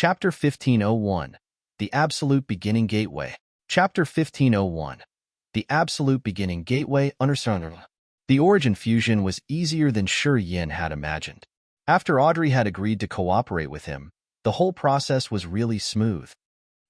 Chapter 1501. The Absolute Beginning Gateway. Chapter 1501. The Absolute Beginning Gateway. The origin fusion was easier than Yin had imagined. After Audrey had agreed to cooperate with him, the whole process was really smooth.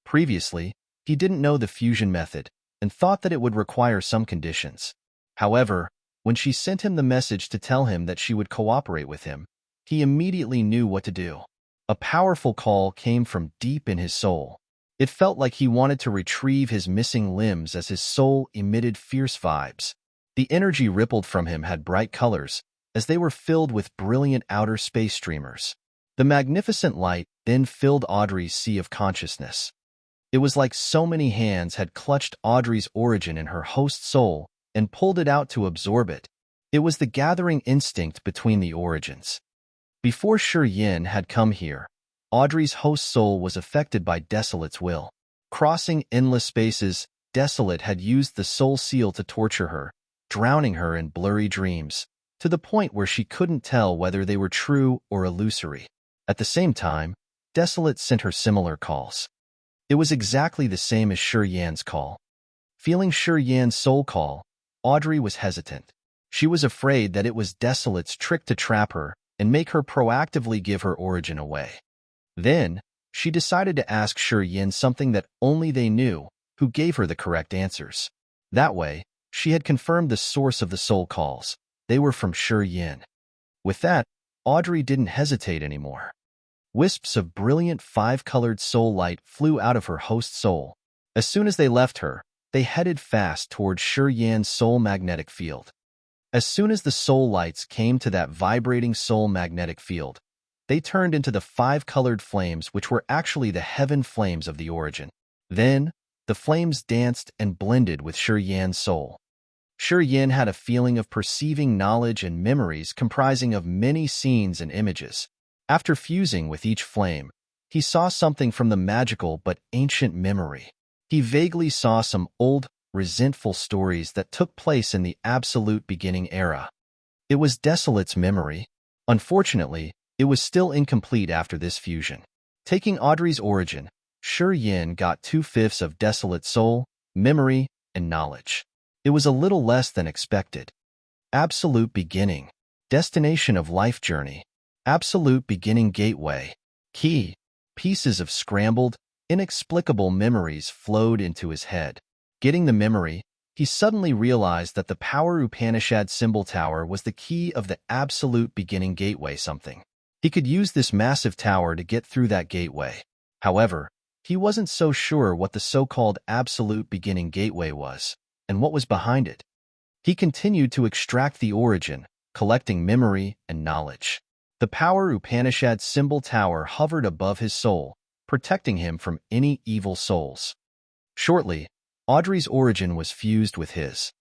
Previously, he didn't know the fusion method and thought that it would require some conditions. However, when she sent him the message to tell him that she would cooperate with him, he immediately knew what to do. A powerful call came from deep in his soul. It felt like he wanted to retrieve his missing limbs as his soul emitted fierce vibes. The energy rippled from him had bright colors, as they were filled with brilliant outer space streamers. The magnificent light then filled Audrey's sea of consciousness. It was like so many hands had clutched Audrey's origin in her host soul and pulled it out to absorb it. It was the gathering instinct between the origins. Before Yin had come here, Audrey's host soul was affected by Desolate's will. Crossing endless spaces, Desolate had used the soul seal to torture her, drowning her in blurry dreams, to the point where she couldn't tell whether they were true or illusory. At the same time, Desolate sent her similar calls. It was exactly the same as Yin's call. Feeling Yin's soul call, Audrey was hesitant. She was afraid that it was Desolate's trick to trap her and make her proactively give her origin away. Then, she decided to ask Yin something that only they knew, who gave her the correct answers. That way, she had confirmed the source of the soul calls. They were from Yin. With that, Audrey didn't hesitate anymore. Wisps of brilliant five-colored soul light flew out of her host soul. As soon as they left her, they headed fast towards Yin's soul magnetic field. As soon as the soul lights came to that vibrating soul magnetic field, they turned into the five-colored flames which were actually the heaven flames of the origin. Then, the flames danced and blended with Yin's soul. Yin had a feeling of perceiving knowledge and memories comprising of many scenes and images. After fusing with each flame, he saw something from the magical but ancient memory. He vaguely saw some old, resentful stories that took place in the Absolute Beginning era. It was Desolate's memory. Unfortunately, it was still incomplete after this fusion. Taking Audrey's origin, Yin got 2/5 of Desolate's soul, memory, and knowledge. It was a little less than expected. Absolute Beginning. Destination of life journey. Absolute Beginning Gateway. Key. Pieces of scrambled, inexplicable memories flowed into his head. Getting the memory, he suddenly realized that the Power Upanishad symbol tower was the key of the Absolute Beginning Gateway something. He could use this massive tower to get through that gateway. However, he wasn't so sure what the so-called Absolute Beginning Gateway was, and what was behind it. He continued to extract the origin, collecting memory and knowledge. The Power Upanishad symbol tower hovered above his soul, protecting him from any evil souls. Shortly, Audrey's origin was fused with his.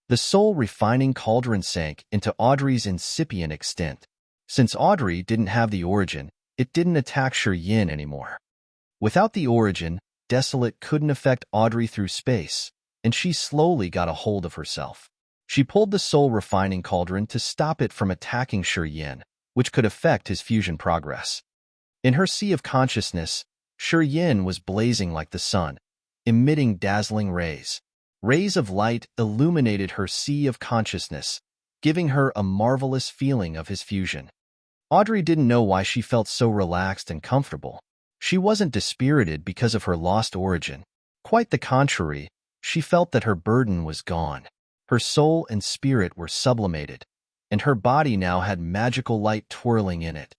The soul-refining cauldron sank into Audrey's incipient extent. Since Audrey didn't have the origin, it didn't attack Yin anymore. Without the origin, Desolate couldn't affect Audrey through space, and she slowly got a hold of herself. She pulled the soul-refining cauldron to stop it from attacking Yin, which could affect his fusion progress. In her sea of consciousness, Yin was blazing like the sun, emitting dazzling rays. Rays of light illuminated her sea of consciousness, giving her a marvelous feeling of his fusion. Audrey didn't know why she felt so relaxed and comfortable. She wasn't dispirited because of her lost origin. Quite the contrary, she felt that her burden was gone. Her soul and spirit were sublimated, and her body now had magical light twirling in it.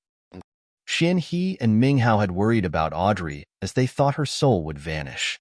He and Minghao had worried about Audrey as they thought her soul would vanish.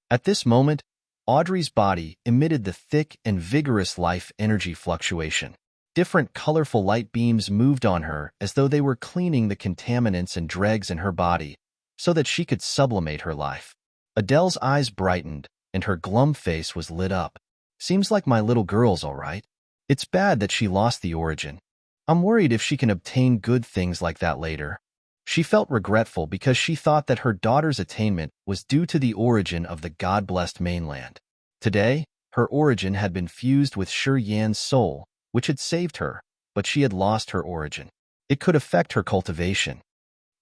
At this moment, Audrey's body emitted the thick and vigorous life energy fluctuation. Different colorful light beams moved on her as though they were cleaning the contaminants and dregs in her body so that she could sublimate her life. Adele's eyes brightened and her glum face was lit up. Seems like my little girl's all right. It's bad that she lost the origin. I'm worried if she can obtain good things like that later. She felt regretful because she thought that her daughter's attainment was due to the origin of the God-blessed mainland. Today, her origin had been fused with Yin's soul, which had saved her, but she had lost her origin. It could affect her cultivation.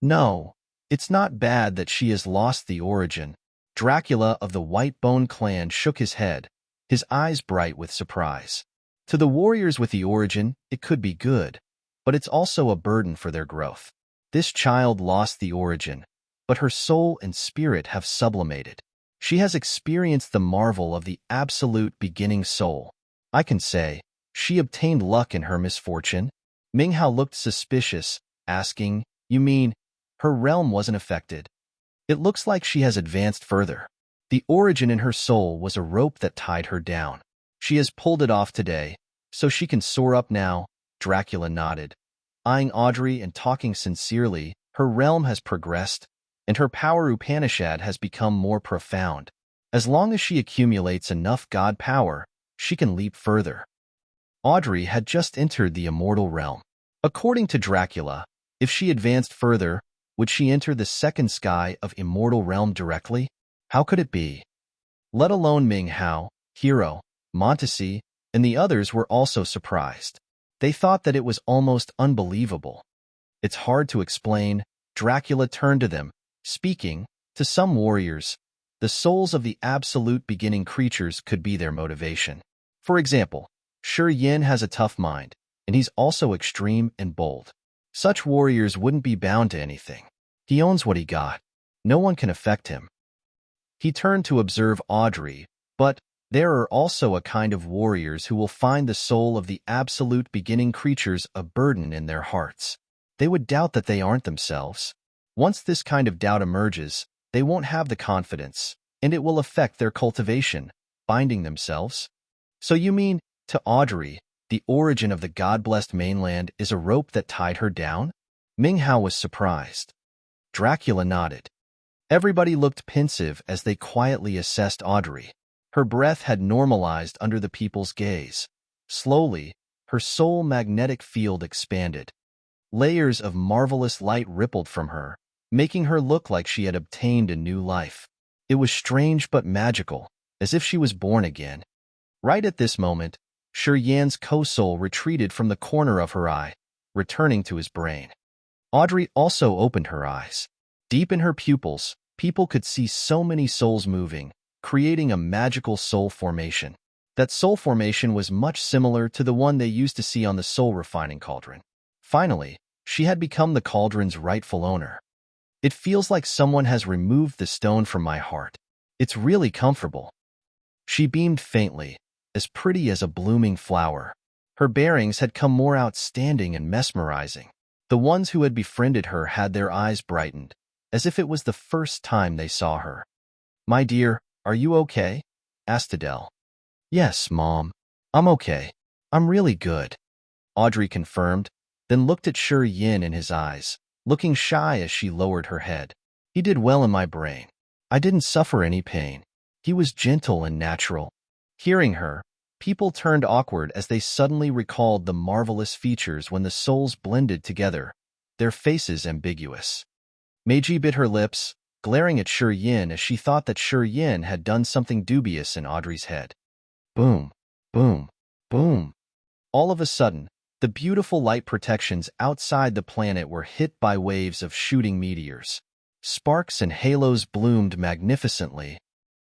No, It's not bad that she has lost the origin. Dracula of the White-Bone clan shook his head, his eyes bright with surprise. To the warriors with the origin, it could be good, but it's also a burden for their growth. This child lost the origin, but her soul and spirit have sublimated. She has experienced the marvel of the absolute beginning soul. I can say, she obtained luck in her misfortune. Ming Hao looked suspicious, asking, "You mean, her realm wasn't affected?" "It looks like she has advanced further. The origin in her soul was a rope that tied her down. She has pulled it off today, so she can soar up now." Dracula nodded, eyeing Audrey and talking sincerely. "Her realm has progressed, and her power Upanishad has become more profound. As long as she accumulates enough god power, she can leap further." Audrey had just entered the immortal realm. According to Dracula, if she advanced further, would she enter the second sky of immortal realm directly? How could it be? Let alone Ming Hao, Hero, Montesi, and the others were also surprised. They thought that it was almost unbelievable. "It's hard to explain." Dracula turned to them, speaking, "To some warriors, the souls of the absolute beginning creatures could be their motivation. For example, Shi Yin has a tough mind, and he's also extreme and bold. Such warriors wouldn't be bound to anything. He owns what he got. No one can affect him." He turned to observe Audrey, "But there are also a kind of warriors who will find the soul of the absolute beginning creatures a burden in their hearts. They would doubt that they aren't themselves. Once this kind of doubt emerges, they won't have the confidence, and it will affect their cultivation, binding themselves." "So you mean," to Audrey, "the origin of the god-blessed mainland is a rope that tied her down?" Ming Hao was surprised. Dracula nodded. Everybody looked pensive as they quietly assessed Audrey. Her breath had normalized under the people's gaze. Slowly, her soul magnetic field expanded. Layers of marvelous light rippled from her, making her look like she had obtained a new life. It was strange but magical, as if she was born again. Right at this moment, Shi Yan's co-soul retreated from the corner of her eye, returning to his brain. Audrey also opened her eyes. Deep in her pupils, people could see so many souls moving, creating a magical soul formation. That soul formation was much similar to the one they used to see on the soul refining cauldron. Finally, she had become the cauldron's rightful owner. "It feels like someone has removed the stone from my heart. It's really comfortable." She beamed faintly, as pretty as a blooming flower. Her bearings had come more outstanding and mesmerizing. The ones who had befriended her had their eyes brightened, as if it was the first time they saw her. "My dear, are you okay?" asked Adele. "Yes, Mom. I'm okay. I'm really good," Audrey confirmed, then looked at Shi Yin in his eyes, looking shy as she lowered her head. "He did well in my brain. I didn't suffer any pain. He was gentle and natural." Hearing her, people turned awkward as they suddenly recalled the marvelous features when the souls blended together, their faces ambiguous. Meiji bit her lips, glaring at Shi Yin as she thought that Shi Yin had done something dubious in Audrey's head. Boom, boom, boom. All of a sudden, the beautiful light protections outside the planet were hit by waves of shooting meteors. Sparks and halos bloomed magnificently.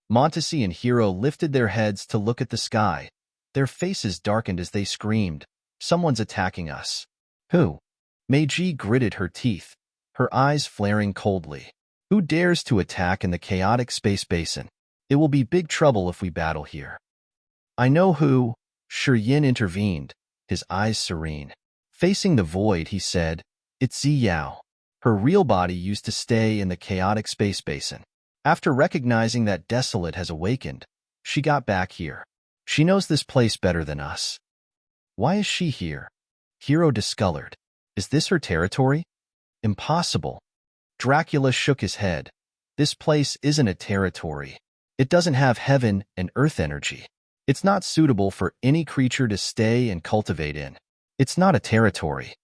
Montesi and Hero lifted their heads to look at the sky. Their faces darkened as they screamed, "Someone's attacking us." "Who?" Meiji gritted her teeth, her eyes flaring coldly. "Who dares to attack in the chaotic space basin? It will be big trouble if we battle here." "I know who," Shi Yin intervened, his eyes serene. Facing the void, he said, "It's Zi Yao. Her real body used to stay in the chaotic space basin. After recognizing that Desolate has awakened, she got back here. She knows this place better than us." "Why is she here?" Hero discolored. "Is this her territory?" "Impossible." Dracula shook his head. "This place isn't a territory. It doesn't have heaven and earth energy. It's not suitable for any creature to stay and cultivate in. It's not a territory."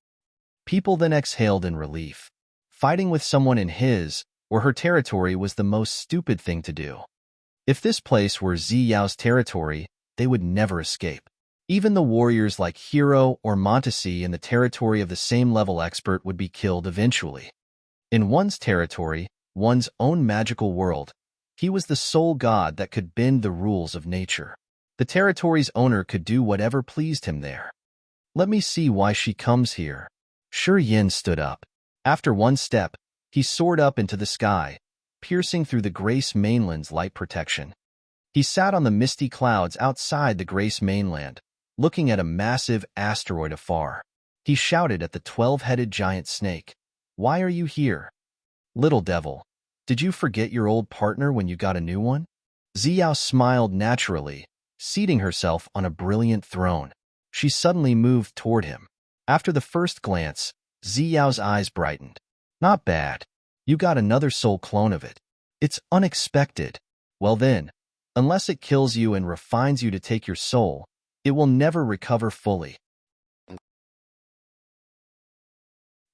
People then exhaled in relief. Fighting with someone in his or her territory was the most stupid thing to do. If this place were Zi Yao's territory, they would never escape. Even the warriors like Hero or Montesi in the territory of the same level expert would be killed eventually. In one's territory, one's own magical world, he was the sole god that could bend the rules of nature. The territory's owner could do whatever pleased him there. Let me see why she comes here. Shi Yin stood up. After one step, he soared up into the sky, piercing through the Grace Mainland's light protection. He sat on the misty clouds outside the Grace Mainland, looking at a massive asteroid afar. He shouted at the 12-headed giant snake, "Why are you here? Little devil, did you forget your old partner when you got a new one?" Ziyao smiled naturally, seating herself on a brilliant throne. She suddenly moved toward him. After the first glance, Ziyao's eyes brightened. "Not bad. You got another soul clone of it. It's unexpected. Well then, unless it kills you and refines you to take your soul, it will never recover fully."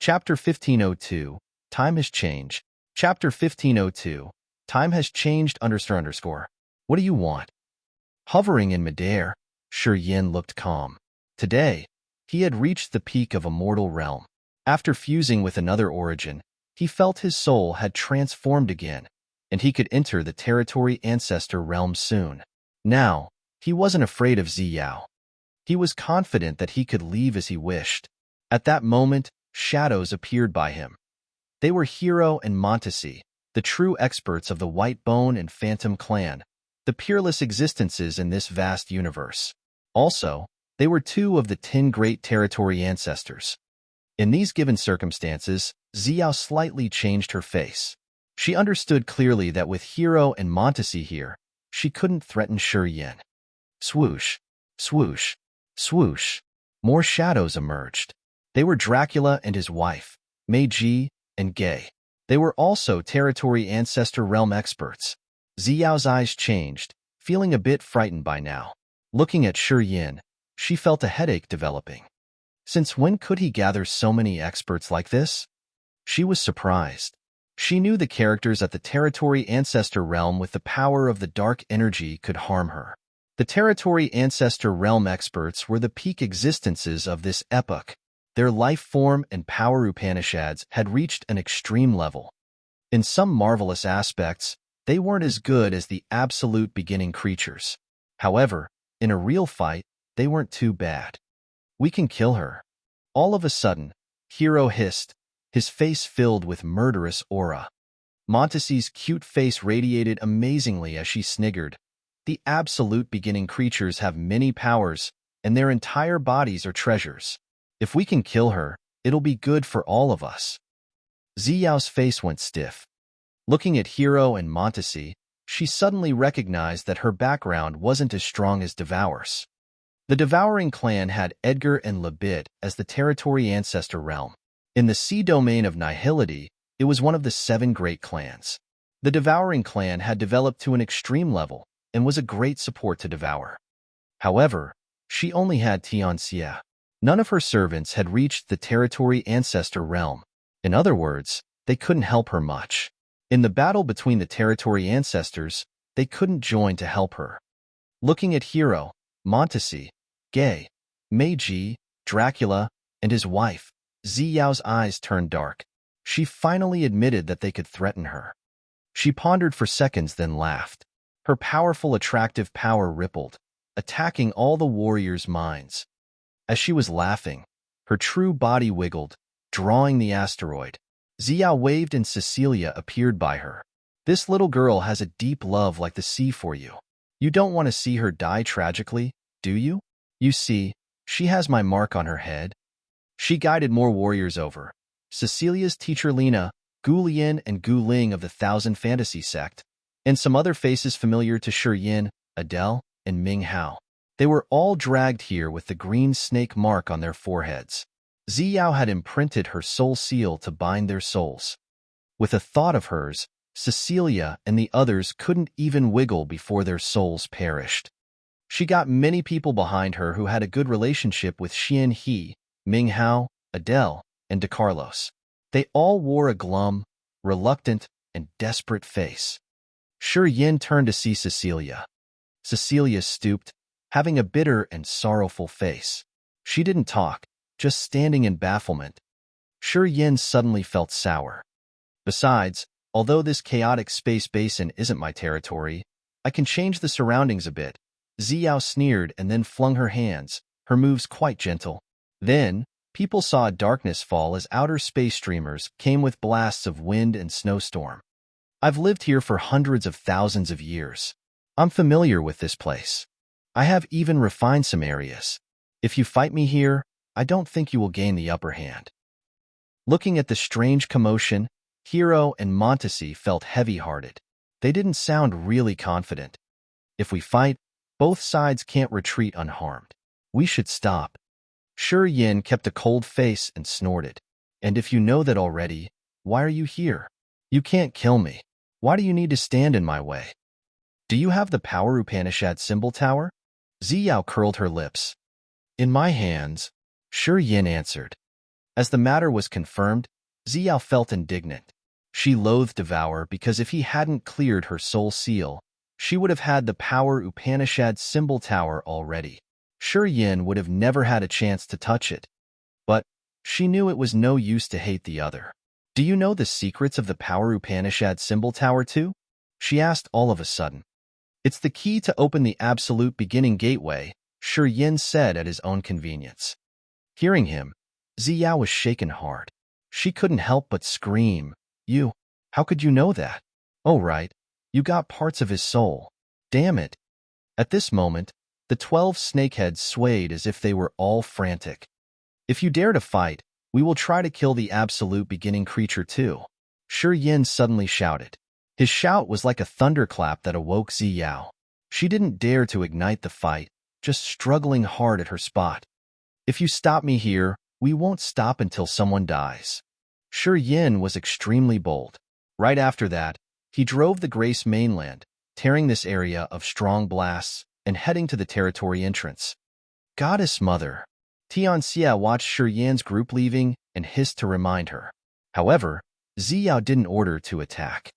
Chapter 1502, Time Has Changed. Chapter 1502, Time Has Changed __. What do you want? Hovering in midair, Shi Yin looked calm. Today, he had reached the peak of a mortal realm. After fusing with another origin, he felt his soul had transformed again, and he could enter the territory ancestor realm soon. Now, he wasn't afraid of Ziyao. He was confident that he could leave as he wished. At that moment, shadows appeared by him. They were Hero and Montesi, the true experts of the White Bone and Phantom clan, the peerless existences in this vast universe. Also, they were two of the 10 great territory ancestors. In these given circumstances, Ziyao slightly changed her face. She understood clearly that with Hero and Montesi here, she couldn't threaten Shi Yin. Swoosh, swoosh, swoosh. More shadows emerged. They were Dracula and his wife, Meiji, and Gay. They were also territory ancestor realm experts. Ziyao's eyes changed, feeling a bit frightened by now. Looking at Shi Yin, she felt a headache developing. Since when could he gather so many experts like this? She was surprised. She knew the characters at the territory ancestor realm with the power of the dark energy could harm her. The territory ancestor realm experts were the peak existences of this epoch. Their life form and power Upanishads had reached an extreme level. In some marvelous aspects, they weren't as good as the absolute beginning creatures. However, in a real fight, they weren't too bad. "We can kill her." All of a sudden, Hero hissed, his face filled with murderous aura. Montesi's cute face radiated amazingly as she sniggered. "The absolute beginning creatures have many powers, and their entire bodies are treasures. If we can kill her, it'll be good for all of us." Ziyao's face went stiff. Looking at Hero and Montesi, she suddenly recognized that her background wasn't as strong as Devour's. The Devouring clan had Edgar and Labit as the territory ancestor realm. In the sea domain of Nihility, it was one of the 7 great clans. The Devouring clan had developed to an extreme level and was a great support to Devour. However, she only had Tianxia. None of her servants had reached the territory ancestor realm. In other words, they couldn't help her much. In the battle between the territory ancestors, they couldn't join to help her. Looking at Hero, Montesi, Gay, Meiji, Dracula, and his wife, Ziyao's eyes turned dark. She finally admitted that they could threaten her. She pondered for seconds, then laughed. Her powerful, attractive power rippled, attacking all the warriors' minds. As she was laughing, her true body wiggled, drawing the asteroid. Ziyao waved and Cecilia appeared by her. "This little girl has a deep love like the sea for you. You don't want to see her die tragically, do you? You see, she has my mark on her head." She guided more warriors over. Cecilia's teacher Lena, Gu Lian and Gu Ling of the Thousand Fantasy sect, and some other faces familiar to Shi Yin, Adele, and Ming Hao. They were all dragged here with the green snake mark on their foreheads. Ziyao had imprinted her soul seal to bind their souls. With a thought of hers, Cecilia and the others couldn't even wiggle before their souls perished. She got many people behind her who had a good relationship with Xian He, Ming Hao, Adele, and De Carlos. They all wore a glum, reluctant, and desperate face. Shi Yin turned to see Cecilia. Cecilia stooped, having a bitter and sorrowful face. She didn't talk, just standing in bafflement. Shi Yin suddenly felt sour. Besides, although this chaotic space basin isn't my territory, I can change the surroundings a bit. Xiao sneered and then flung her hands, her moves quite gentle. Then, people saw a darkness fall as outer space streamers came with blasts of wind and snowstorm. I've lived here for hundreds of thousands of years. I'm familiar with this place. I have even refined some areas. If you fight me here, I don't think you will gain the upper hand. Looking at the strange commotion, Hero and Montesi felt heavy-hearted. They didn't sound really confident. If we fight, both sides can't retreat unharmed. We should stop. Shi Yin kept a cold face and snorted. And if you know that already, why are you here? You can't kill me. Why do you need to stand in my way? Do you have the power Upanishad symbol tower? Xiao curled her lips. In my hands, Shi Yin answered. As the matter was confirmed, Xiao felt indignant. She loathed Devour because if he hadn't cleared her soul seal, she would have had the power Upanishad symbol tower already. Shi Yin would have never had a chance to touch it. But she knew it was no use to hate the other. Do you know the secrets of the power Upanishad symbol tower too? She asked all of a sudden. It's the key to open the absolute beginning gateway, Shi Yin said at his own convenience. Hearing him, Xiao was shaken hard. She couldn't help but scream, You, how could you know that? Oh right, you got parts of his soul. Damn it. At this moment, the 12 snakeheads swayed as if they were all frantic. If you dare to fight, we will try to kill the absolute beginning creature too. Shi Yin suddenly shouted. His shout was like a thunderclap that awoke Xiao. She didn't dare to ignite the fight, just struggling hard at her spot. If you stop me here, we won't stop until someone dies. Shi Yin was extremely bold. Right after that, he drove the Grace mainland, tearing this area of strong blasts and heading to the territory entrance. Goddess Mother. Tianxia watched Shi Yin's group leaving and hissed to remind her. However, Xiao didn't order to attack.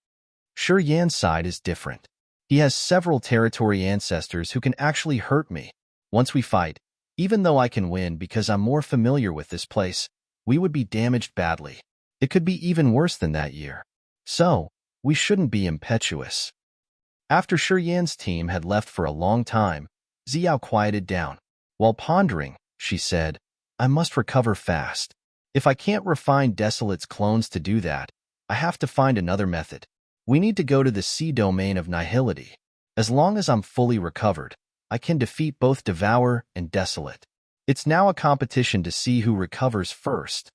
Shi Yin's side is different. He has several territory ancestors who can actually hurt me. Once we fight, even though I can win because I'm more familiar with this place, we would be damaged badly. It could be even worse than that year. So, we shouldn't be impetuous. After Shi Yin's team had left for a long time, Xiao quieted down. While pondering, she said, I must recover fast. If I can't refine Desolate's clones to do that, I have to find another method. We need to go to the sea domain of Nihility. As long as I'm fully recovered, I can defeat both Devour and Desolate. It's now a competition to see who recovers first.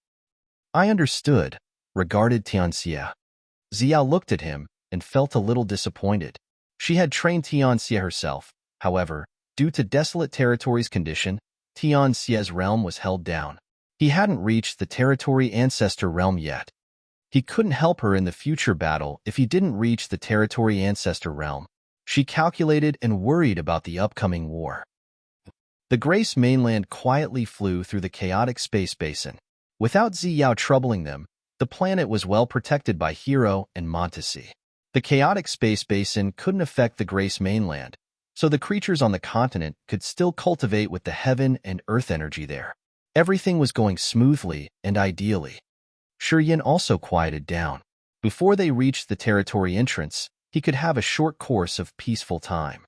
I understood, regarded Tianxia. Xiao looked at him and felt a little disappointed. She had trained Tianxia herself. However, due to Desolate Territory's condition, Tianxia's realm was held down. He hadn't reached the Territory Ancestor realm yet. He couldn't help her in the future battle if he didn't reach the Territory Ancestor realm. She calculated and worried about the upcoming war. The Grace mainland quietly flew through the chaotic space basin. Without Xiao troubling them, the planet was well protected by Hero and Montesi. The chaotic space basin couldn't affect the Grace mainland, so the creatures on the continent could still cultivate with the heaven and earth energy there. Everything was going smoothly and ideally. Shi Yin also quieted down. Before they reached the territory entrance, he could have a short course of peaceful time.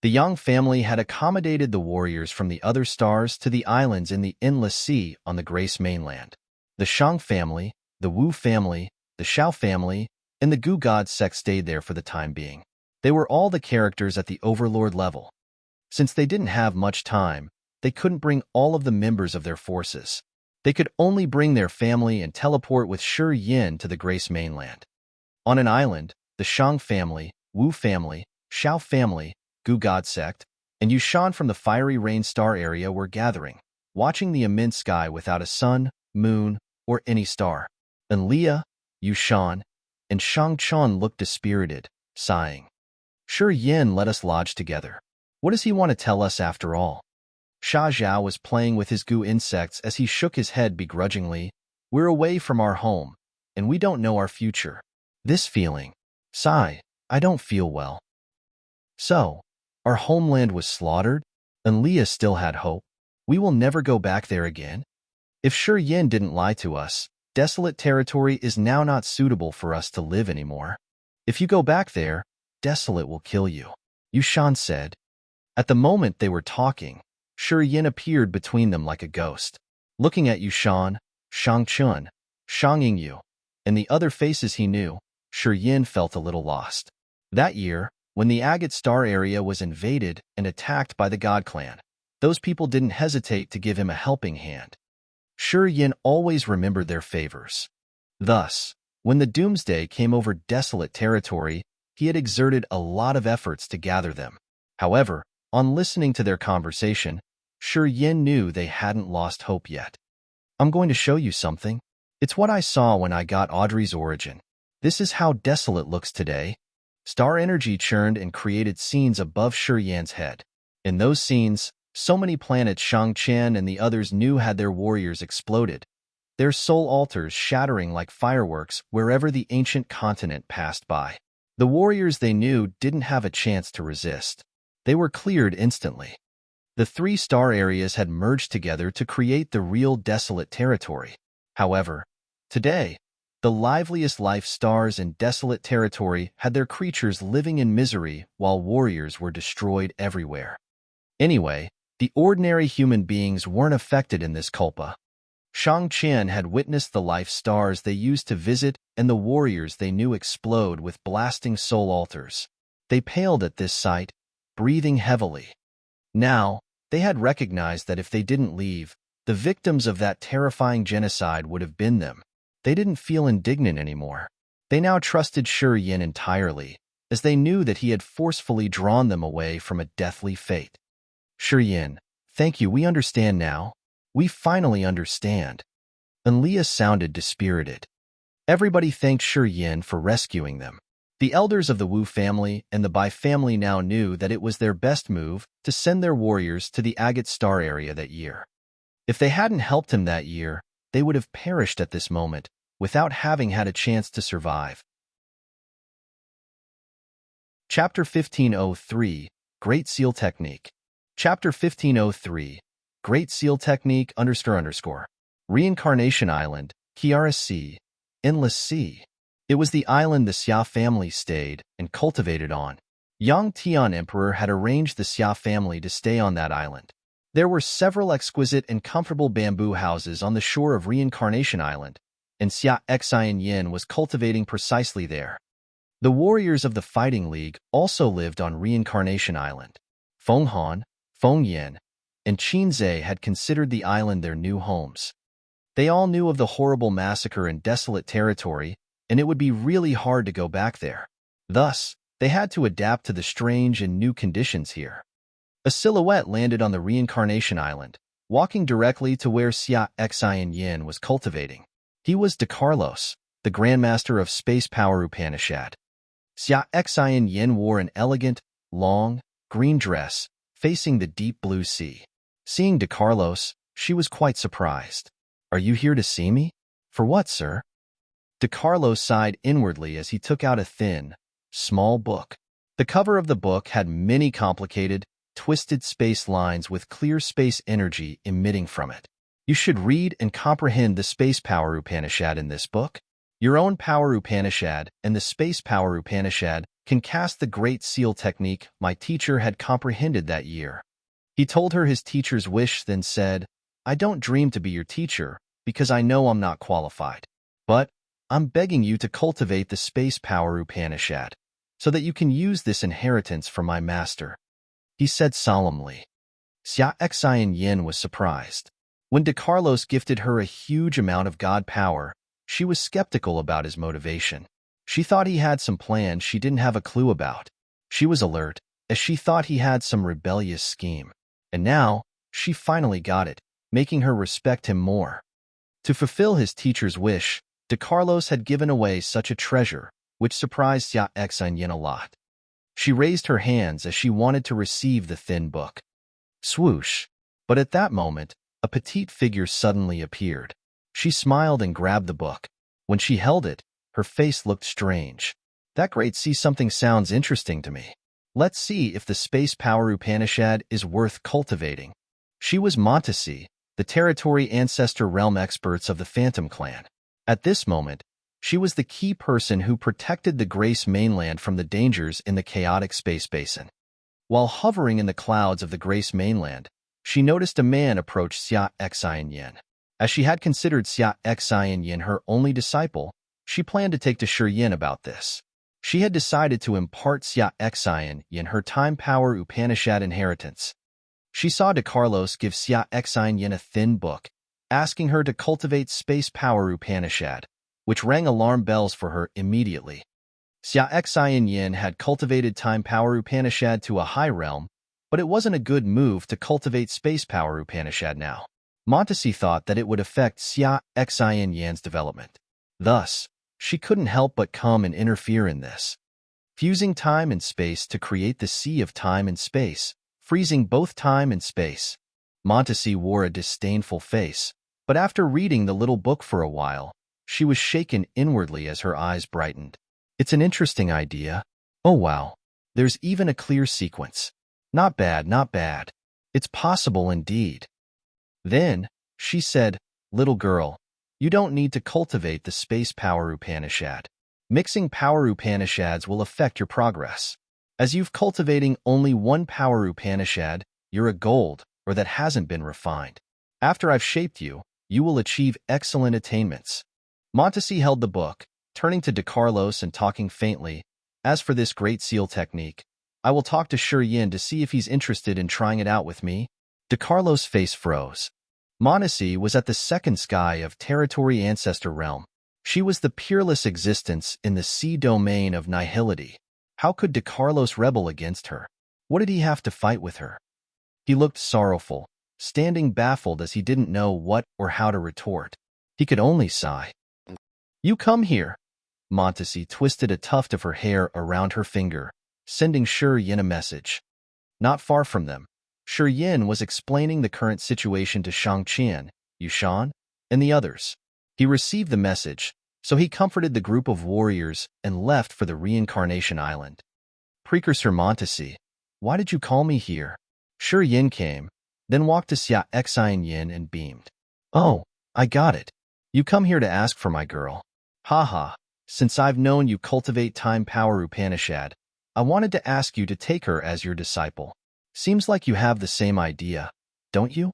The Yang family had accommodated the warriors from the other stars to the islands in the Endless Sea on the Grace mainland. The Shang family, the Wu family, the Shao family, and the Gu God sect stayed there for the time being. They were all the characters at the Overlord level. Since they didn't have much time, they couldn't bring all of the members of their forces. They could only bring their family and teleport with Shi Yin to the Grace mainland. On an island, the Shang family, Wu family, Shao family, Gu God sect, and Yushan from the Fiery Rain Star area were gathering, watching the immense sky without a sun, moon, or any star. Enlia, Yushan, and Shang Chun looked dispirited, sighing. Shi Yin let us lodge together. What does he want to tell us after all? Sha Zhao was playing with his goo insects as he shook his head begrudgingly. We're away from our home, and we don't know our future. This feeling. Sigh, I don't feel well. So, our homeland was slaughtered, and Leah still had hope. We will never go back there again. If Shi Yin didn't lie to us, Desolate territory is now not suitable for us to live anymore. If you go back there, Desolate will kill you, Yushan said. At the moment they were talking, Shi Yin appeared between them like a ghost. Looking at Yushan, Shang Chun, Shang Yingyu, and the other faces he knew, Shi Yin felt a little lost. That year, when the Agate Star area was invaded and attacked by the God Clan, those people didn't hesitate to give him a helping hand. Shi Yin always remembered their favors. Thus, when the doomsday came over Desolate territory, he had exerted a lot of efforts to gather them. However, on listening to their conversation, Shi Yin knew they hadn't lost hope yet. I'm going to show you something. It's what I saw when I got Audrey's origin. This is how Desolate looks today. Star energy churned and created scenes above Shi Yin's head. In those scenes, so many planets Shang Chen and the others knew had their warriors exploded, their soul altars shattering like fireworks wherever the ancient continent passed by. The warriors they knew didn't have a chance to resist. They were cleared instantly. The 3 star areas had merged together to create the real Desolate territory. However, today, the liveliest life stars in Desolate territory had their creatures living in misery while warriors were destroyed everywhere. Anyway, the ordinary human beings weren't affected in this culpa. Shang Chen had witnessed the life stars they used to visit and the warriors they knew explode with blasting soul altars. They paled at this sight, breathing heavily. Now, they had recognized that if they didn't leave, the victims of that terrifying genocide would have been them. They didn't feel indignant anymore. They now trusted Shi Yin entirely, as they knew that he had forcefully drawn them away from a deathly fate. Shi Yin, thank you, we understand now. We finally understand. Enlia sounded dispirited. Everybody thanked Shi Yin for rescuing them. The elders of the Wu family and the Bai family now knew that it was their best move to send their warriors to the Agate Star area that year. If they hadn't helped him that year, they would have perished at this moment without having had a chance to survive. Chapter 1503, Great Seal Technique. Chapter 1503, Great Seal Technique __. Reincarnation Island, Kiara Sea, Endless Sea. It was the island the Xia family stayed and cultivated on. Yang Tian Emperor had arranged the Xia family to stay on that island. There were several exquisite and comfortable bamboo houses on the shore of Reincarnation Island, and Xia Xian Yin was cultivating precisely there. The warriors of the Fighting League also lived on Reincarnation Island. Feng Han, Feng Yin, and Qin Zhe had considered the island their new homes. They all knew of the horrible massacre in Desolate territory, and it would be really hard to go back there. Thus, they had to adapt to the strange and new conditions here. A silhouette landed on the Reincarnation Island, walking directly to where Xia Xian Yin was cultivating. He was De Carlos, the Grandmaster of Space Power Upanishad. Xia Xian Yin wore an elegant, long, green dress, facing the deep blue sea. Seeing De Carlos, she was quite surprised. Are you here to see me? For what, sir? De Carlos sighed inwardly as he took out a thin, small book. The cover of the book had many complicated, twisted space lines with clear space energy emitting from it. You should read and comprehend the Space Power Upanishad in this book. Your own Power Upanishad and the Space Power Upanishad can cast the Great Seal Technique my teacher had comprehended that year. He told her his teacher's wish, then said, I don't dream to be your teacher because I know I'm not qualified. But I'm begging you to cultivate the Space Power Upanishad so that you can use this inheritance from my master. He said solemnly. Xia Xian Yin was surprised. When De Carlos gifted her a huge amount of god power, she was skeptical about his motivation. She thought he had some plan she didn't have a clue about. She was alert, as she thought he had some rebellious scheme. And now, she finally got it, making her respect him more. To fulfill his teacher's wish, De Carlos had given away such a treasure, which surprised Xia Xian Yin a lot. She raised her hands as she wanted to receive the thin book. Swoosh! But at that moment, a petite figure suddenly appeared. She smiled and grabbed the book. When she held it, her face looked strange. That great see something sounds interesting to me. Let's see if the Space Power Upanishad is worth cultivating. She was Montesi, the territory ancestor realm experts of the Phantom Clan. At this moment, she was the key person who protected the Grace mainland from the dangers in the chaotic space basin. While hovering in the clouds of the Grace mainland, she noticed a man approach Xia Xianyin. As she had considered Xia Xianyin her only disciple, she planned to take to Shi Yin about this. She had decided to impart Xia Xianyin her time power Upanishad inheritance. She saw De Carlos give Xia Xianyin a thin book, asking her to cultivate space power Upanishad, which rang alarm bells for her immediately. Xia Xianyin had cultivated time power Upanishad to a high realm, but it wasn't a good move to cultivate space power Upanishad now. Montesi thought that it would affect Xia Xianyin's development. Thus, she couldn't help but come and interfere in this. Fusing time and space to create the sea of time and space, freezing both time and space. Montesi wore a disdainful face, but after reading the little book for a while, she was shaken inwardly as her eyes brightened. It's an interesting idea. Oh wow, there's even a clear sequence. Not bad, not bad. It's possible indeed. Then, she said, little girl, you don't need to cultivate the space power Upanishad. Mixing power Upanishads will affect your progress. As you've cultivating only one power Upanishad, you're a gold, or that hasn't been refined. After I've shaped you, you will achieve excellent attainments. Montesi held the book, turning to De Carlos and talking faintly. As for this great seal technique, I will talk to Shi Yin to see if he's interested in trying it out with me. De Carlos' face froze. Montesi was at the second sky of Territory Ancestor Realm. She was the peerless existence in the sea domain of nihility. How could De Carlos rebel against her? What did he have to fight with her? He looked sorrowful, standing baffled as he didn't know what or how to retort. He could only sigh. You come here. Montesi twisted a tuft of her hair around her finger, sending Shi Yin a message. Not far from them, Shi Yin was explaining the current situation to Shangqian, Yushan, and the others. He received the message, so he comforted the group of warriors and left for the Reincarnation Island. Precursor Montesi, why did you call me here? Shi Yin came, then walked to Xia Xianyin and beamed. Oh, I got it. You come here to ask for my girl. Haha, since I've known you cultivate time power Upanishad, I wanted to ask you to take her as your disciple. Seems like you have the same idea, don't you?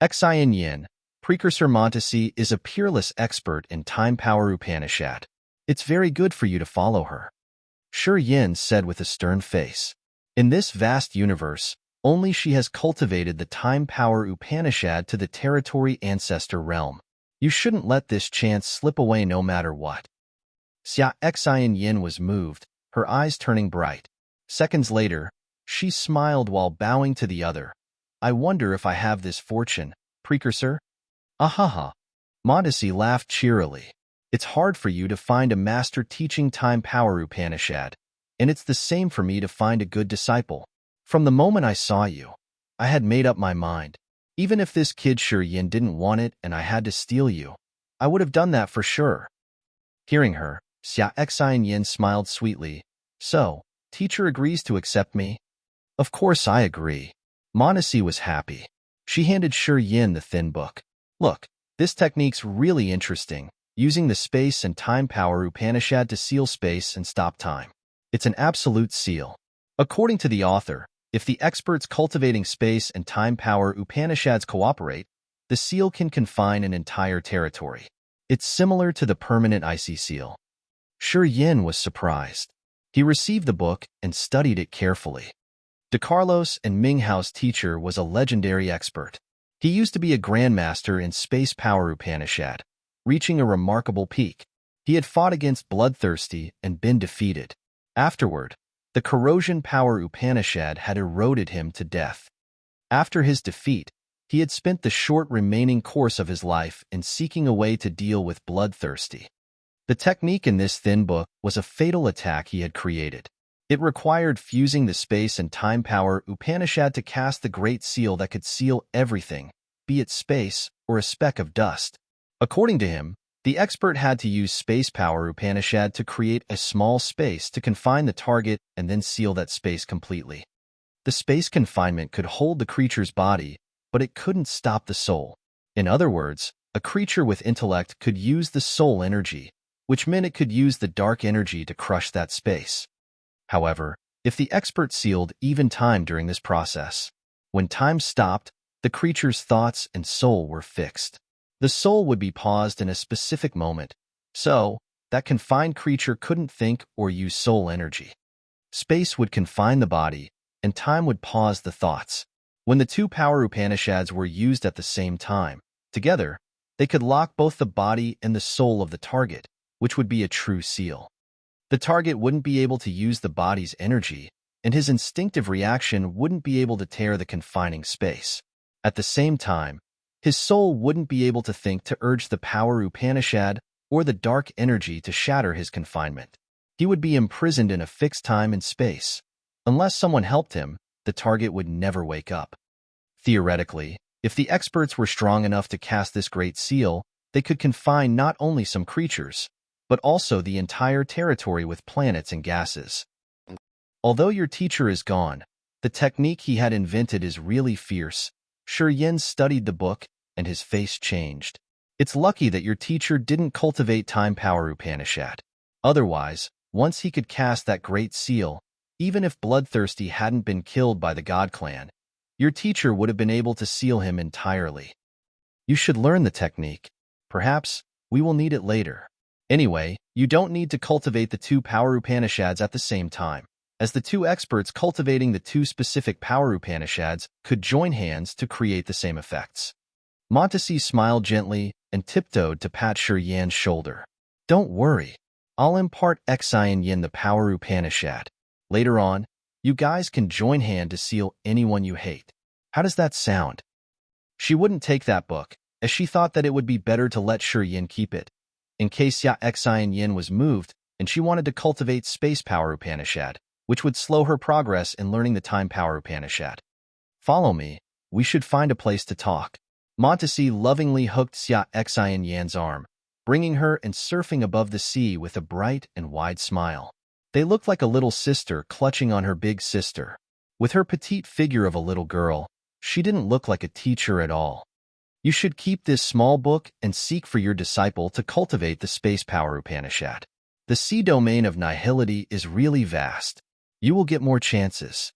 Xianyin, Precursor Montesi is a peerless expert in time power Upanishad. It's very good for you to follow her. Shi Yin said with a stern face. In this vast universe, only she has cultivated the time power Upanishad to the Territory Ancestor Realm. You shouldn't let this chance slip away no matter what. Xia Xianyin was moved, her eyes turning bright. Seconds later, she smiled while bowing to the other. I wonder if I have this fortune, Precursor? Ahaha. Montesi laughed cheerily. It's hard for you to find a master teaching time power Upanishad, and it's the same for me to find a good disciple. From the moment I saw you, I had made up my mind. Even if this kid Shi Yin didn't want it and I had to steal you, I would have done that for sure. Hearing her, Xia Xianyin smiled sweetly. So, teacher agrees to accept me? Of course I agree. Montesi was happy. She handed Shi Yin the thin book. Look, this technique's really interesting, using the space and time power Upanishad to seal space and stop time. It's an absolute seal. According to the author, if the experts cultivating space and time power Upanishads cooperate, the seal can confine an entire territory. It's similar to the permanent icy seal. Shi Yin was surprised. He received the book and studied it carefully. De Carlos and Minghao's teacher was a legendary expert. He used to be a grandmaster in space power Upanishad, reaching a remarkable peak. He had fought against Bloodthirsty and been defeated. Afterward, the corrosion power Upanishad had eroded him to death. After his defeat, he had spent the short remaining course of his life in seeking a way to deal with Bloodthirsty. The technique in this thin book was a fatal attack he had created. It required fusing the space and time power Upanishad to cast the great seal that could seal everything, be it space or a speck of dust. According to him, the expert had to use space power Upanishad to create a small space to confine the target and then seal that space completely. The space confinement could hold the creature's body, but it couldn't stop the soul. In other words, A creature with intellect could use the soul energy, which meant it could use the dark energy to crush that space. However, if the expert sealed even time during this process, when time stopped, the creature's thoughts and soul were fixed. The soul would be paused in a specific moment, so that confined creature couldn't think or use soul energy. Space would confine the body, and time would pause the thoughts. When the two power Upanishads were used at the same time, together, they could lock both the body and the soul of the target, which would be a true seal. The target wouldn't be able to use the body's energy, and his instinctive reaction wouldn't be able to tear the confining space. At the same time, his soul wouldn't be able to think to urge the power Upanishad or the dark energy to shatter his confinement. He would be imprisoned in a fixed time and space. Unless someone helped him, the target would never wake up. Theoretically, if the experts were strong enough to cast this great seal, they could confine not only some creatures, but also the entire territory with planets and gases. Although your teacher is gone, the technique he had invented is really fierce. Shi Yin studied the book, and his face changed. It's lucky that your teacher didn't cultivate time power Upanishad. Otherwise, once he could cast that great seal, even if Bloodthirsty hadn't been killed by the God Clan, your teacher would have been able to seal him entirely. You should learn the technique. Perhaps we will need it later. Anyway, you don't need to cultivate the two power Upanishads at the same time, as the two experts cultivating the two specific power Upanishads could join hands to create the same effects. Montesi smiled gently and tiptoed to pat Shi Yan's shoulder. Don't worry. I'll impart Xian Yin the power Upanishad. Later on, you guys can join hand to seal anyone you hate. How does that sound? She wouldn't take that book, as she thought that it would be better to let Shi Yin keep it, in case Xian Yin was moved and she wanted to cultivate space power Upanishad, which would slow her progress in learning the time power Upanishad. Follow me. We should find a place to talk. Montesi lovingly hooked Xian Yan's arm, bringing her and surfing above the sea with a bright and wide smile. They looked like a little sister clutching on her big sister. With her petite figure of a little girl, she didn't look like a teacher at all. You should keep this small book and seek for your disciple to cultivate the space power Upanishad. The sea domain of nihility is really vast. You will get more chances.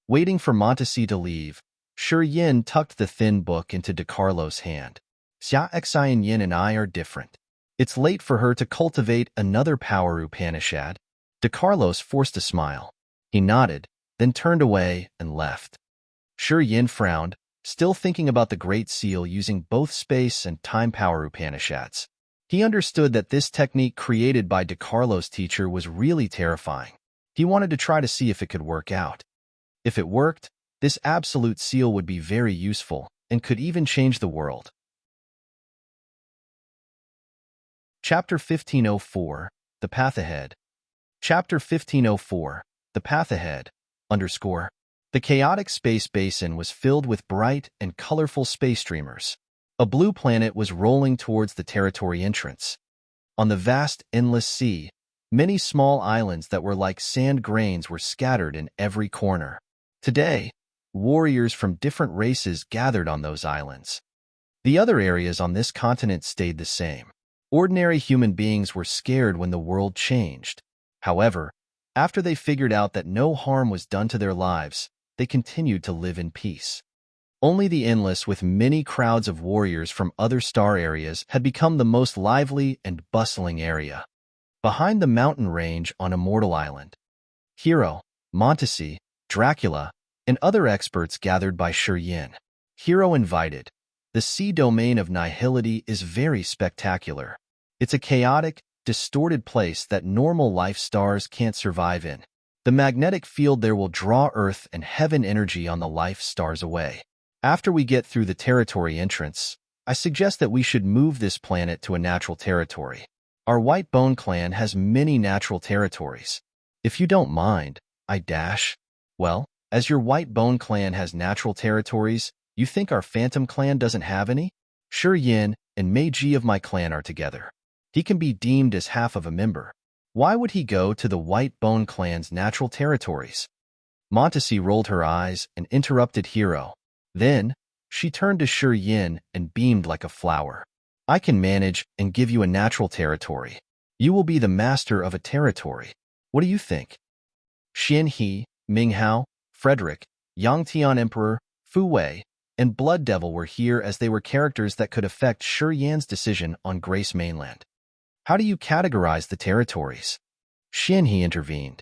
Waiting for Montesi to leave, Shi Yin tucked the thin book into DeCarlo's hand. Xian Yin and I are different. It's late for her to cultivate another power Upanishad. DeCarlos forced a smile. He nodded, then turned away and left. Shi Yin frowned, still thinking about the Great Seal using both space and time power Upanishads. He understood that this technique created by DeCarlo's teacher was really terrifying. He wanted to try to see if it could work out. If it worked, this absolute seal would be very useful and could even change the world. Chapter 1504, The Path Ahead. Chapter 1504, The Path Ahead, _ The chaotic space basin was filled with bright and colorful space streamers. A blue planet was rolling towards the territory entrance. On the vast, endless sea, many small islands that were like sand grains were scattered in every corner. Today, warriors from different races gathered on those islands. The other areas on this continent stayed the same. Ordinary human beings were scared when the world changed. However, after they figured out that no harm was done to their lives, they continued to live in peace. Only the endless with many crowds of warriors from other star areas had become the most lively and bustling area. Behind the mountain range on Immortal Island, Hero, Montesi, Dracula, and other experts gathered by Shi Yin. Hero invited. The sea domain of nihility is very spectacular. It's a chaotic, distorted place that normal life stars can't survive in. The magnetic field there will draw Earth and heaven energy on the life stars away. After we get through the territory entrance, I suggest that we should move this planet to a natural territory. Our White Bone clan has many natural territories. If you don't mind, well, as your White Bone clan has natural territories, you think our Phantom clan doesn't have any? Shi Yin and Mei Ji of my clan are together. He can be deemed as half of a member. Why would he go to the White Bone clan's natural territories? Montesi rolled her eyes and interrupted Hero. Then, she turned to Shi Yin and beamed like a flower. I can manage and give you a natural territory. You will be the master of a territory. What do you think? Xian He, Ming Hao, Frederick, Yang Tian Emperor, Fu Wei, and Blood Devil were here as they were characters that could affect Shi Yan's decision on Grace Mainland. How do you categorize the territories? Xian He intervened.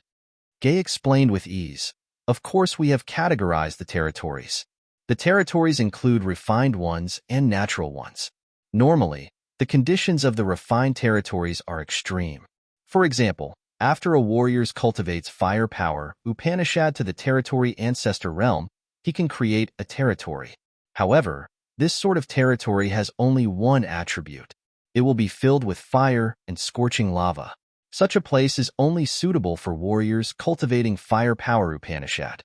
Gay explained with ease. Of course, we have categorized the territories. The territories include refined ones and natural ones. Normally, the conditions of the refined territories are extreme. For example, after a warrior cultivates fire power, Upanishad to the territory ancestor realm, he can create a territory. However, this sort of territory has only one attribute. It will be filled with fire and scorching lava. Such a place is only suitable for warriors cultivating fire power Upanishad.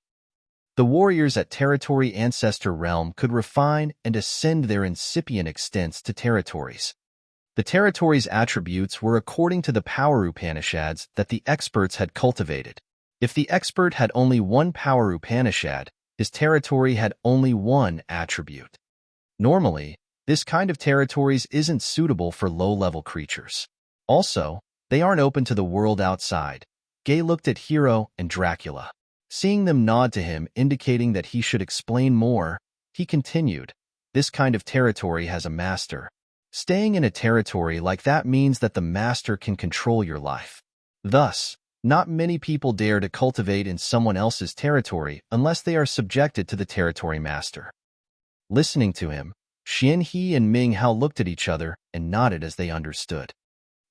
The warriors at Territory Ancestor Realm could refine and ascend their incipient extents to territories. The territory's attributes were according to the power Upanishads that the experts had cultivated. If the expert had only one power Upanishad, his territory had only one attribute. Normally, this kind of territories isn't suitable for low-level creatures. Also, they aren't open to the world outside. Gay looked at Hero and Dracula. Seeing them nod to him, indicating that he should explain more, he continued, "This kind of territory has a master. Staying in a territory like that means that the master can control your life. Thus, not many people dare to cultivate in someone else's territory unless they are subjected to the territory master." Listening to him, Xian He and Ming Hao looked at each other and nodded as they understood.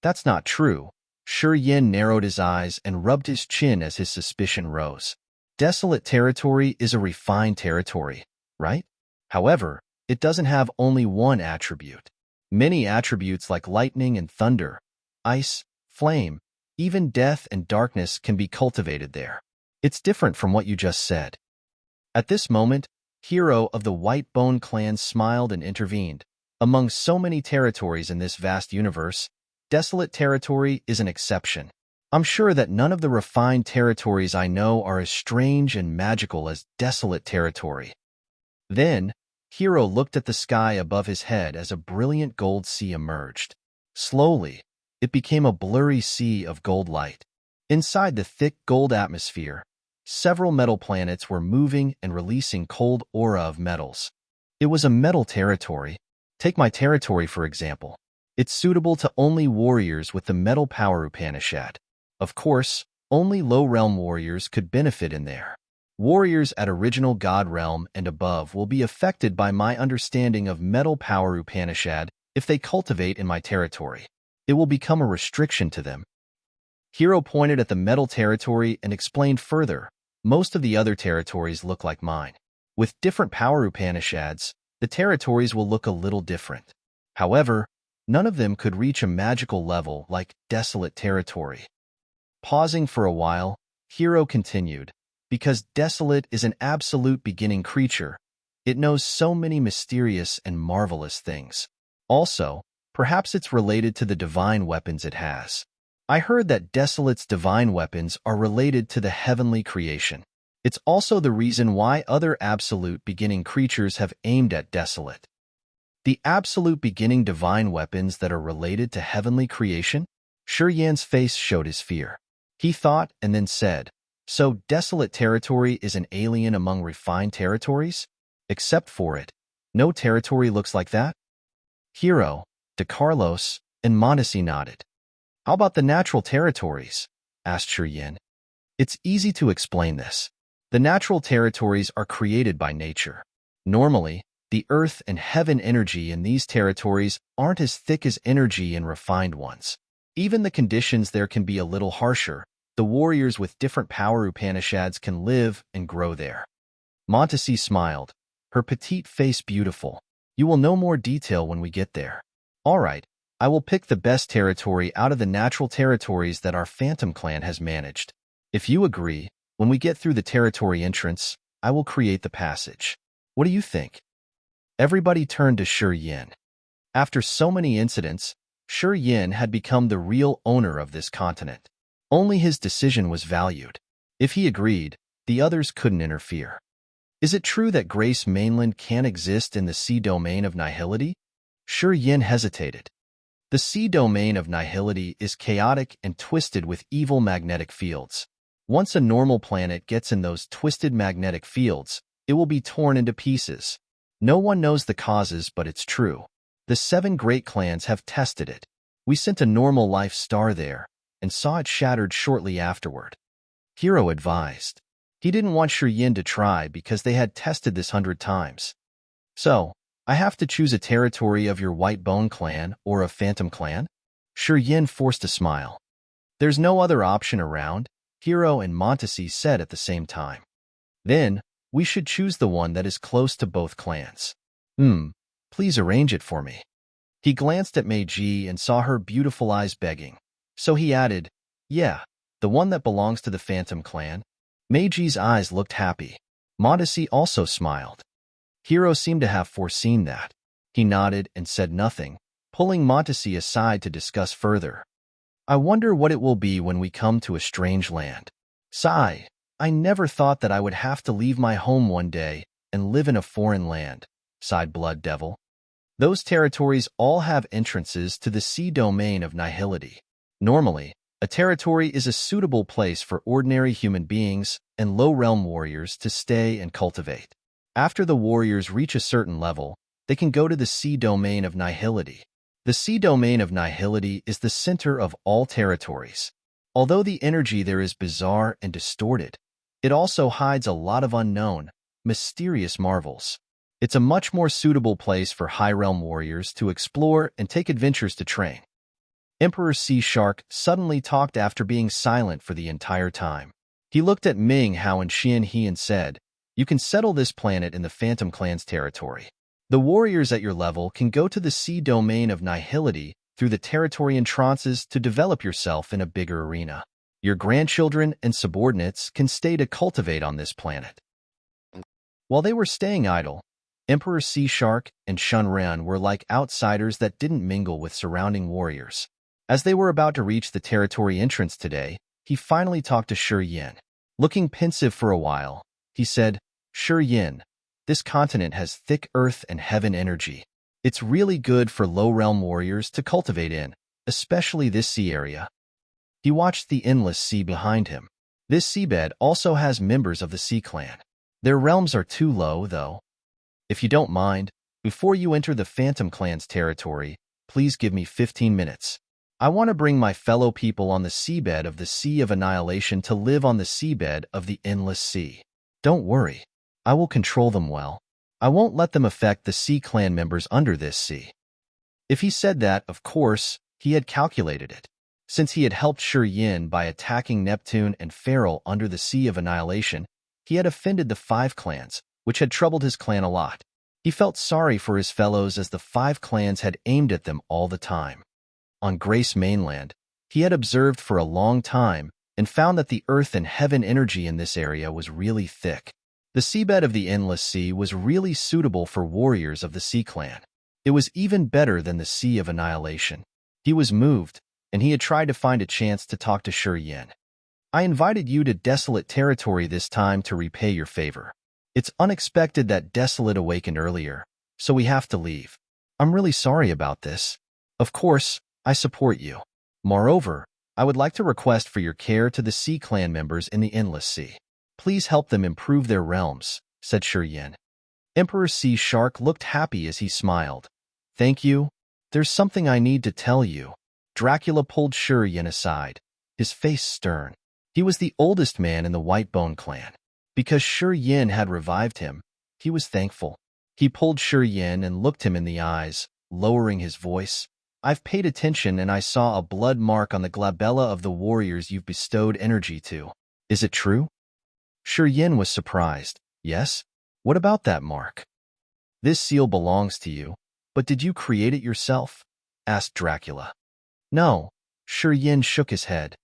That's not true. Shi Yan narrowed his eyes and rubbed his chin as his suspicion rose. Desolate territory is a refined territory, right? However, it doesn't have only one attribute. Many attributes like lightning and thunder, ice, flame, even death and darkness can be cultivated there. It's different from what you just said. At this moment, Hero of the Whitebone clan smiled and intervened. Among so many territories in this vast universe, desolate territory is an exception. I'm sure that none of the refined territories I know are as strange and magical as desolate territory. Then, Hero looked at the sky above his head as a brilliant gold sea emerged. Slowly, it became a blurry sea of gold light. Inside the thick gold atmosphere, several metal planets were moving and releasing cold aura of metals. It was a metal territory. Take my territory, for example. It's suitable to only warriors with the metal power Upanishad. Of course, only low-realm warriors could benefit in there. Warriors at original God realm and above will be affected by my understanding of metal power Upanishad if they cultivate in my territory. It will become a restriction to them. Hero pointed at the metal territory and explained further, most of the other territories look like mine. With different power Upanishads, the territories will look a little different. However, none of them could reach a magical level like desolate territory. Pausing for a while, Hero continued, because desolate is an absolute beginning creature. It knows so many mysterious and marvelous things. Also, perhaps it's related to the divine weapons it has. I heard that desolate's divine weapons are related to the heavenly creation. It's also the reason why other absolute beginning creatures have aimed at desolate. The absolute beginning divine weapons that are related to heavenly creation? Shi Yan's face showed his fear. He thought and then said, so desolate territory is an alien among refined territories? Except for it, no territory looks like that? Hero, De Carlos, and Mondesi nodded. How about the natural territories? Asked Shi Yan. It's easy to explain this. The natural territories are created by nature. Normally, the earth and heaven energy in these territories aren't as thick as energy in refined ones. Even the conditions there can be a little harsher. The warriors with different power Upanishads can live and grow there. Montesi smiled, her petite face beautiful. You will know more detail when we get there. All right, I will pick the best territory out of the natural territories that our Phantom Clan has managed. If you agree, when we get through the territory entrance, I will create the passage. What do you think? Everybody turned to Shi Yan. After so many incidents, Shi Yan had become the real owner of this continent. Only his decision was valued. If he agreed, the others couldn't interfere. Is it true that Grace Mainland can't exist in the sea domain of nihility? Sure Yin hesitated. The sea domain of nihility is chaotic and twisted with evil magnetic fields. Once a normal planet gets in those twisted magnetic fields, it will be torn into pieces. No one knows the causes, but it's true. The 7 great clans have tested it. We sent a normal life star there and saw it shattered shortly afterward. Hero advised. He didn't want Sure Yin to try because they had tested this 100 times. So, I have to choose a territory of your White Bone clan or a Phantom clan? Sure Yin forced a smile. There's no other option around, Hero and Montesi said at the same time. Then, we should choose the one that is close to both clans. Please arrange it for me. He glanced at Meiji and saw her beautiful eyes begging. So he added, yeah, the one that belongs to the Phantom clan. Meiji's eyes looked happy. Montesi also smiled. Hero seemed to have foreseen that. He nodded and said nothing, pulling Montesi aside to discuss further. I wonder what it will be when we come to a strange land. Sigh, I never thought that I would have to leave my home one day and live in a foreign land, sighed Blood Devil. Those territories all have entrances to the sea domain of nihility. Normally, a territory is a suitable place for ordinary human beings and low-realm warriors to stay and cultivate. After the warriors reach a certain level, they can go to the sea domain of nihility. The sea domain of nihility is the center of all territories. Although the energy there is bizarre and distorted, it also hides a lot of unknown, mysterious marvels. It's a much more suitable place for high-realm warriors to explore and take adventures to train. Emperor Sea Shark suddenly talked after being silent for the entire time. He looked at Ming Hao and Xian He and said, you can settle this planet in the Phantom Clan's territory. The warriors at your level can go to the sea domain of nihility through the territory entrances to develop yourself in a bigger arena. Your grandchildren and subordinates can stay to cultivate on this planet. While they were staying idle, Emperor Sea Shark and Shun Ren were like outsiders that didn't mingle with surrounding warriors. As they were about to reach the territory entrance today, he finally talked to Sure Yin. Looking pensive for a while, he said, Sure Yin, this continent has thick earth and heaven energy. It's really good for low-realm warriors to cultivate in, especially this sea area. He watched the endless sea behind him. This seabed also has members of the Sea Clan. Their realms are too low, though. If you don't mind, before you enter the Phantom Clan's territory, please give me 15 minutes. I want to bring my fellow people on the seabed of the Sea of Annihilation to live on the seabed of the Endless Sea. Don't worry. I will control them well. I won't let them affect the Sea Clan members under this sea. If he said that, of course, he had calculated it. Since he had helped Sure Yin by attacking Neptune and Feral under the Sea of Annihilation, he had offended the 5 clans, which had troubled his clan a lot. He felt sorry for his fellows as the 5 clans had aimed at them all the time. On Grace Mainland, he had observed for a long time and found that the earth and heaven energy in this area was really thick. The seabed of the Endless Sea was really suitable for warriors of the Sea Clan. It was even better than the Sea of Annihilation. He was moved, and he had tried to find a chance to talk to Sure Yin. I invited you to Desolate Territory this time to repay your favor. It's unexpected that Desolate awakened earlier, so we have to leave. I'm really sorry about this. Of course, I support you. Moreover, I would like to request for your care to the Sea Clan members in the Endless Sea. Please help them improve their realms, said Sure Yin. Emperor Sea Shark looked happy as he smiled. Thank you. There's something I need to tell you. Dracula pulled Sure Yin aside, his face stern. He was the oldest man in the White Bone clan. Because Sure Yin had revived him, he was thankful. He pulled Sure Yin and looked him in the eyes, lowering his voice. I've paid attention and I saw a blood mark on the glabella of the warriors you've bestowed energy to. Is it true? Sure Yin was surprised. Yes? What about that mark? This seal belongs to you, but did you create it yourself? Asked Dracula. No. Sure Yin shook his head.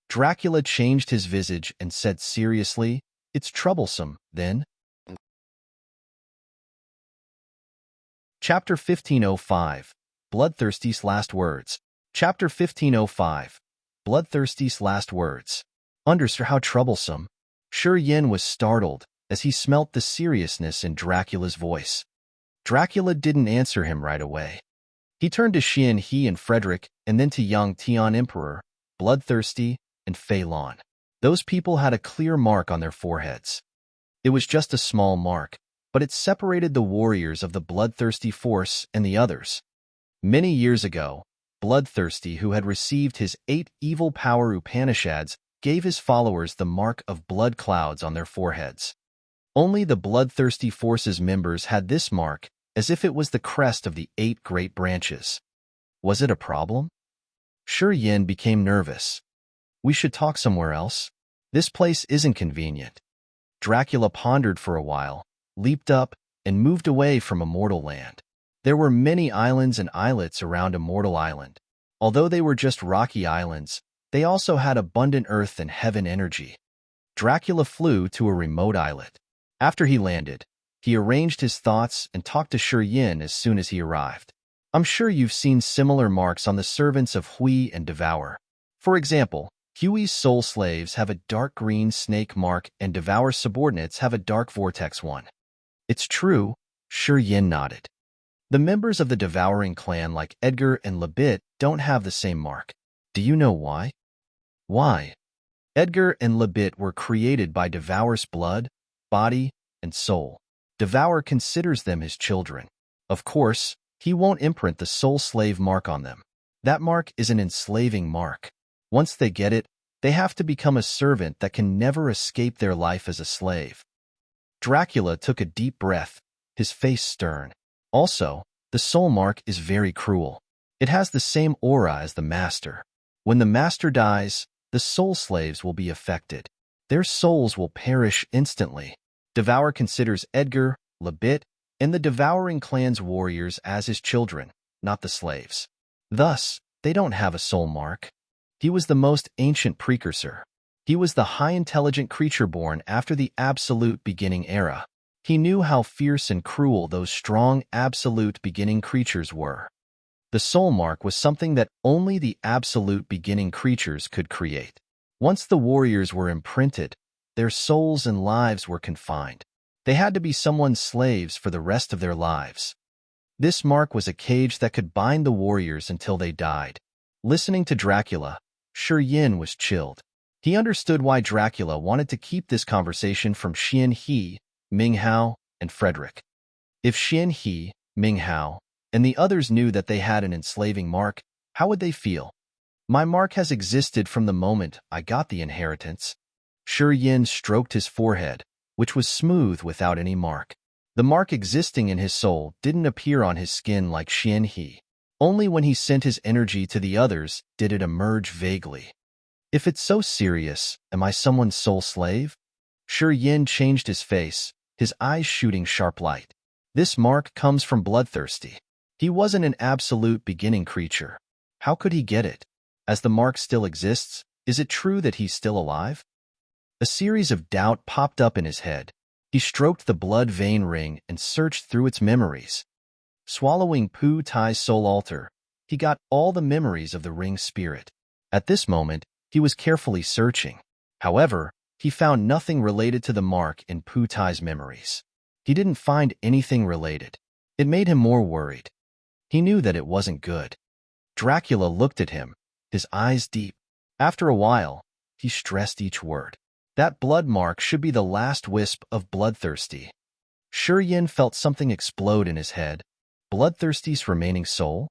Dracula changed his visage and said seriously, it's troublesome, then. Chapter 1505. Bloodthirsty's Last Words. Chapter 1505. Bloodthirsty's Last Words. Understood how troublesome. Sure Yin was startled as he smelt the seriousness in Dracula's voice. Dracula didn't answer him right away. He turned to Xian He and Frederick, and then to Yang Tian Emperor, Bloodthirsty, and Fei Lan. Those people had a clear mark on their foreheads. It was just a small mark, but it separated the warriors of the Bloodthirsty force and the others. Many years ago, Bloodthirsty, who had received his 8 evil power Upanishads, gave his followers the mark of blood clouds on their foreheads. Only the Bloodthirsty force's members had this mark, as if it was the crest of the 8 great branches. Was it a problem? Shi Yin became nervous. We should talk somewhere else. This place isn't convenient. Dracula pondered for a while, leaped up, and moved away from Immortal Land. There were many islands and islets around Immortal Island. Although they were just rocky islands, they also had abundant earth and heaven energy. Dracula flew to a remote islet. After he landed, he arranged his thoughts and talked to Shi Yin as soon as he arrived. I'm sure you've seen similar marks on the servants of Hui and Devour. For example, Hui's soul slaves have a dark green snake mark and Devour's subordinates have a dark vortex one. It's true, Shi Yin nodded. The members of the Devouring clan like Edgar and Labit don't have the same mark. Do you know why? Why? Edgar and Labit were created by Devour's blood, body, and soul. Devour considers them his children. Of course, he won't imprint the soul slave mark on them. That mark is an enslaving mark. Once they get it, they have to become a servant that can never escape their life as a slave. Dracula took a deep breath, his face stern. Also, the soul mark is very cruel. It has the same aura as the master. When the master dies, the soul slaves will be affected. Their souls will perish instantly. Devour considers Edgar, Labit, and the Devouring clan's warriors as his children, not the slaves. Thus, they don't have a soul mark. He was the most ancient precursor. He was the high-intelligent creature born after the absolute beginning era. He knew how fierce and cruel those strong absolute beginning creatures were. The soul mark was something that only the absolute beginning creatures could create. Once the warriors were imprinted, their souls and lives were confined. They had to be someone's slaves for the rest of their lives. This mark was a cage that could bind the warriors until they died. Listening to Dracula, Shi Yin was chilled. He understood why Dracula wanted to keep this conversation from Xian He, Ming Hao, and Frederick. If Xian He, Ming Hao, and the others knew that they had an enslaving mark, how would they feel? My mark has existed from the moment I got the inheritance. Shi Yin stroked his forehead, which was smooth without any mark. The mark existing in his soul didn't appear on his skin like Xian He. Only when he sent his energy to the others did it emerge vaguely. If it's so serious, am I someone's soul slave? Shi Yin changed his face, his eyes shooting sharp light. This mark comes from Bloodthirsty. He wasn't an absolute beginning creature. How could he get it? As the mark still exists, is it true that he's still alive? A series of doubt popped up in his head. He stroked the blood vein ring and searched through its memories. Swallowing Pu Tai's soul altar, he got all the memories of the ring's spirit. At this moment, he was carefully searching. However, he found nothing related to the mark in Pu Tai's memories. He didn't find anything related. It made him more worried. He knew that it wasn't good. Dracula looked at him, his eyes deep. After a while, he stressed each word. That blood mark should be the last wisp of Bloodthirsty. Shi Yin felt something explode in his head. Bloodthirsty's remaining soul?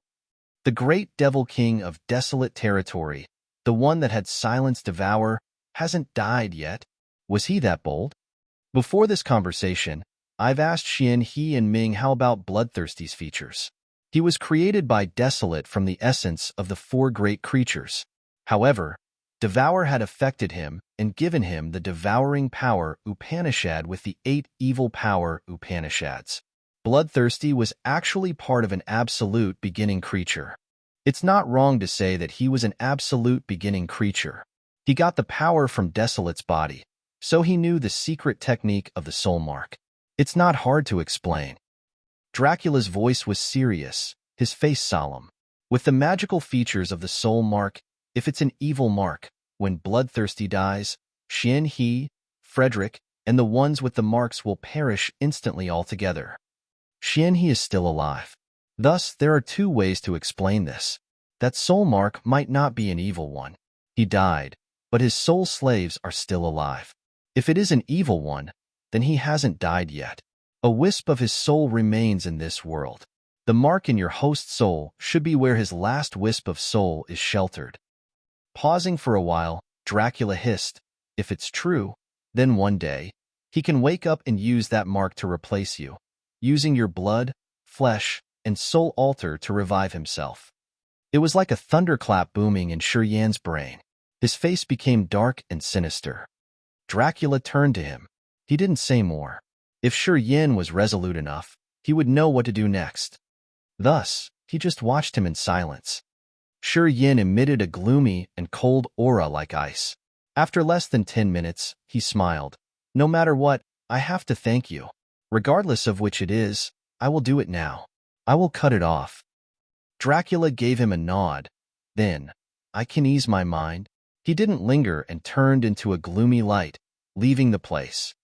The great devil king of desolate territory, the one that had silenced Devour, hasn't died yet. Was he that bold? Before this conversation, I've asked Xian He and Ming how about Bloodthirsty's features. He was created by Desolate from the essence of the 4 great creatures. However, Devour had affected him and given him the devouring power Upanishad with the 8 evil power Upanishads. Bloodthirsty was actually part of an absolute beginning creature. It's not wrong to say that he was an absolute beginning creature. He got the power from Desolate's body, so he knew the secret technique of the soul mark. It's not hard to explain. Dracula's voice was serious, his face solemn. With the magical features of the soul mark, if it's an evil mark, when Bloodthirsty dies, Xian He, Frederick, and the ones with the marks will perish instantly altogether. Xian He is still alive. Thus, there are two ways to explain this. That soul mark might not be an evil one. He died, but his soul slaves are still alive. If it is an evil one, then he hasn't died yet. A wisp of his soul remains in this world. The mark in your host's soul should be where his last wisp of soul is sheltered. Pausing for a while, Dracula hissed, "If it's true, then one day, he can wake up and use that mark to replace you, using your blood, flesh, and soul altar to revive himself." It was like a thunderclap booming in Shi Yan's brain. His face became dark and sinister. Dracula turned to him. He didn't say more. If Shi Yan was resolute enough, he would know what to do next. Thus, he just watched him in silence. Shi Yan emitted a gloomy and cold aura like ice. After less than 10 minutes, he smiled. "No matter what, I have to thank you. Regardless of which it is, I will do it now. I will cut it off." Dracula gave him a nod. Then, "I can ease my mind." He didn't linger and turned into a gloomy light, leaving the place.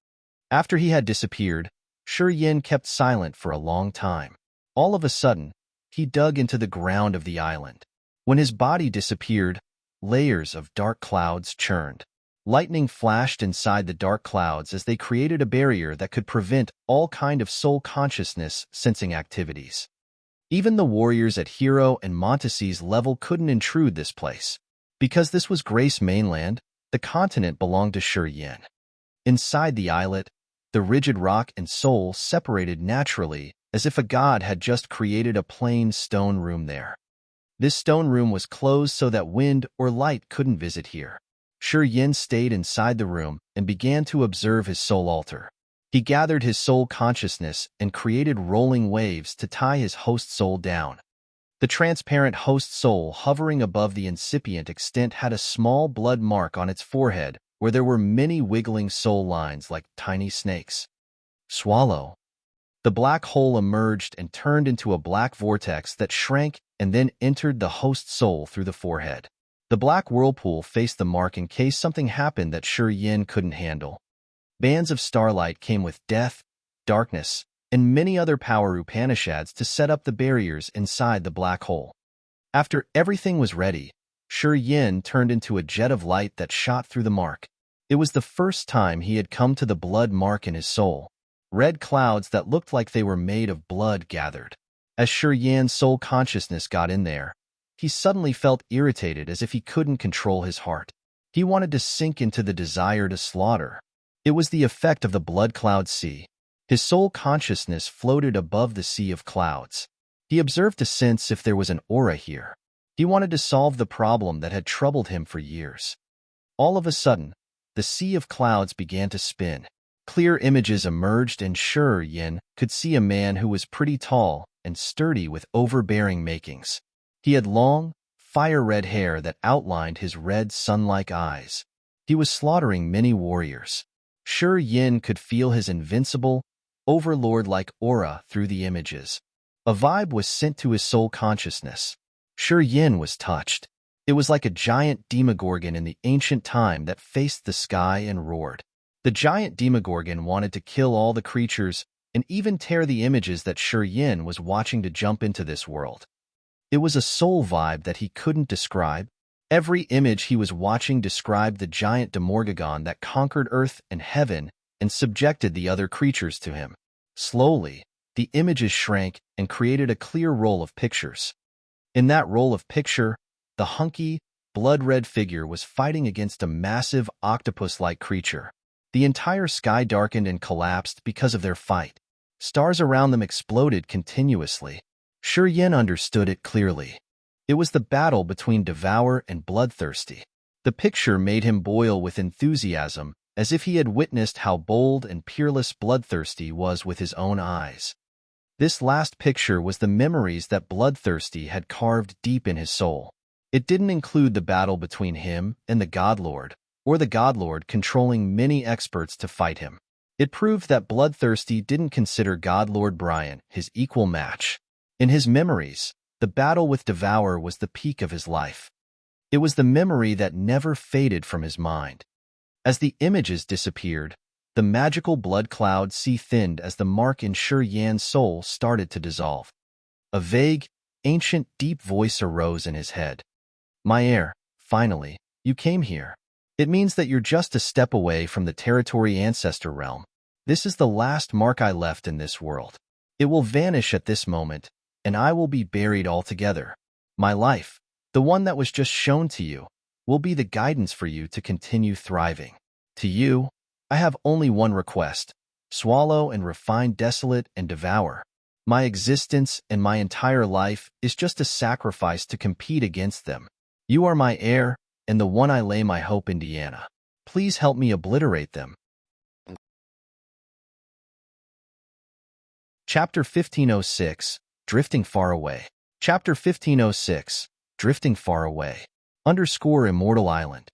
After he had disappeared, Shi Yan kept silent for a long time. All of a sudden, he dug into the ground of the island. When his body disappeared, layers of dark clouds churned. Lightning flashed inside the dark clouds as they created a barrier that could prevent all kind of soul consciousness sensing activities. Even the warriors at Hero and Montese's level couldn't intrude this place. Because this was Grace Mainland, the continent belonged to Shi Yan. Inside the islet, the rigid rock and soul separated naturally, as if a god had just created a plain stone room there. This stone room was closed so that wind or light couldn't visit here. Shi Yan stayed inside the room and began to observe his soul altar. He gathered his soul consciousness and created rolling waves to tie his host soul down. The transparent host soul hovering above the incipient extent had a small blood mark on its forehead where there were many wiggling soul lines like tiny snakes. Swallow. The black hole emerged and turned into a black vortex that shrank and then entered the host soul through the forehead. The black whirlpool faced the mark in case something happened that Shi Yan couldn't handle. Bands of starlight came with death, darkness, and many other power Upanishads to set up the barriers inside the black hole. After everything was ready, Shi Yan turned into a jet of light that shot through the mark. It was the first time he had come to the blood mark in his soul. Red clouds that looked like they were made of blood gathered. As Shi Yan's soul consciousness got in there, he suddenly felt irritated as if he couldn't control his heart. He wanted to sink into the desire to slaughter. It was the effect of the blood cloud sea. His soul consciousness floated above the sea of clouds. He observed to sense if there was an aura here. He wanted to solve the problem that had troubled him for years. All of a sudden, the sea of clouds began to spin. Clear images emerged and Shi Yan could see a man who was pretty tall and sturdy with overbearing makings. He had long, fire-red hair that outlined his red sun-like eyes. He was slaughtering many warriors. Shi Yan could feel his invincible, overlord-like aura through the images. A vibe was sent to his soul consciousness. Shi Yan was touched. It was like a giant demogorgon in the ancient time that faced the sky and roared. The giant demogorgon wanted to kill all the creatures and even tear the images that Shi Yan was watching to jump into this world. It was a soul vibe that he couldn't describe. Every image he was watching described the giant demogorgon that conquered earth and heaven and subjected the other creatures to him. Slowly, the images shrank and created a clear roll of pictures. In that roll of picture, the hunky, blood-red figure was fighting against a massive octopus-like creature. The entire sky darkened and collapsed because of their fight. Stars around them exploded continuously. Shi Yan understood it clearly. It was the battle between Devour and Bloodthirsty. The picture made him boil with enthusiasm, as if he had witnessed how bold and peerless Bloodthirsty was with his own eyes. This last picture was the memories that Bloodthirsty had carved deep in his soul. It didn't include the battle between him and the Godlord, or the Godlord controlling many experts to fight him. It proved that Bloodthirsty didn't consider Godlord Brian his equal match. In his memories, the battle with Devour was the peak of his life. It was the memory that never faded from his mind. As the images disappeared, the magical blood cloud sea thinned as the mark in Shi Yan's soul started to dissolve. A vague, ancient, deep voice arose in his head. My heir, finally, you came here. It means that you're just a step away from the territory ancestor realm. This is the last mark I left in this world. It will vanish at this moment, and I will be buried altogether. My life, the one that was just shown to you, will be the guidance for you to continue thriving. To you, I have only one request. Swallow and refine desolate and devour. My existence and my entire life is just a sacrifice to compete against them. You are my heir, and the one I lay my hope in, Deanna. Please help me obliterate them. Chapter 1506, Drifting Far Away. Chapter 1506, Drifting Far Away. Immortal Island.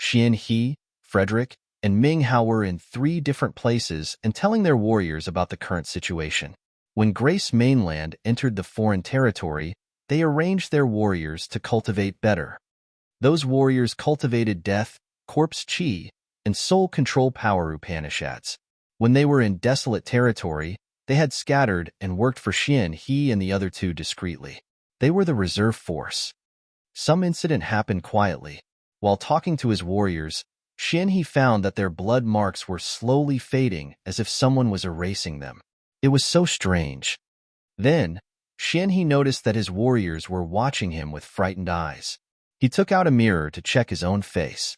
Xian He, Frederick, and Ming Hao were in 3 different places and telling their warriors about the current situation. When Grace Mainland entered the foreign territory, they arranged their warriors to cultivate better. Those warriors cultivated death, corpse chi, and soul control power Upanishads. When they were in desolate territory, they had scattered and worked for Xian He and the other 2 discreetly. They were the reserve force. Some incident happened quietly. While talking to his warriors, Xian He found that their blood marks were slowly fading as if someone was erasing them. It was so strange. Then, Xian He noticed that his warriors were watching him with frightened eyes. He took out a mirror to check his own face.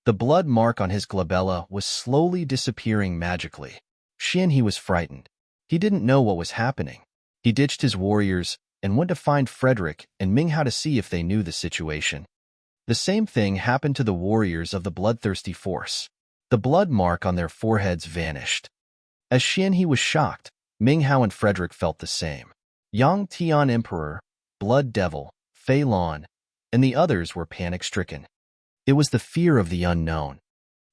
The blood mark on his glabella was slowly disappearing magically. Xian He was frightened. He didn't know what was happening. He ditched his warriors and went to find Frederick and Ming Hao to see if they knew the situation. The same thing happened to the warriors of the Bloodthirsty force. The blood mark on their foreheads vanished. As Xian He was shocked, Ming Hao and Frederick felt the same. Yang Tian Emperor, Blood Devil, Fei Lan, and the others were panic-stricken. It was the fear of the unknown.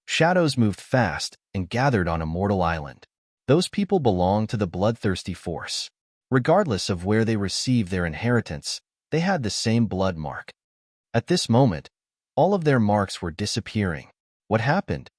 Shadows moved fast and gathered on Immortal Island. Those people belonged to the Bloodthirsty force. Regardless of where they received their inheritance, they had the same blood mark. At this moment, all of their marks were disappearing. What happened?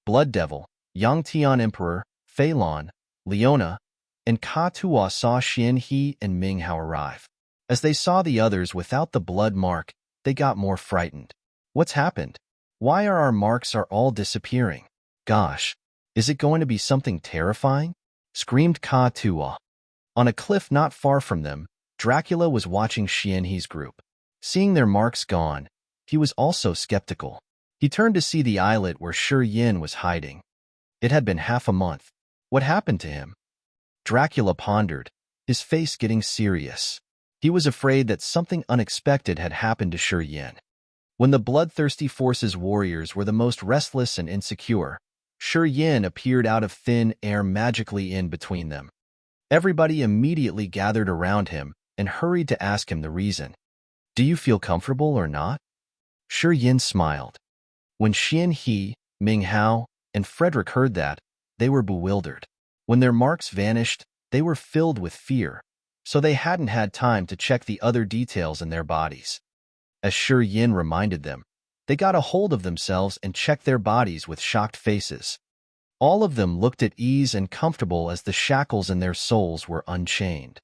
Blood Devil, Yang Tian Emperor, Fei Lan, Leona, and Ka Tua saw Xian He and Ming Hao arrive. As they saw the others without the blood mark, they got more frightened. What's happened? Why are our marks all disappearing? Gosh, is it going to be something terrifying? Screamed Ka Tua. On a cliff not far from them, Dracula was watching Xian He's group. Seeing their marks gone, he was also skeptical. He turned to see the islet where Shi Yin was hiding. It had been half a month. What happened to him? Dracula pondered, his face getting serious. He was afraid that something unexpected had happened to Shi Yin. When the Bloodthirsty Force's warriors were the most restless and insecure, Shi Yin appeared out of thin air magically in between them. Everybody immediately gathered around him and hurried to ask him the reason. Do you feel comfortable or not? Shi Yin smiled. When Xian He, Ming Hao, and Frederick heard that, they were bewildered. When their marks vanished, they were filled with fear, so they hadn't had time to check the other details in their bodies. As Shi Yin reminded them, they got a hold of themselves and checked their bodies with shocked faces. All of them looked at ease and comfortable as the shackles in their souls were unchained.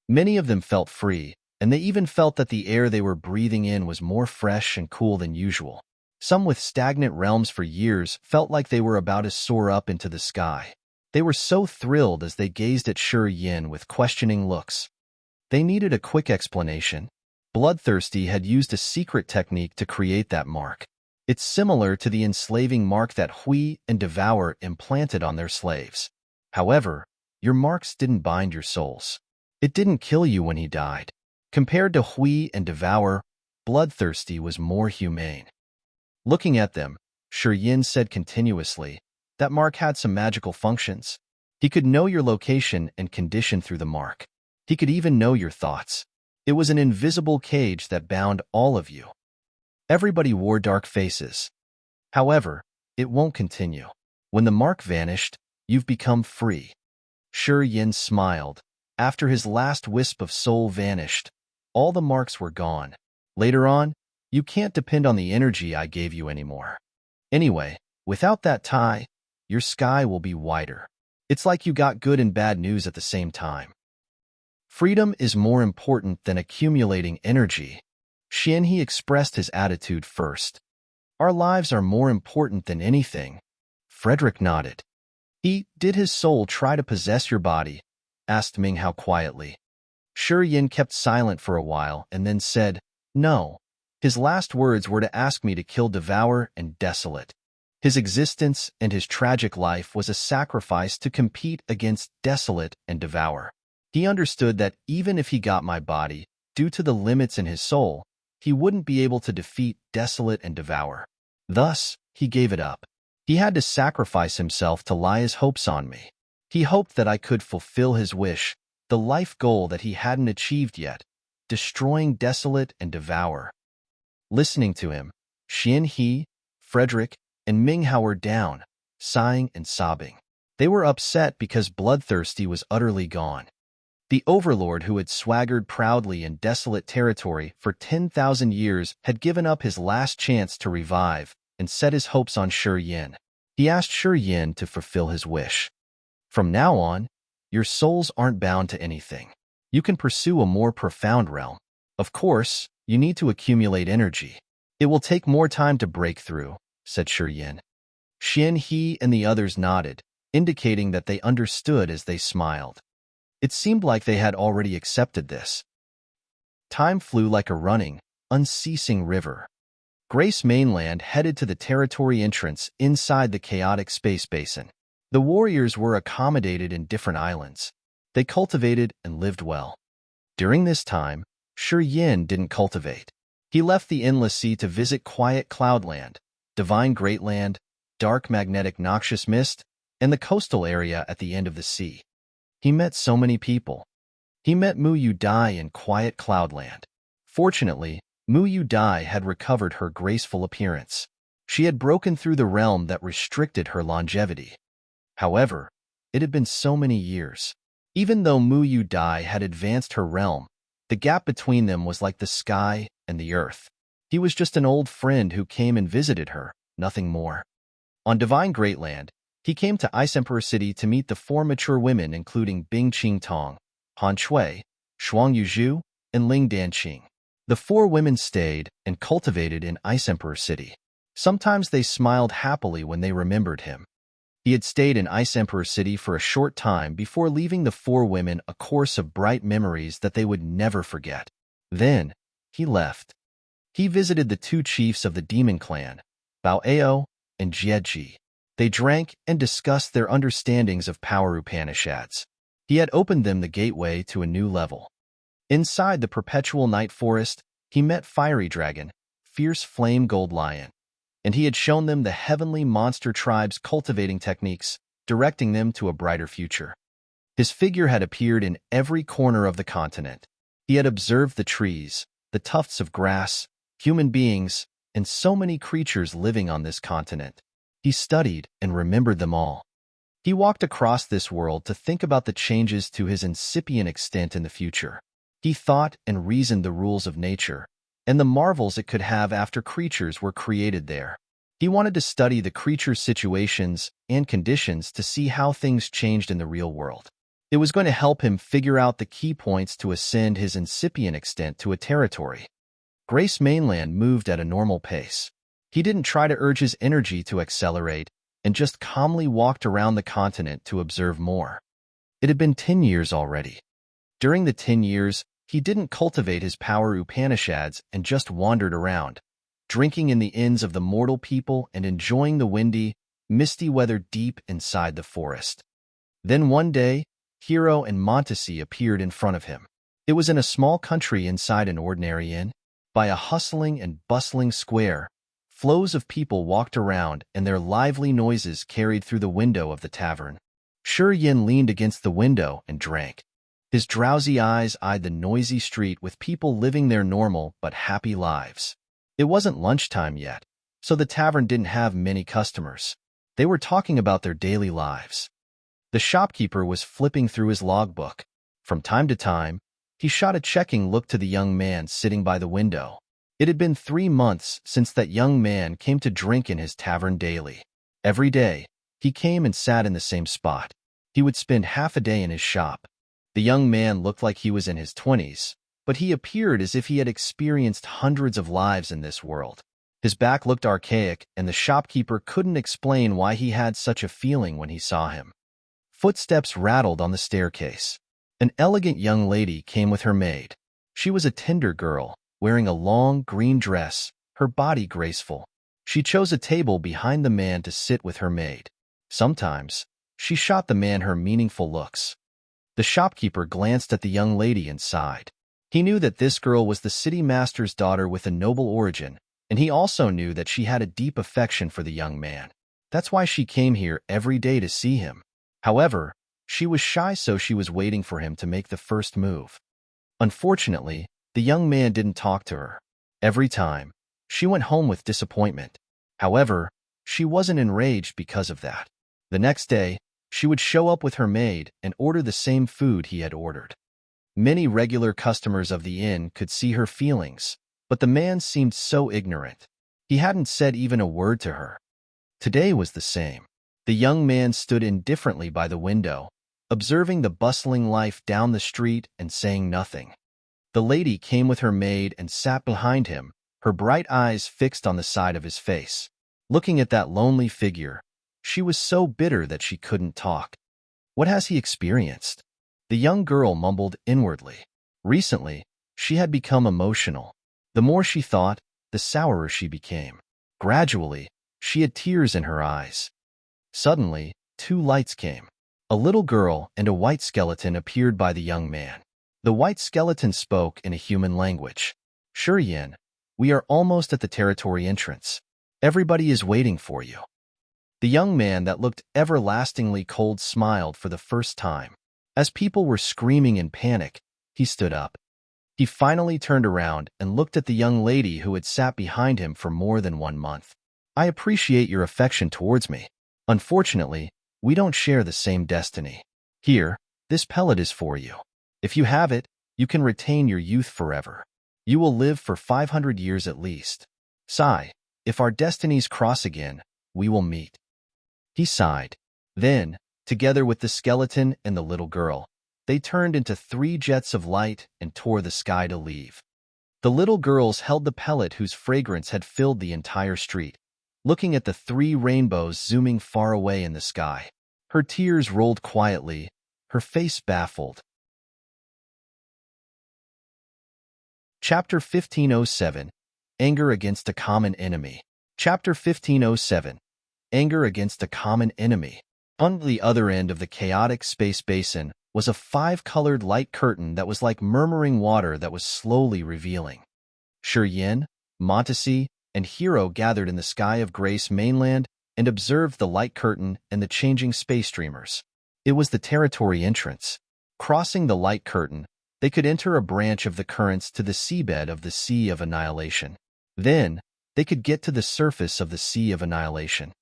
Many of them felt free, and they even felt that the air they were breathing in was more fresh and cool than usual. Some with stagnant realms for years felt like they were about to soar up into the sky. They were so thrilled as they gazed at Shi Yin with questioning looks. They needed a quick explanation. Bloodthirsty had used a secret technique to create that mark. It's similar to the enslaving mark that Hui and Devour implanted on their slaves. However, your marks didn't bind your souls. It didn't kill you when he died. Compared to Hui and Devour, Bloodthirsty was more humane. Looking at them, Shi Yin said continuously, that mark had some magical functions. He could know your location and condition through the mark. He could even know your thoughts. It was an invisible cage that bound all of you. Everybody wore dark faces. However, it won't continue. When the mark vanished, you've become free. Shi Yin smiled. After his last wisp of soul vanished, all the marks were gone. Later on, you can't depend on the energy I gave you anymore. Anyway, without that tie, your sky will be wider. It's like you got good and bad news at the same time. Freedom is more important than accumulating energy. Xianhe expressed his attitude first. Our lives are more important than anything. Frederick nodded. Did his soul try to possess your body? Asked Minghao quietly. Shi Yin kept silent for a while and then said, no. His last words were to ask me to kill Devour and Desolate. His existence and his tragic life was a sacrifice to compete against Desolate and Devour. He understood that even if he got my body, due to the limits in his soul, he wouldn't be able to defeat Desolate and Devour. Thus, he gave it up. He had to sacrifice himself to lie his hopes on me. He hoped that I could fulfill his wish, the life goal that he hadn't achieved yet, destroying Desolate and Devour. Listening to him, Xianhe, Frederick, and Minghao were down, sighing and sobbing. They were upset because Bloodthirsty was utterly gone. The overlord who had swaggered proudly in desolate territory for 10,000 years had given up his last chance to revive and set his hopes on Shi Yin. He asked Shi Yin to fulfill his wish. From now on, your souls aren't bound to anything. You can pursue a more profound realm. Of course, you need to accumulate energy. It will take more time to break through, said Shi Yin. Xianhe and the others nodded, indicating that they understood as they smiled. It seemed like they had already accepted this. Time flew like a running, unceasing river. Grace Mainland headed to the territory entrance inside the chaotic space basin. The warriors were accommodated in different islands. They cultivated and lived well. During this time, Shi Yin didn't cultivate. He left the endless sea to visit quiet Cloudland, divine Greatland, dark magnetic noxious mist, and the coastal area at the end of the sea. He met so many people. He met Mu Yu Dai in quiet Cloudland. Fortunately, Mu Yu Dai had recovered her graceful appearance. She had broken through the realm that restricted her longevity. However, it had been so many years. Even though Mu Yu Dai had advanced her realm, the gap between them was like the sky and the earth. He was just an old friend who came and visited her, nothing more. On Divine Greatland, he came to Ice Emperor City to meet the 4 mature women including Bing Qing Tong, Han Shui, Shuang Yuzhu, and Ling Danqing. The 4 women stayed and cultivated in Ice Emperor City. Sometimes they smiled happily when they remembered him. He had stayed in Ice Emperor City for a short time before leaving the 4 women a course of bright memories that they would never forget. Then, he left. He visited the 2 chiefs of the demon clan, Bao Ao and Jieji. They drank and discussed their understandings of power Upanishads. He had opened them the gateway to a new level. Inside the perpetual night forest, he met Fiery Dragon, Fierce Flame Gold Lion, and he had shown them the heavenly monster tribe's cultivating techniques, directing them to a brighter future. His figure had appeared in every corner of the continent. He had observed the trees, the tufts of grass, human beings, and so many creatures living on this continent. He studied and remembered them all. He walked across this world to think about the changes to his incipient extent in the future. He thought and reasoned the rules of nature, and the marvels it could have after creatures were created there. He wanted to study the creatures' situations and conditions to see how things changed in the real world. It was going to help him figure out the key points to ascend his incipient extent to a territory. Grace Mainland moved at a normal pace. He didn't try to urge his energy to accelerate and just calmly walked around the continent to observe more. It had been 10 years already. During the 10 years, he didn't cultivate his power Upanishads and just wandered around, drinking in the inns of the mortal people and enjoying the windy, misty weather deep inside the forest. Then one day, Hero and Montesi appeared in front of him. It was in a small country inside an ordinary inn. By a hustling and bustling square, flows of people walked around and their lively noises carried through the window of the tavern. Shi Yin leaned against the window and drank. His drowsy eyes eyed the noisy street with people living their normal but happy lives. It wasn't lunchtime yet, so the tavern didn't have many customers. They were talking about their daily lives. The shopkeeper was flipping through his logbook. From time to time, he shot a checking look to the young man sitting by the window. It had been 3 months since that young man came to drink in his tavern daily. Every day, he came and sat in the same spot. He would spend half a day in his shop. The young man looked like he was in his 20s, but he appeared as if he had experienced hundreds of lives in this world. His back looked archaic, and the shopkeeper couldn't explain why he had such a feeling when he saw him. Footsteps rattled on the staircase. An elegant young lady came with her maid. She was a tender girl, wearing a long green dress, her body graceful. She chose a table behind the man to sit with her maid. Sometimes, she shot the man her meaningful looks. The shopkeeper glanced at the young lady and sighed. He knew that this girl was the city master's daughter with a noble origin, and he also knew that she had a deep affection for the young man. That's why she came here every day to see him. However, she was shy, so she was waiting for him to make the first move. Unfortunately, the young man didn't talk to her. Every time, she went home with disappointment. However, she wasn't enraged because of that. The next day, she would show up with her maid and order the same food he had ordered. Many regular customers of the inn could see her feelings, but the man seemed so ignorant. He hadn't said even a word to her. Today was the same. The young man stood indifferently by the window, observing the bustling life down the street and saying nothing. The lady came with her maid and sat behind him, her bright eyes fixed on the side of his face. Looking at that lonely figure, she was so bitter that she couldn't talk. What has he experienced? The young girl mumbled inwardly. Recently, she had become emotional. The more she thought, the sourer she became. Gradually, she had tears in her eyes. Suddenly, two lights came. A little girl and a white skeleton appeared by the young man. The white skeleton spoke in a human language. "Sure, Yin, we are almost at the territory entrance. Everybody is waiting for you." The young man that looked everlastingly cold smiled for the first time. As people were screaming in panic, he stood up. He finally turned around and looked at the young lady who had sat behind him for more than 1 month. "I appreciate your affection towards me. Unfortunately, we don't share the same destiny. Here, this pellet is for you. If you have it, you can retain your youth forever. You will live for 500 years at least. Sigh, if our destinies cross again, we will meet." He sighed. Then, together with the skeleton and the little girl, they turned into 3 jets of light and tore the sky to leave. The little girls held the pellet whose fragrance had filled the entire street, looking at the 3 rainbows zooming far away in the sky. Her tears rolled quietly, her face baffled. Chapter 1507, Anger Against a Common Enemy. Chapter 1507, Anger Against a Common Enemy. On the other end of the chaotic space basin was a 5-colored light curtain that was like murmuring water that was slowly revealing. Yin, Montesi, and Hero gathered in the sky of Grace mainland and observed the light curtain and the changing space streamers. It was the territory entrance. Crossing the light curtain, they could enter a branch of the currents to the seabed of the Sea of Annihilation. Then, they could get to the surface of the Sea of Annihilation.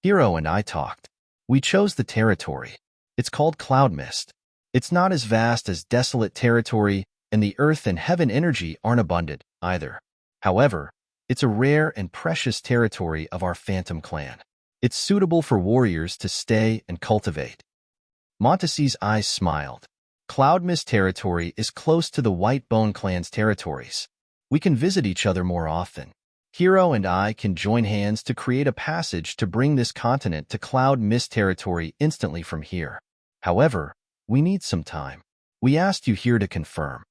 Hero and I talked. We chose the territory. It's called Cloud Mist. It's not as vast as Desolate Territory, and the earth and heaven energy aren't abundant, either. However, it's a rare and precious territory of our Phantom clan. It's suitable for warriors to stay and cultivate. Montesi's eyes smiled. Cloud Mist territory is close to the White Bone clan's territories. We can visit each other more often. Hero and I can join hands to create a passage to bring this continent to Cloud Mist territory instantly from here. However, we need some time. We asked you here to confirm.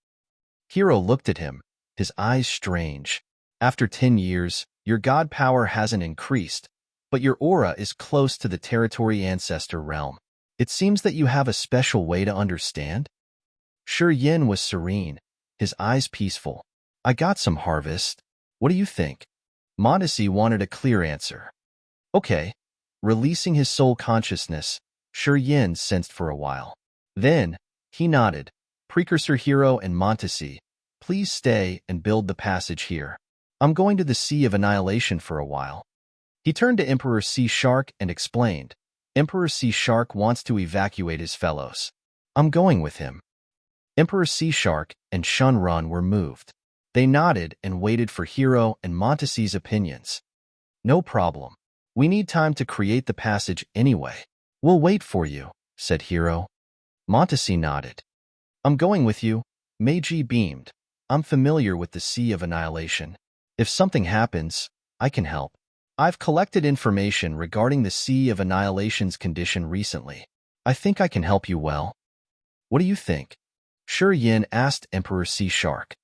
Hero looked at him, his eyes strange. After 10 years, your god power hasn't increased, but your aura is close to the territory ancestor realm. It seems that you have a special way to understand? Yin was serene, his eyes peaceful. I got some harvest. What do you think? Montesi wanted a clear answer. Okay. Releasing his soul consciousness, Yin sensed for a while. Then, he nodded. Precursor Hero and Montesi, please stay and build the passage here. I'm going to the Sea of Annihilation for a while. He turned to Emperor Sea Shark and explained. Emperor Sea Shark wants to evacuate his fellows. I'm going with him. Emperor Sea Shark and Shunrun were moved. They nodded and waited for Hero and Montesi's opinions. No problem. We need time to create the passage anyway. We'll wait for you, said Hero. Montesi nodded. I'm going with you. Meiji beamed. I'm familiar with the Sea of Annihilation. If something happens, I can help. I've collected information regarding the Sea of Annihilation's condition recently. I think I can help you well. What do you think? Shi Yin asked Emperor Sea Shark.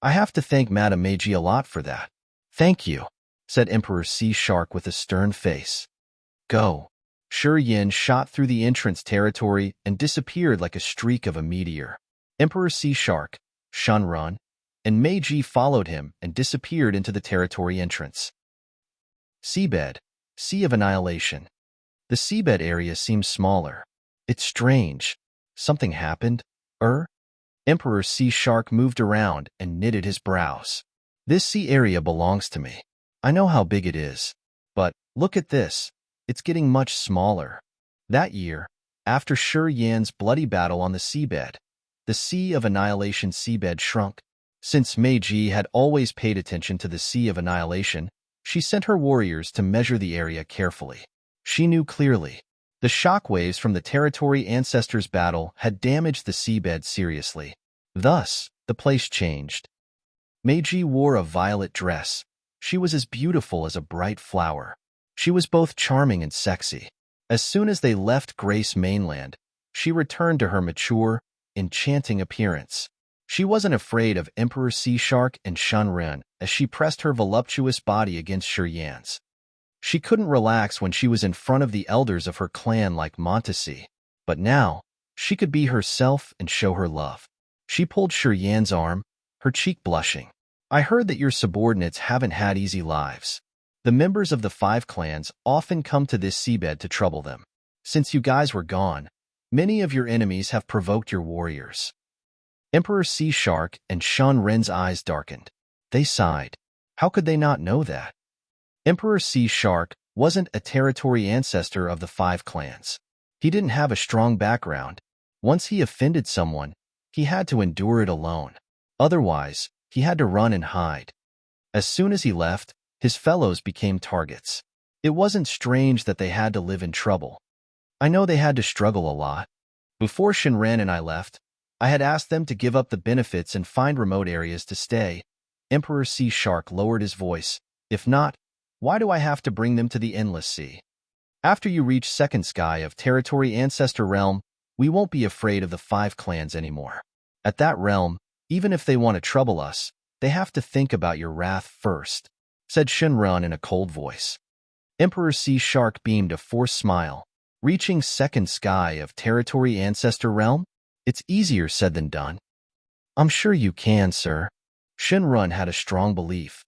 I have to thank Madame Meiji a lot for that. Thank you, said Emperor Sea Shark with a stern face. Go. Shi Yin shot through the entrance territory and disappeared like a streak of a meteor. Emperor Sea Shark, Shunrun, and Meiji followed him and disappeared into the territory entrance. Seabed, Sea of Annihilation. The seabed area seems smaller. It's strange. Something happened? Emperor Sea Shark moved around and knitted his brows. This sea area belongs to me. I know how big it is. But look at this. It's getting much smaller. That year, after Shi Yan's bloody battle on the seabed, the Sea of Annihilation seabed shrunk. Since Meiji had always paid attention to the Sea of Annihilation, she sent her warriors to measure the area carefully. She knew clearly. The shockwaves from the Territory Ancestors battle had damaged the seabed seriously. Thus, the place changed. Meiji wore a violet dress. She was as beautiful as a bright flower. She was both charming and sexy. As soon as they left Grace Mainland, she returned to her mature, enchanting appearance. She wasn't afraid of Emperor Sea Shark and Shunren as she pressed her voluptuous body against Shi Yan's. She couldn't relax when she was in front of the elders of her clan like Montesi, but now, she could be herself and show her love. She pulled Shi Yan's arm, her cheek blushing. I heard that your subordinates haven't had easy lives. The members of the 5 clans often come to this seabed to trouble them. Since you guys were gone, many of your enemies have provoked your warriors. Emperor Sea Shark and Shun Ren's eyes darkened. They sighed. How could they not know that? Emperor Sea Shark wasn't a territory ancestor of the 5 clans. He didn't have a strong background. Once he offended someone, he had to endure it alone. Otherwise, he had to run and hide. As soon as he left, his fellows became targets. It wasn't strange that they had to live in trouble. I know they had to struggle a lot. Before Shinran and I left, I had asked them to give up the benefits and find remote areas to stay. Emperor Sea Shark lowered his voice. If not, why do I have to bring them to the Endless Sea? After you reach Second Sky of Territory Ancestor Realm, we won't be afraid of the 5 clans anymore. At that realm, even if they want to trouble us, they have to think about your wrath first, said Shinran in a cold voice. Emperor Sea Shark beamed a forced smile. Reaching Second Sky of Territory Ancestor Realm? It's easier said than done. I'm sure you can, sir. Shinran had a strong belief.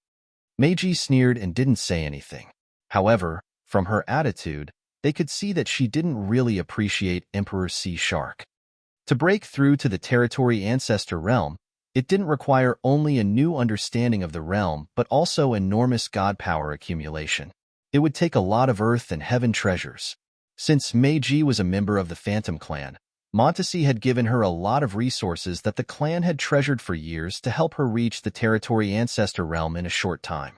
Meiji sneered and didn't say anything. However, from her attitude, they could see that she didn't really appreciate Emperor Sea Shark. To break through to the Territory Ancestor Realm, it didn't require only a new understanding of the realm but also enormous god power accumulation. It would take a lot of earth and heaven treasures. Since Meiji was a member of the Phantom Clan, Montesi had given her a lot of resources that the clan had treasured for years to help her reach the Territory Ancestor Realm in a short time.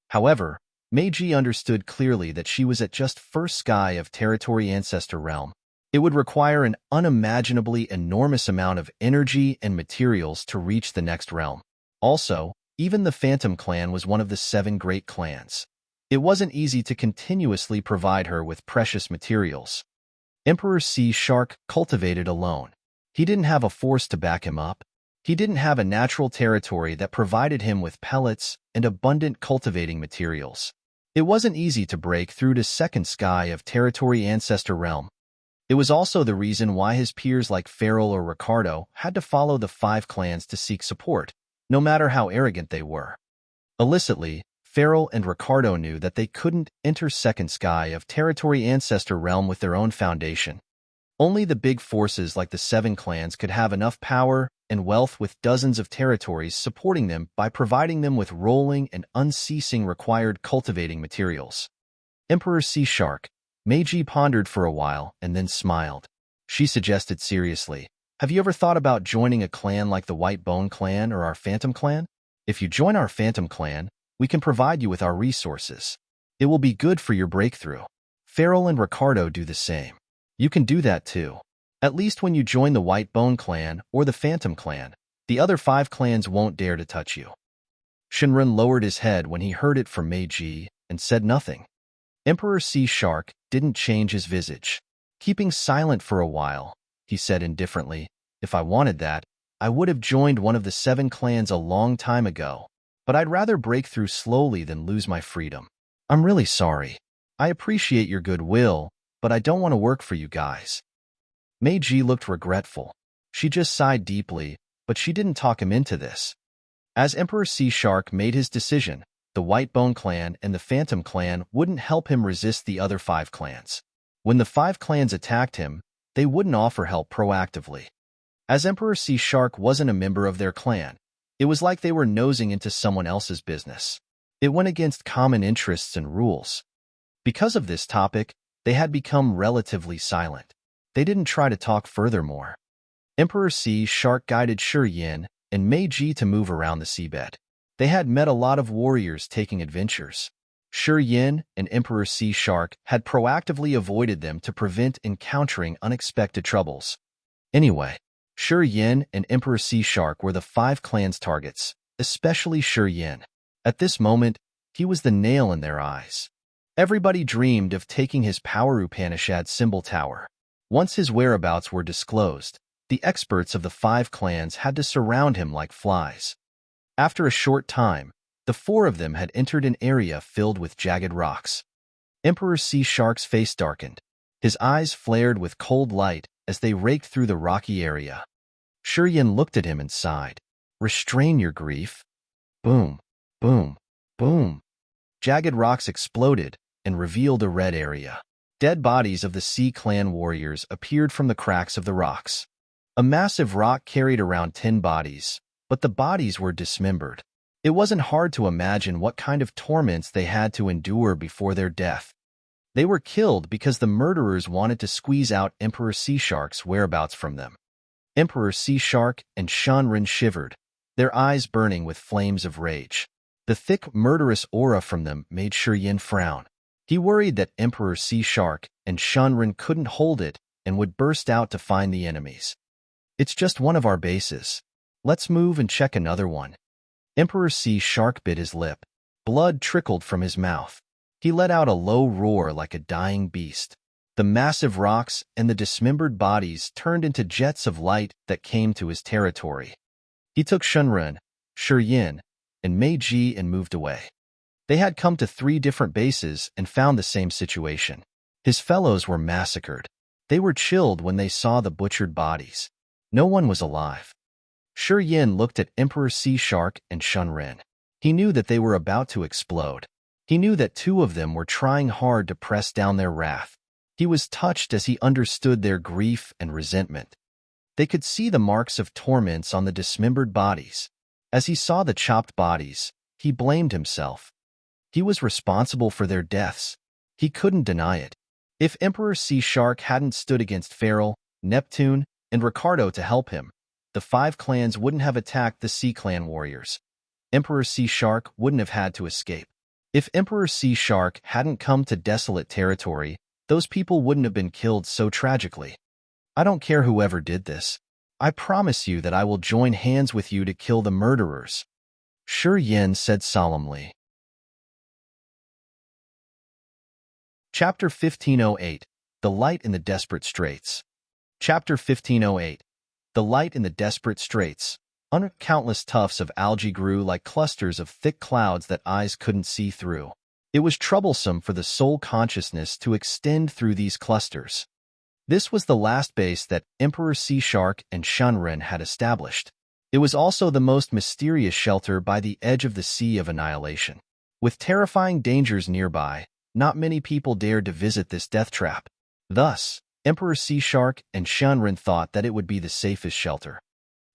However, Meiji understood clearly that she was at just First Sky of Territory Ancestor Realm. It would require an unimaginably enormous amount of energy and materials to reach the next realm. Also, even the Phantom Clan was one of the 7 great clans. It wasn't easy to continuously provide her with precious materials. Emperor Sea Shark cultivated alone. He didn't have a force to back him up. He didn't have a natural territory that provided him with pellets and abundant cultivating materials. It wasn't easy to break through to Second Sky of Territory Ancestor Realm. It was also the reason why his peers like Farrell or Ricardo had to follow the 5 clans to seek support, no matter how arrogant they were. Illicitly, Farrell and Ricardo knew that they couldn't enter Second Sky of Territory Ancestor Realm with their own foundation. Only the big forces like the 7 clans could have enough power and wealth with dozens of territories supporting them by providing them with rolling and unceasing required cultivating materials. Emperor Sea Shark, Meiji pondered for a while and then smiled. She suggested seriously, have you ever thought about joining a clan like the White Bone Clan or our Phantom Clan? If you join our Phantom Clan, we can provide you with our resources. It will be good for your breakthrough. Farrell and Ricardo do the same. You can do that too. At least when you join the White Bone clan or the Phantom clan, the other 5 clans won't dare to touch you. Shinran lowered his head when he heard it from Meiji and said nothing. Emperor Sea Shark didn't change his visage. Keeping silent for a while, he said indifferently, "If I wanted that, I would have joined one of the 7 clans a long time ago, but I'd rather break through slowly than lose my freedom. I'm really sorry. I appreciate your goodwill, but I don't want to work for you guys." Meiji looked regretful. She just sighed deeply, but she didn't talk him into this. As Emperor Sea Shark made his decision, the White Bone clan and the Phantom clan wouldn't help him resist the other 5 clans. When the 5 clans attacked him, they wouldn't offer help proactively. As Emperor Sea Shark wasn't a member of their clan, it was like they were nosing into someone else's business. It went against common interests and rules. Because of this topic, they had become relatively silent. They didn't try to talk furthermore. Emperor Sea Shark guided Shi Yin and Meiji to move around the seabed. They had met a lot of warriors taking adventures. Shi Yin and Emperor Sea Shark had proactively avoided them to prevent encountering unexpected troubles. Anyway, Shi Yin and Emperor Sea Shark were the 5 clans' targets, especially Shi Yin. At this moment, he was the nail in their eyes. Everybody dreamed of taking his power Upanishad symbol tower. Once his whereabouts were disclosed, the experts of the 5 clans had to surround him like flies. After a short time, the 4 of them had entered an area filled with jagged rocks. Emperor Sea Shark's face darkened. His eyes flared with cold light as they raked through the rocky area. Shi Yin looked at him and sighed. "Restrain your grief." Boom, boom, boom. Jagged rocks exploded and revealed a red area. Dead bodies of the Sea Clan warriors appeared from the cracks of the rocks. A massive rock carried around 10 bodies, but the bodies were dismembered. It wasn't hard to imagine what kind of torments they had to endure before their death. They were killed because the murderers wanted to squeeze out Emperor Sea Shark's whereabouts from them. Emperor Sea Shark and Shanren shivered, their eyes burning with flames of rage. The thick, murderous aura from them made Shi Yin frown. He worried that Emperor Sea Shark and Shanren couldn't hold it and would burst out to find the enemies. "It's just one of our bases. Let's move and check another one." Emperor Sea Shark bit his lip. Blood trickled from his mouth. He let out a low roar like a dying beast. The massive rocks and the dismembered bodies turned into jets of light that came to his territory. He took Shanren, Shi Yin, and Meiji and moved away. They had come to 3 different bases and found the same situation. His fellows were massacred. They were chilled when they saw the butchered bodies. No one was alive. Shi Yin looked at Emperor Sea Shark and Shanren. He knew that they were about to explode. He knew that 2 of them were trying hard to press down their wrath. He was touched as he understood their grief and resentment. They could see the marks of torments on the dismembered bodies. As he saw the chopped bodies, he blamed himself. He was responsible for their deaths. He couldn't deny it. If Emperor Sea Shark hadn't stood against Feral, Neptune, and Ricardo to help him, the 5 clans wouldn't have attacked the Sea Clan warriors. Emperor Sea Shark wouldn't have had to escape. If Emperor Sea Shark hadn't come to desolate territory, those people wouldn't have been killed so tragically. "I don't care whoever did this. I promise you that I will join hands with you to kill the murderers," Shi Yin said solemnly. Chapter 1508, The Light in the Desperate Straits. Chapter 1508, The Light in the Desperate Straits. Countless tufts of algae grew like clusters of thick clouds that eyes couldn't see through. It was troublesome for the soul consciousness to extend through these clusters. This was the last base that Emperor Sea Shark and Shanren had established. It was also the most mysterious shelter by the edge of the Sea of Annihilation. With terrifying dangers nearby, not many people dared to visit this death trap. Thus, Emperor Sea Shark and Shanren thought that it would be the safest shelter.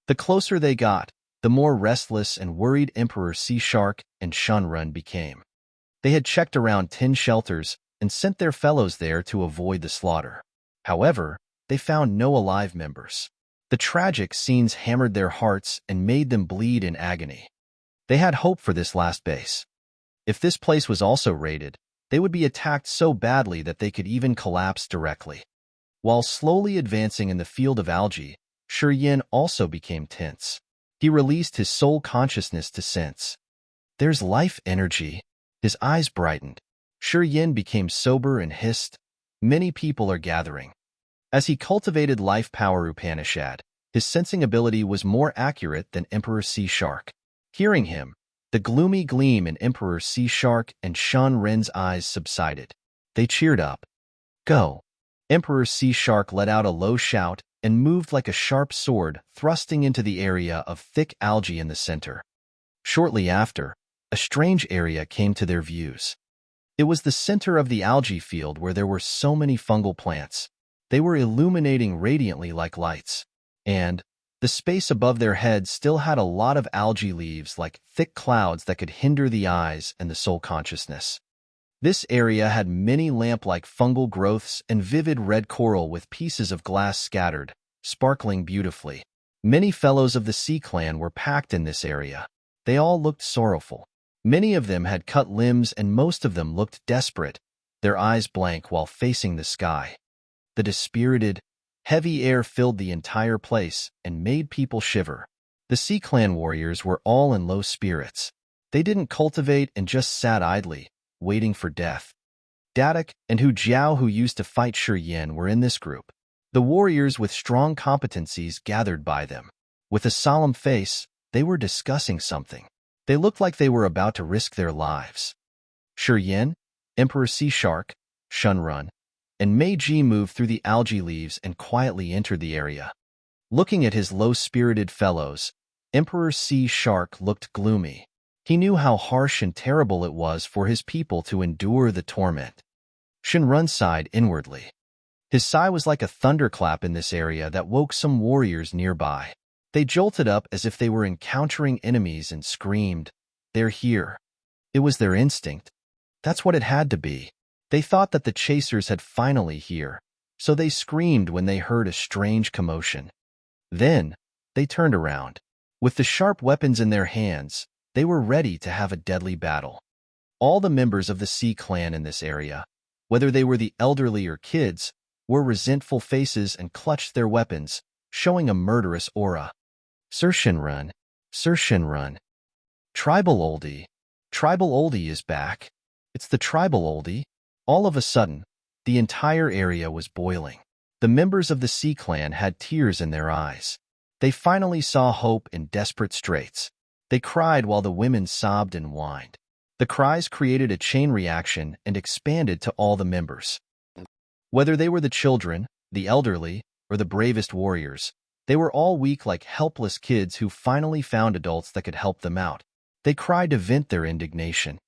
The closer they got, the more restless and worried Emperor Sea Shark and Shanren became. They had checked around 10 shelters and sent their fellows there to avoid the slaughter. However, they found no alive members. The tragic scenes hammered their hearts and made them bleed in agony. They had hope for this last base. If this place was also raided, they would be attacked so badly that they could even collapse directly. While slowly advancing in the field of algae, Yin also became tense. He released his soul consciousness to sense. There's life energy. His eyes brightened. Yin became sober and hissed. Many people are gathering. As he cultivated life power Upanishad, his sensing ability was more accurate than Emperor Sea Shark. Hearing him, the gloomy gleam in Emperor Sea Shark and Shen Ren's eyes subsided. They cheered up. Go! Emperor Sea Shark let out a low shout and moved like a sharp sword, thrusting into the area of thick algae in the center. Shortly after, a strange area came to their views. It was the center of the algae field where there were so many fungal plants. They were illuminating radiantly like lights. And the space above their heads still had a lot of algae leaves like thick clouds that could hinder the eyes and the soul consciousness. This area had many lamp-like fungal growths and vivid red coral with pieces of glass scattered, sparkling beautifully. Many fellows of the Sea Clan were packed in this area. They all looked sorrowful. Many of them had cut limbs and most of them looked desperate, their eyes blank while facing the sky. The dispirited, heavy air filled the entire place and made people shiver. The Sea Clan warriors were all in low spirits. They didn't cultivate and just sat idly, waiting for death. Dadak and Hu Jiao, who used to fight Yin, were in this group. The warriors with strong competencies gathered by them. With a solemn face, they were discussing something. They looked like they were about to risk their lives. Yin, Emperor Sea Shark, Shenren, and Meiji moved through the algae leaves and quietly entered the area. Looking at his low-spirited fellows, Emperor Sea Shark looked gloomy. He knew how harsh and terrible it was for his people to endure the torment. Shenren sighed inwardly. His sigh was like a thunderclap in this area that woke some warriors nearby. They jolted up as if they were encountering enemies and screamed, "They're here." It was their instinct. That's what it had to be. They thought that the chasers had finally here, so they screamed when they heard a strange commotion. Then, they turned around. With the sharp weapons in their hands, they were ready to have a deadly battle. All the members of the Sea Clan in this area, whether they were the elderly or kids, wore resentful faces and clutched their weapons, showing a murderous aura. Sir Shenren, Sir Shenren. Tribal Oldie is back. It's the Tribal Oldie. All of a sudden, the entire area was boiling. The members of the Sea Clan had tears in their eyes. They finally saw hope in desperate straits. They cried while the women sobbed and whined. The cries created a chain reaction and expanded to all the members. Whether they were the children, the elderly, or the bravest warriors, they were all weak like helpless kids who finally found adults that could help them out. They cried to vent their indignation.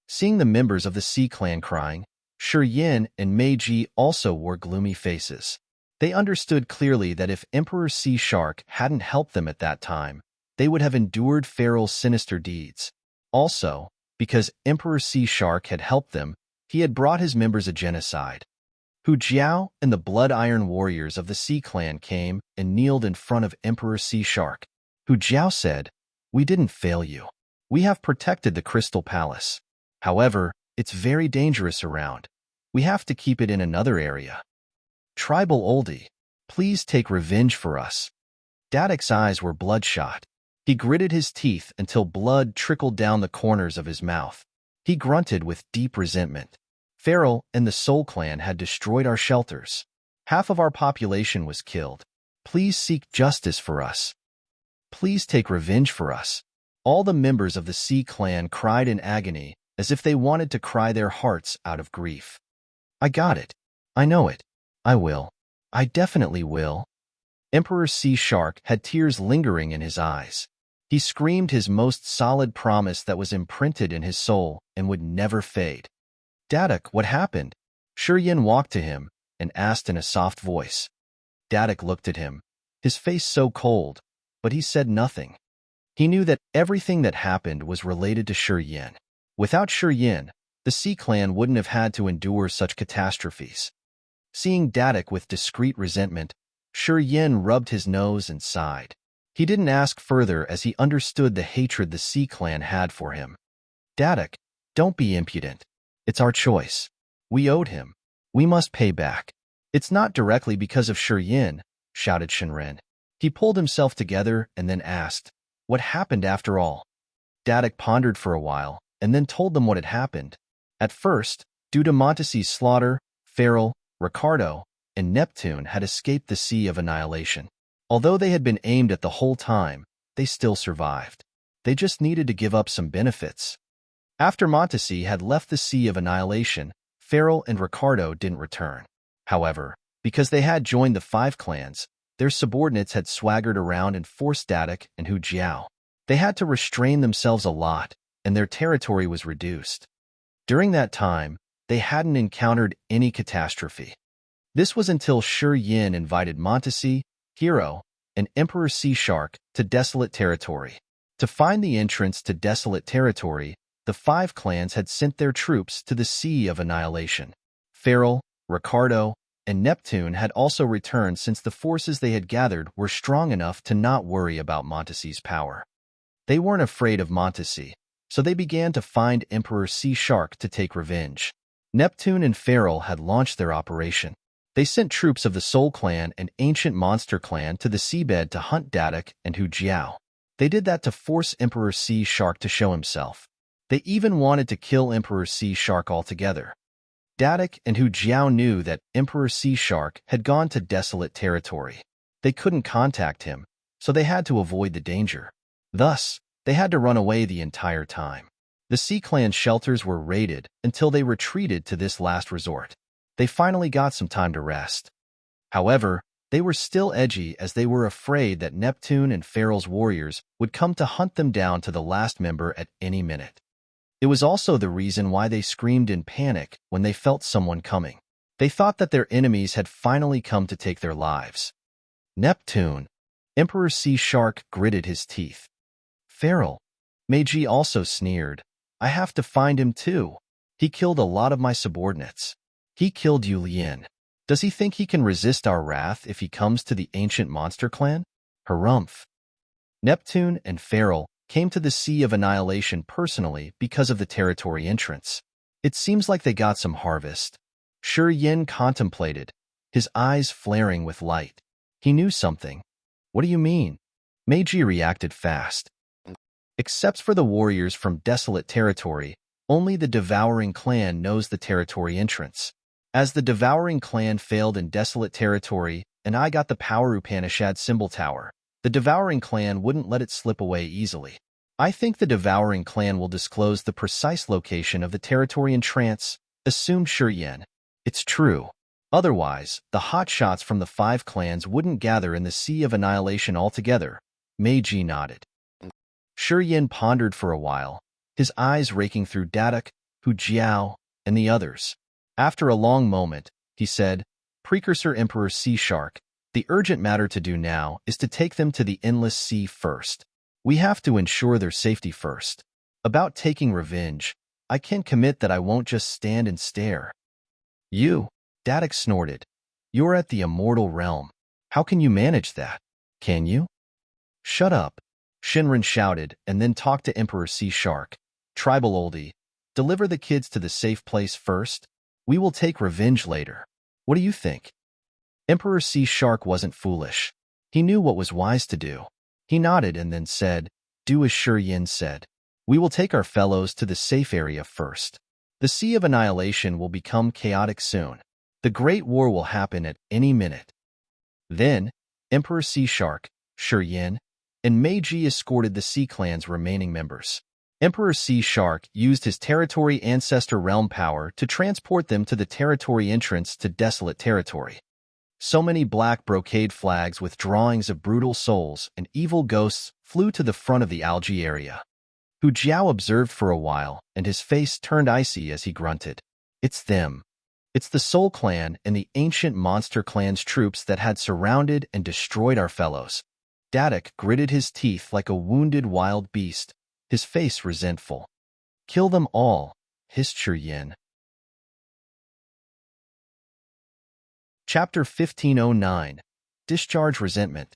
Seeing the members of the Sea Clan crying, Yin and Meiji also wore gloomy faces. They understood clearly that if Emperor Sea Shark hadn't helped them at that time, they would have endured Pharaoh's sinister deeds. Also, because Emperor Sea Shark had helped them, he had brought his members a genocide. Hu Jiao and the Blood Iron warriors of the Sea Clan came and kneeled in front of Emperor Sea Shark. Hu Jiao said, "We didn't fail you. We have protected the Crystal Palace. However, it's very dangerous around. We have to keep it in another area. Tribal Oldie, please take revenge for us." Dadak's eyes were bloodshot. He gritted his teeth until blood trickled down the corners of his mouth. He grunted with deep resentment. Pharaoh and the Soul Clan had destroyed our shelters. Half of our population was killed. Please seek justice for us. Please take revenge for us. All the members of the Sea Clan cried in agony, as if they wanted to cry their hearts out of grief. I got it. I know it. I will. I definitely will. Emperor Sea Shark had tears lingering in his eyes. He screamed his most solid promise that was imprinted in his soul and would never fade. Dadak, what happened? Yin walked to him and asked in a soft voice. Dadak looked at him, his face so cold, but he said nothing. He knew that everything that happened was related to Yin. Without Yin, the Sea Clan wouldn't have had to endure such catastrophes. Seeing Dadak with discreet resentment, Yin rubbed his nose and sighed. He didn't ask further as he understood the hatred the Sea Clan had for him. Dadak, don't be impudent. It's our choice. We owed him. We must pay back. "It's not directly because of Shi Yin," shouted Shenren. He pulled himself together and then asked, "What happened after all?" Dadak pondered for a while and then told them what had happened. At first, due to Montesi's slaughter, Farrell, Ricardo, and Neptune had escaped the Sea of Annihilation. Although they had been aimed at the whole time, they still survived. They just needed to give up some benefits. After Montesi had left the Sea of Annihilation, Farrell and Ricardo didn't return. However, because they had joined the 5 clans, their subordinates had swaggered around and forced Dadak and Hu Jiao. They had to restrain themselves a lot, and their territory was reduced. During that time, they hadn't encountered any catastrophe. This was until Shi Yin invited Montesi, Hero, and Emperor Sea Shark to Desolate Territory. To find the entrance to Desolate Territory, the 5 clans had sent their troops to the Sea of Annihilation. Farrell, Ricardo, and Neptune had also returned since the forces they had gathered were strong enough to not worry about Montesi's power. They weren't afraid of Montesi, so they began to find Emperor Sea Shark to take revenge. Neptune and Farrell had launched their operation. They sent troops of the Soul Clan and Ancient Monster Clan to the seabed to hunt Dadak and Hu Jiao. They did that to force Emperor Sea Shark to show himself. They even wanted to kill Emperor Sea Shark altogether. Dadak and Hu Jiao knew that Emperor Sea Shark had gone to Desolate Territory. They couldn't contact him, so they had to avoid the danger. Thus, they had to run away the entire time. The Sea Clan's shelters were raided until they retreated to this last resort. They finally got some time to rest. However, they were still edgy as they were afraid that Neptune and Farrell's warriors would come to hunt them down to the last member at any minute. It was also the reason why they screamed in panic when they felt someone coming. They thought that their enemies had finally come to take their lives. Neptune. Emperor Sea Shark gritted his teeth. Farrell. Meiji also sneered. I have to find him too. He killed a lot of my subordinates. He killed Yu Lian. Does he think he can resist our wrath if he comes to the Ancient Monster Clan? Harumph. Neptune and Farrell came to the Sea of Annihilation personally because of the territory entrance. It seems like they got some harvest. Shi Yin contemplated, his eyes flaring with light. He knew something. What do you mean? Meiji reacted fast. Except for the warriors from Desolate Territory, only the Devouring Clan knows the territory entrance. As the Devouring Clan failed in Desolate Territory, and I got the Power Upanishad Symbol Tower, the Devouring Clan wouldn't let it slip away easily. I think the Devouring Clan will disclose the precise location of the territory in trance, assumed Shi Yin. It's true. Otherwise, the hotshots from the 5 clans wouldn't gather in the Sea of Annihilation altogether. Meiji nodded. Shi Yin pondered for a while, his eyes raking through Dadak, Hu Jiao, and the others. After a long moment, he said, Precursor Emperor Sea Shark, the urgent matter to do now is to take them to the Endless Sea first. We have to ensure their safety first. About taking revenge, I can commit that I won't just stand and stare. You, Dadak snorted. You're at the immortal realm. How can you manage that? Can you? Shut up. Shinran shouted and then talked to Emperor Sea Shark. Tribal oldie, deliver the kids to the safe place first. We will take revenge later. What do you think? Emperor Sea Shark wasn't foolish. He knew what was wise to do. He nodded and then said, Do as Shi Yin said. We will take our fellows to the safe area first. The Sea of Annihilation will become chaotic soon. The Great War will happen at any minute. Then, Emperor Sea Shark, Shi Yin, and Meiji escorted the Sea Clan's remaining members. Emperor Sea Shark used his territory ancestor realm power to transport them to the territory entrance to Desolate Territory. So many black brocade flags with drawings of brutal souls and evil ghosts flew to the front of the algae area. Hu Jiao observed for a while, and his face turned icy as he grunted. It's them. It's the Soul Clan and the Ancient Monster Clan's troops that had surrounded and destroyed our fellows. Dadak gritted his teeth like a wounded wild beast, his face resentful. Kill them all, hissed Shi Yin. Chapter 1509. Discharge Resentment.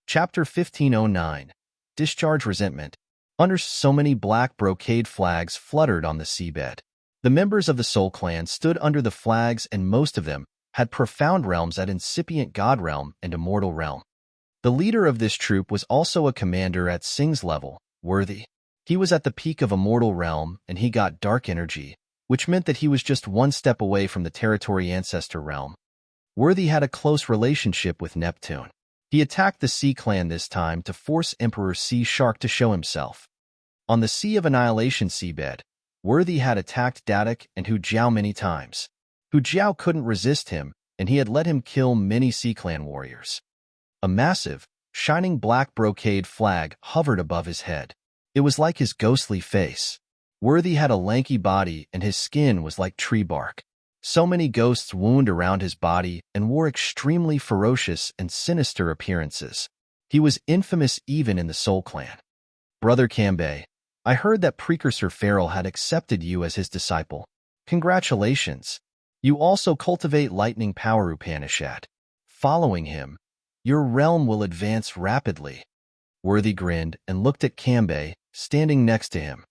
Chapter 1509. Discharge Resentment. Under so many black brocade flags fluttered on the seabed. The members of the Soul Clan stood under the flags and most of them, had profound realms at incipient god realm and immortal realm. The leader of this troop was also a commander at Sing's level, Worthy. He was at the peak of immortal realm, and he got dark energy, which meant that he was just one step away from the territory ancestor realm. Worthy had a close relationship with Neptune. He attacked the Sea Clan this time to force Emperor Sea Shark to show himself. On the Sea of Annihilation seabed, Worthy had attacked Dadak and Hu Jiao many times. Hu Jiao couldn't resist him, and he had let him kill many Sea Clan warriors. A massive, shining black brocade flag hovered above his head. It was like his ghostly face. Worthy had a lanky body, and his skin was like tree bark. So many ghosts wound around his body and wore extremely ferocious and sinister appearances. He was infamous even in the Soul Clan. Brother Cambay, I heard that Precursor Feral had accepted you as his disciple. Congratulations. You also cultivate lightning power Upanishad. Following him, your realm will advance rapidly. Worthy grinned and looked at Cambay, standing next to him.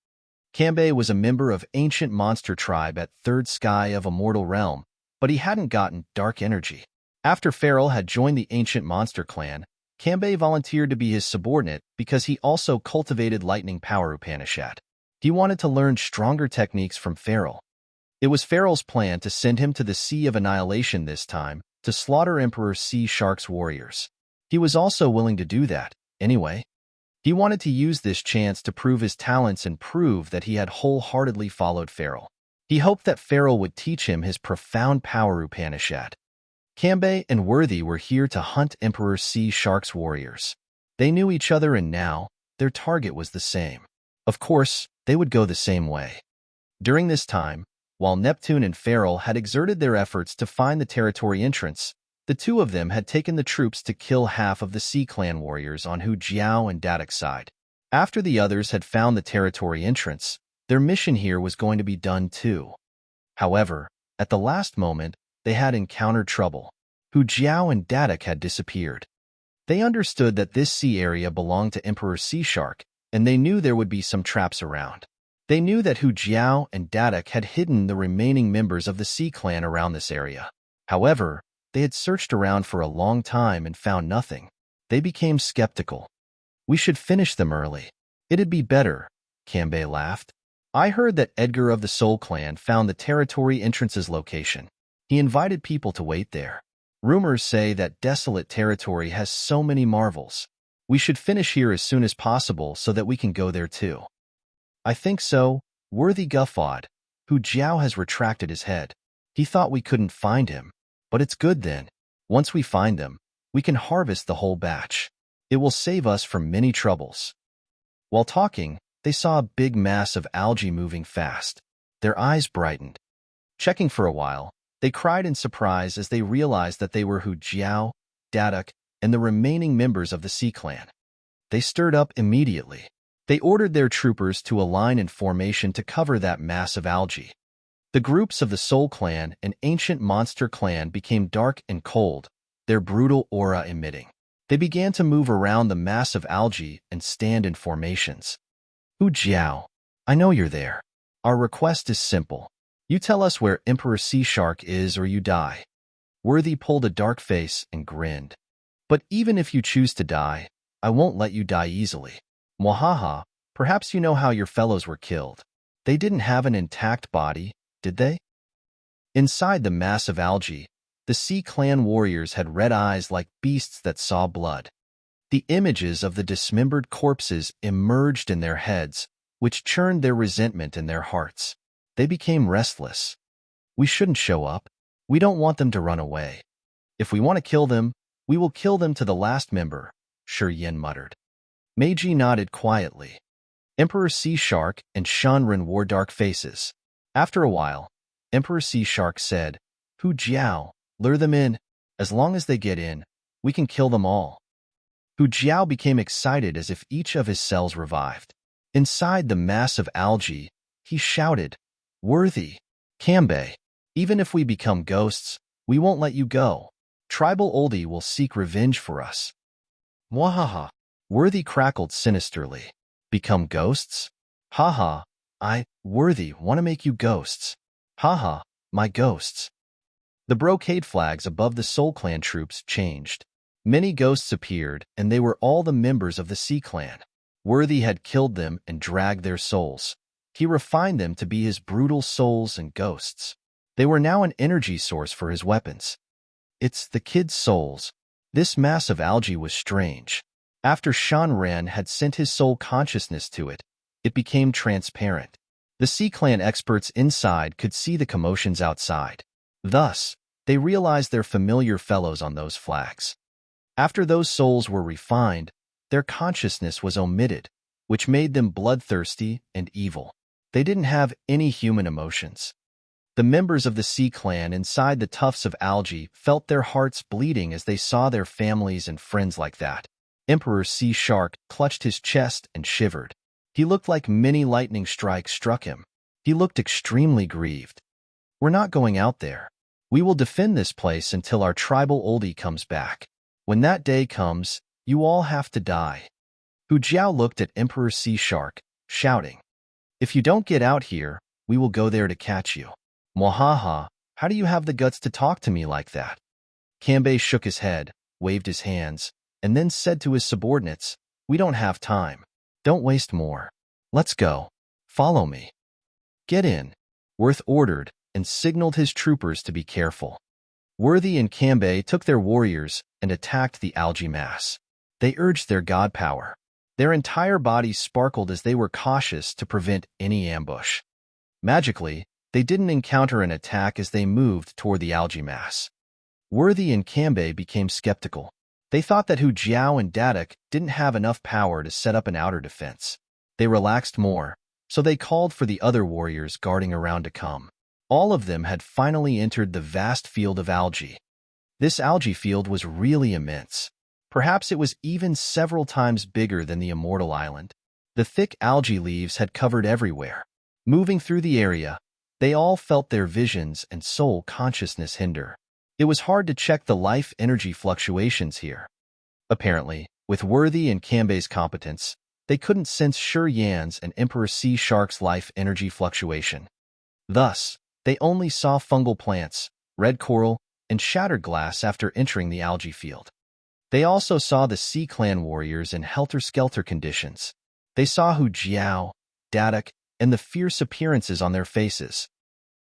Cambay was a member of ancient monster tribe at Third Sky of Immortal Realm, but he hadn't gotten dark energy. After Feral had joined the ancient monster clan, Cambay volunteered to be his subordinate because he also cultivated lightning power Upanishad. He wanted to learn stronger techniques from Feral. It was Feral's plan to send him to the Sea of Annihilation this time to slaughter Emperor Sea Shark's warriors. He was also willing to do that, anyway. He wanted to use this chance to prove his talents and prove that he had wholeheartedly followed Feral. He hoped that Feral would teach him his profound power Upanishad. Cambay and Worthy were here to hunt Emperor Sea Shark's warriors. They knew each other, and now their target was the same. Of course, they would go the same way. During this time, while Neptune and Feral had exerted their efforts to find the territory entrance, the two of them had taken the troops to kill half of the Sea Clan warriors on Hu Jiao and Dadak's side. After the others had found the territory entrance, their mission here was going to be done too. However, at the last moment, they had encountered trouble. Hu Jiao and Dadak had disappeared. They understood that this sea area belonged to Emperor Sea Shark, and they knew there would be some traps around. They knew that Hu Jiao and Dadak had hidden the remaining members of the Sea Clan around this area. However, they had searched around for a long time and found nothing. They became skeptical. We should finish them early. It'd be better, Cambay laughed. I heard that Edgar of the Soul Clan found the territory entrance's location. He invited people to wait there. Rumors say that desolate territory has so many marvels. We should finish here as soon as possible so that we can go there too. I think so, Worthy guffawed. Hu Jiao has retracted his head. He thought we couldn't find him. But it's good then. Once we find them, we can harvest the whole batch. It will save us from many troubles. While talking, they saw a big mass of algae moving fast. Their eyes brightened. Checking for a while, they cried in surprise as they realized that they were Hu Jiao, Dadak, and the remaining members of the Sea Clan. They stirred up immediately. They ordered their troopers to align in formation to cover that mass of algae. The groups of the Soul Clan and Ancient Monster Clan became dark and cold, their brutal aura emitting. They began to move around the mass of algae and stand in formations. Hu Jiao, I know you're there. Our request is simple. You tell us where Emperor Sea Shark is or you die. Worthy pulled a dark face and grinned. But even if you choose to die, I won't let you die easily. Mwahaha, perhaps you know how your fellows were killed. They didn't have an intact body, did they? Inside the mass of algae, the Sea Clan warriors had red eyes like beasts that saw blood. The images of the dismembered corpses emerged in their heads, which churned their resentment in their hearts. They became restless. We shouldn't show up. We don't want them to run away. If we want to kill them, we will kill them to the last member, Shi Yin muttered. Meiji nodded quietly. Emperor Sea Shark and Shanren wore dark faces. After a while, Emperor Sea Shark said, Hu Jiao, lure them in. As long as they get in, we can kill them all. Hu Jiao became excited as if each of his cells revived. Inside the mass of algae, he shouted, Worthy, Cambay, even if we become ghosts, we won't let you go. Tribal Oldie will seek revenge for us. Mwahaha, Worthy crackled sinisterly. Become ghosts? Haha, Worthy, want to make you ghosts. Haha, my ghosts. The brocade flags above the Soul Clan troops changed. Many ghosts appeared, and they were all the members of the Sea Clan. Worthy had killed them and dragged their souls. He refined them to be his brutal souls and ghosts. They were now an energy source for his weapons. It's the kids' souls. This mass of algae was strange. After Shanran had sent his soul consciousness to it, it became transparent. The Sea Clan experts inside could see the commotions outside. Thus, they realized their familiar fellows on those flags. After those souls were refined, their consciousness was omitted, which made them bloodthirsty and evil. They didn't have any human emotions. The members of the Sea Clan inside the tufts of algae felt their hearts bleeding as they saw their families and friends like that. Emperor Sea Shark clutched his chest and shivered. He looked like many lightning strikes struck him. He looked extremely grieved. We're not going out there. We will defend this place until our tribal oldie comes back. When that day comes, you all have to die. Hu Jiao looked at Emperor Sea Shark, shouting, "If you don't get out here, we will go there to catch you." Mwahaha, how do you have the guts to talk to me like that? Kanbei shook his head, waved his hands, and then said to his subordinates, "We don't have time. Don't waste more. Let's go. Follow me." "Get in," Worth ordered, and signaled his troopers to be careful. Worthy and Kanbei took their warriors and attacked the algae mass. They urged their god power. Their entire bodies sparkled as they were cautious to prevent any ambush. Magically, they didn't encounter an attack as they moved toward the algae mass. Worthy and Kanbei became skeptical. They thought that Hu Jiao and Dadak didn't have enough power to set up an outer defense. They relaxed more, so they called for the other warriors guarding around to come. All of them had finally entered the vast field of algae. This algae field was really immense. Perhaps it was even several times bigger than the Immortal Island. The thick algae leaves had covered everywhere. Moving through the area, they all felt their visions and soul consciousness hinder. It was hard to check the life energy fluctuations here. Apparently, with Worthy and Kanbei's competence, they couldn't sense Shi Yan's and Emperor Sea Shark's life energy fluctuation. Thus, they only saw fungal plants, red coral, and shattered glass after entering the algae field. They also saw the Sea Clan warriors in helter-skelter conditions. They saw Hu Jiao, Dadak, and the fierce appearances on their faces.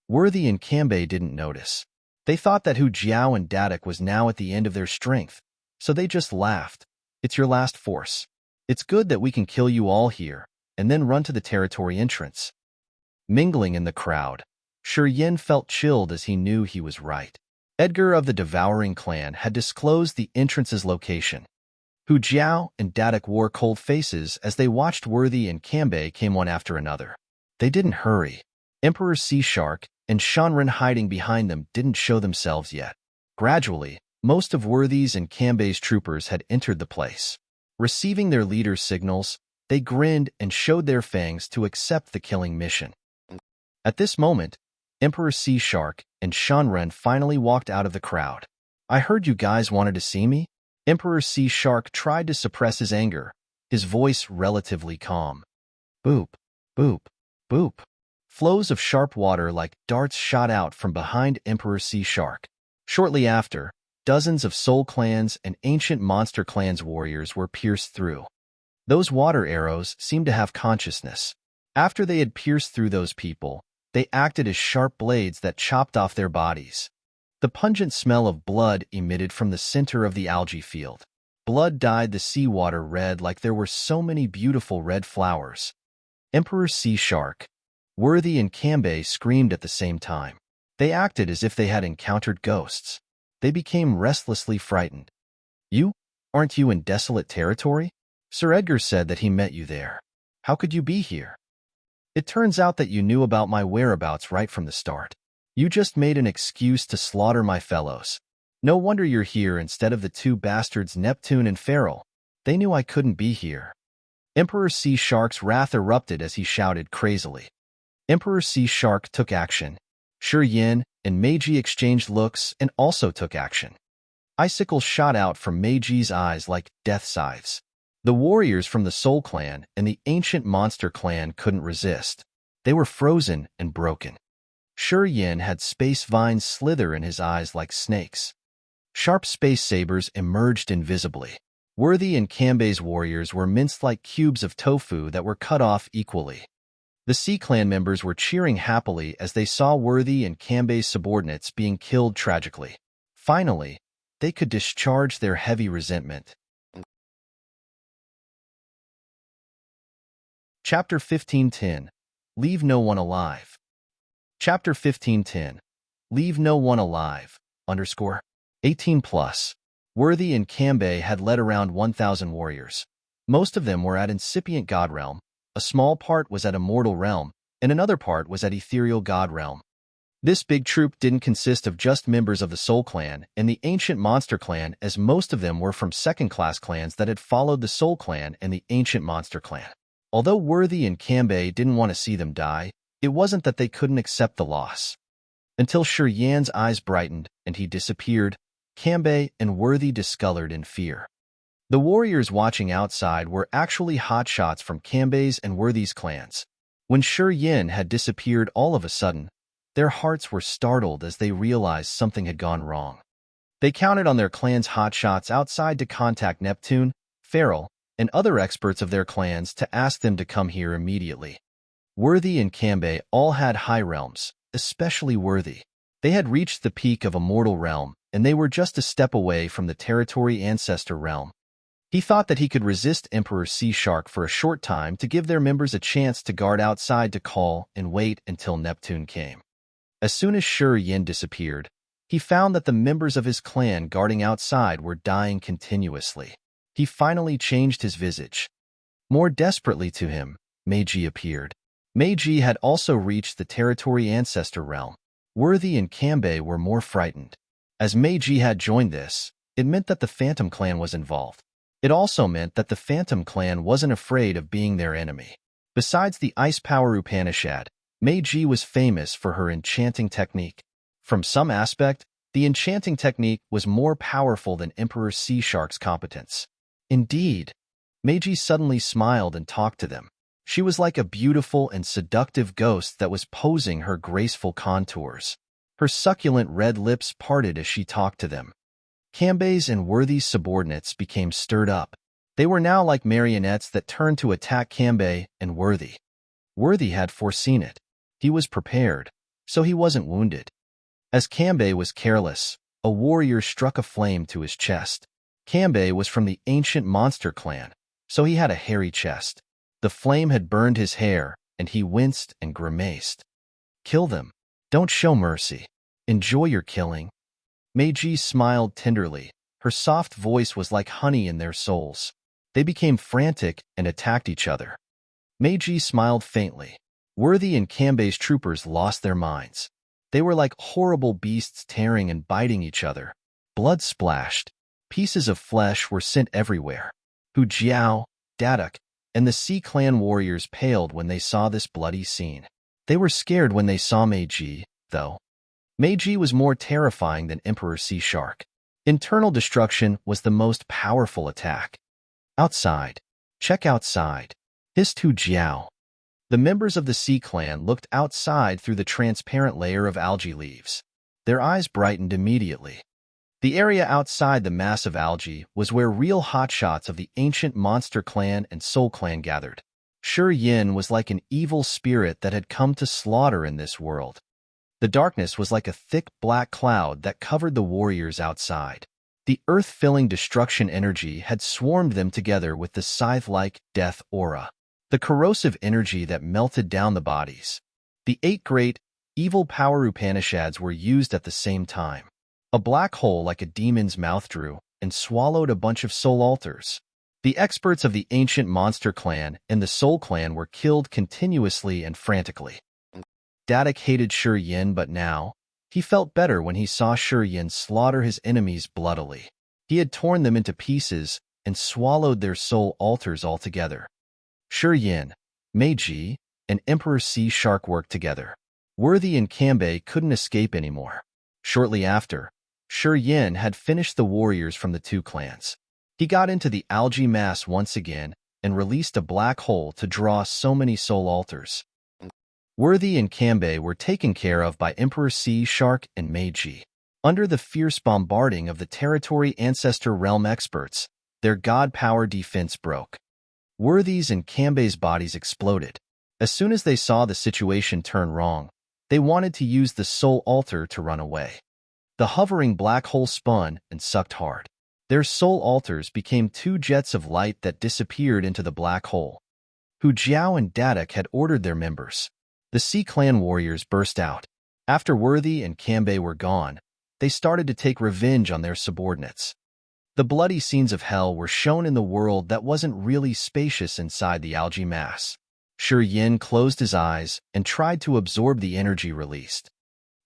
Worthy and Kanbei didn't notice. They thought that Hu Jiao and Dadak was now at the end of their strength, so they just laughed. "It's your last force. It's good that we can kill you all here, and then run to the territory entrance." Mingling in the crowd, Shi Yan felt chilled as he knew he was right. Edgar of the Devouring Clan had disclosed the entrance's location. Hu Jiao and Dadak wore cold faces as they watched Worthy and Kanbei came one after another. They didn't hurry. Emperor Sea Shark and Shanran hiding behind them didn't show themselves yet. Gradually, most of Worthy's and Kanbei's troopers had entered the place. Receiving their leader's signals, they grinned and showed their fangs to accept the killing mission. At this moment, Emperor Sea Shark and Shanran finally walked out of the crowd. "I heard you guys wanted to see me?" Emperor Sea Shark tried to suppress his anger, his voice relatively calm. Boop, boop, boop. Flows of sharp water like darts shot out from behind Emperor Sea Shark. Shortly after, dozens of Soul Clans and Ancient Monster Clans warriors were pierced through. Those water arrows seemed to have consciousness. After they had pierced through those people, they acted as sharp blades that chopped off their bodies. The pungent smell of blood emitted from the center of the algae field. Blood dyed the seawater red like there were so many beautiful red flowers. Emperor Sea Shark, Worthy and Kanbei screamed at the same time. They acted as if they had encountered ghosts. They became restlessly frightened. "You? Aren't you in desolate territory? Sir Edgar said that he met you there. How could you be here?" "It turns out that you knew about my whereabouts right from the start. You just made an excuse to slaughter my fellows. No wonder you're here instead of the two bastards Neptune and Feral. They knew I couldn't be here." Emperor Sea Shark's wrath erupted as he shouted crazily. Emperor Sea Shark took action. Shi Yan and Meiji exchanged looks and also took action. Icicles shot out from Meiji's eyes like death scythes. The warriors from the Soul Clan and the Ancient Monster Clan couldn't resist. They were frozen and broken. Sure Yin had space vines slither in his eyes like snakes. Sharp space sabers emerged invisibly. Worthy and Kambei's warriors were minced like cubes of tofu that were cut off equally. The Sea Clan members were cheering happily as they saw Worthy and Kambei's subordinates being killed tragically. Finally, they could discharge their heavy resentment. Chapter 15:10. Leave no one alive. Chapter 15:10. Leave no one alive. 18+. Worthy and Kambei had led around 1,000 warriors. Most of them were at incipient God realm, a small part was at immortal realm, and another part was at ethereal God realm. This big troop didn't consist of just members of the Soul Clan and the Ancient Monster Clan, as most of them were from second-class clans that had followed the Soul Clan and the Ancient Monster Clan. Although Worthy and Kambei didn't want to see them die, it wasn't that they couldn't accept the loss. Until Sure Yan's eyes brightened and he disappeared, Kambei and Worthy discolored in fear. The warriors watching outside were actually hotshots from Kambei's and Worthy's clans. When Sure Yan had disappeared all of a sudden, their hearts were startled as they realized something had gone wrong. They counted on their clan's hotshots outside to contact Neptune, Feral, and other experts of their clans to ask them to come here immediately. Worthy and Kambei all had high realms, especially Worthy. They had reached the peak of Immortal Realm, and they were just a step away from the Territory Ancestor Realm. He thought that he could resist Emperor Sea Shark for a short time to give their members a chance to guard outside to call and wait until Neptune came. As soon as Sure Yan disappeared, he found that the members of his clan guarding outside were dying continuously. He finally changed his visage. More desperately to him, Meiji appeared. Meiji had also reached the Territory Ancestor Realm. Worthy and Kambei were more frightened. As Meiji had joined this, it meant that the Phantom Clan was involved. It also meant that the Phantom Clan wasn't afraid of being their enemy. Besides the ice power Upanishad, Meiji was famous for her enchanting technique. From some aspect, the enchanting technique was more powerful than Emperor Sea Shark's competence. Indeed, Meiji suddenly smiled and talked to them. She was like a beautiful and seductive ghost that was posing her graceful contours. Her succulent red lips parted as she talked to them. Kambei's and Worthy's subordinates became stirred up. They were now like marionettes that turned to attack Kambei and Worthy. Worthy had foreseen it. He was prepared, so he wasn't wounded. As Kambei was careless, a warrior struck a flame to his chest. Kambei was from the Ancient Monster Clan, so he had a hairy chest. The flame had burned his hair, and he winced and grimaced. Kill them. Don't show mercy. Enjoy your killing. Meiji smiled tenderly. Her soft voice was like honey in their souls. They became frantic and attacked each other. Meiji smiled faintly. Worthy and Kambei's troopers lost their minds. They were like horrible beasts tearing and biting each other. Blood splashed. Pieces of flesh were sent everywhere. Hu Jiao, Datuk, and the Sea Clan warriors paled when they saw this bloody scene. They were scared when they saw Meiji, though. Meiji was more terrifying than Emperor Sea Shark. Internal destruction was the most powerful attack. Outside. Check outside. Hissed Hu Jiao. The members of the Sea Clan looked outside through the transparent layer of algae leaves. Their eyes brightened immediately. The area outside the massive algae was where real hotshots of the Ancient Monster Clan and Soul Clan gathered. Sure Yin was like an evil spirit that had come to slaughter in this world. The darkness was like a thick black cloud that covered the warriors outside. The earth-filling destruction energy had swarmed them together with the scythe-like death aura, the corrosive energy that melted down the bodies. The 8 great, evil power Upanishads were used at the same time. A black hole like a demon's mouth drew and swallowed a bunch of soul altars. The experts of the Ancient Monster Clan and the Soul Clan were killed continuously and frantically. Datuk hated Sure Yin, but now, he felt better when he saw Sure Yin slaughter his enemies bloodily. He had torn them into pieces and swallowed their soul altars altogether. Sure Yin, Meiji, and Emperor Sea Shark worked together. Worthy and Kambei couldn't escape anymore. Shortly after, Sure Yin had finished the warriors from the 2 clans. He got into the algae mass once again and released a black hole to draw so many soul altars. Worthy and Cambay were taken care of by Emperor Sea Shark and Meiji. Under the fierce bombarding of the territory ancestor realm experts, their god power defense broke. Worthy's and Cambay's bodies exploded. As soon as they saw the situation turn wrong, they wanted to use the soul altar to run away. The hovering black hole spun and sucked hard. Their soul altars became two jets of light that disappeared into the black hole. Hu Jiao and Dadak had ordered their members. The Sea Clan warriors burst out. After Worthy and Cambay were gone, they started to take revenge on their subordinates. The bloody scenes of hell were shown in the world that wasn't really spacious inside the algae mass. Shi Yin closed his eyes and tried to absorb the energy released.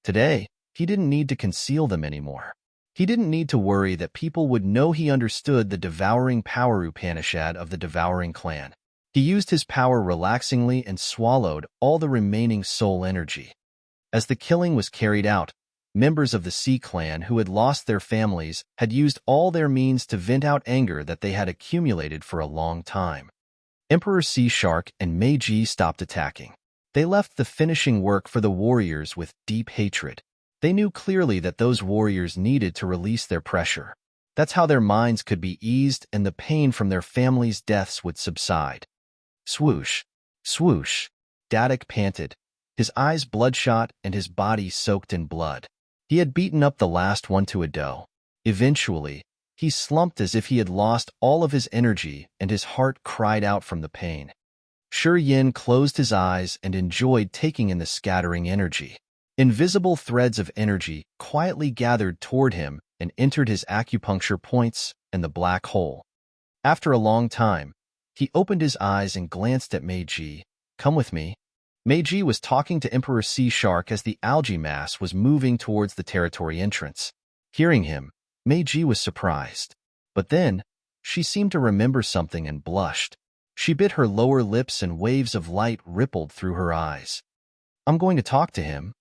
Today, he didn't need to conceal them anymore. He didn't need to worry that people would know he understood the devouring power Upanishad of the devouring clan. He used his power relaxingly and swallowed all the remaining soul energy. As the killing was carried out, members of the Sea Clan who had lost their families had used all their means to vent out anger that they had accumulated for a long time. Emperor Sea Shark and Meiji stopped attacking. They left the finishing work for the warriors with deep hatred. They knew clearly that those warriors needed to release their pressure. That's how their minds could be eased and the pain from their families' deaths would subside. Swoosh, swoosh, Dadak panted, his eyes bloodshot and his body soaked in blood. He had beaten up the last one to a dough. Eventually, he slumped as if he had lost all of his energy and his heart cried out from the pain. Shi Yin closed his eyes and enjoyed taking in the scattering energy. Invisible threads of energy quietly gathered toward him and entered his acupuncture points and the black hole. After a long time, he opened his eyes and glanced at Meiji. Come with me. Meiji was talking to Emperor Sea Shark as the algae mass was moving towards the territory entrance. Hearing him, Meiji was surprised. But then, she seemed to remember something and blushed. She bit her lower lips and waves of light rippled through her eyes. I'm going to talk to him,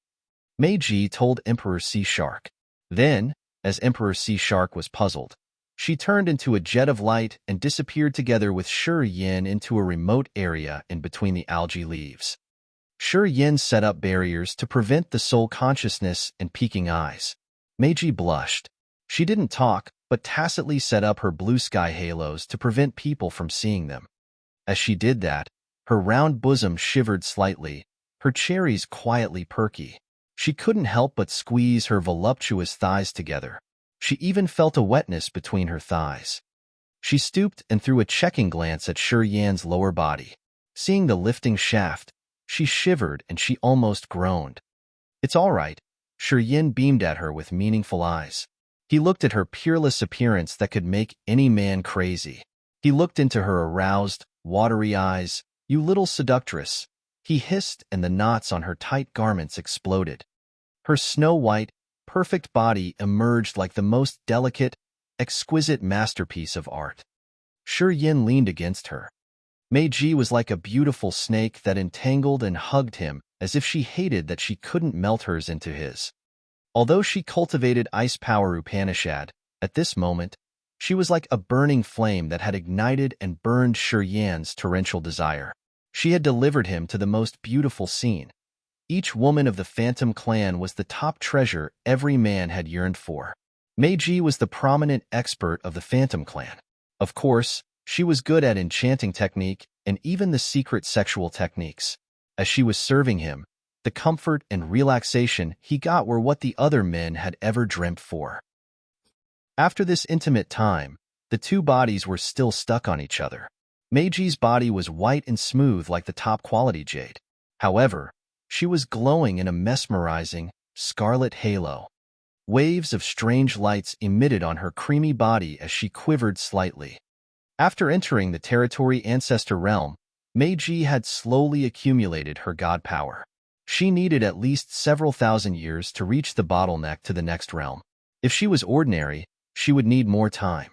Meiji told Emperor Sea Shark. Then, as Emperor Sea Shark was puzzled, she turned into a jet of light and disappeared together with Shi Yin into a remote area in between the algae leaves. Shi Yin set up barriers to prevent the soul consciousness and peeking eyes. Meiji blushed. She didn't talk, but tacitly set up her blue sky halos to prevent people from seeing them. As she did that, her round bosom shivered slightly, her cherries quietly perky. She couldn't help but squeeze her voluptuous thighs together. She even felt a wetness between her thighs. She stooped and threw a checking glance at Shi Yan's lower body. Seeing the lifting shaft, she shivered and she almost groaned. It's all right, Shi Yin beamed at her with meaningful eyes. He looked at her peerless appearance that could make any man crazy. He looked into her aroused, watery eyes. You little seductress, he hissed, and the knots on her tight garments exploded. Her snow-white, perfect body emerged like the most delicate, exquisite masterpiece of art. Shi Yin leaned against her. Meiji was like a beautiful snake that entangled and hugged him as if she hated that she couldn't melt hers into his. Although she cultivated ice power Upanishad, at this moment, she was like a burning flame that had ignited and burned Shi Yan's torrential desire. She had delivered him to the most beautiful scene. Each woman of the Phantom clan was the top treasure every man had yearned for. Meiji was the prominent expert of the Phantom clan. Of course, she was good at enchanting technique and even the secret sexual techniques. As she was serving him, the comfort and relaxation he got were what the other men had ever dreamt for. After this intimate time, the two bodies were still stuck on each other. Meiji's body was white and smooth like the top-quality jade. However, she was glowing in a mesmerizing, scarlet halo. Waves of strange lights emitted on her creamy body as she quivered slightly. After entering the territory ancestor realm, Meiji had slowly accumulated her god power. She needed at least several thousand years to reach the bottleneck to the next realm. If she was ordinary, she would need more time.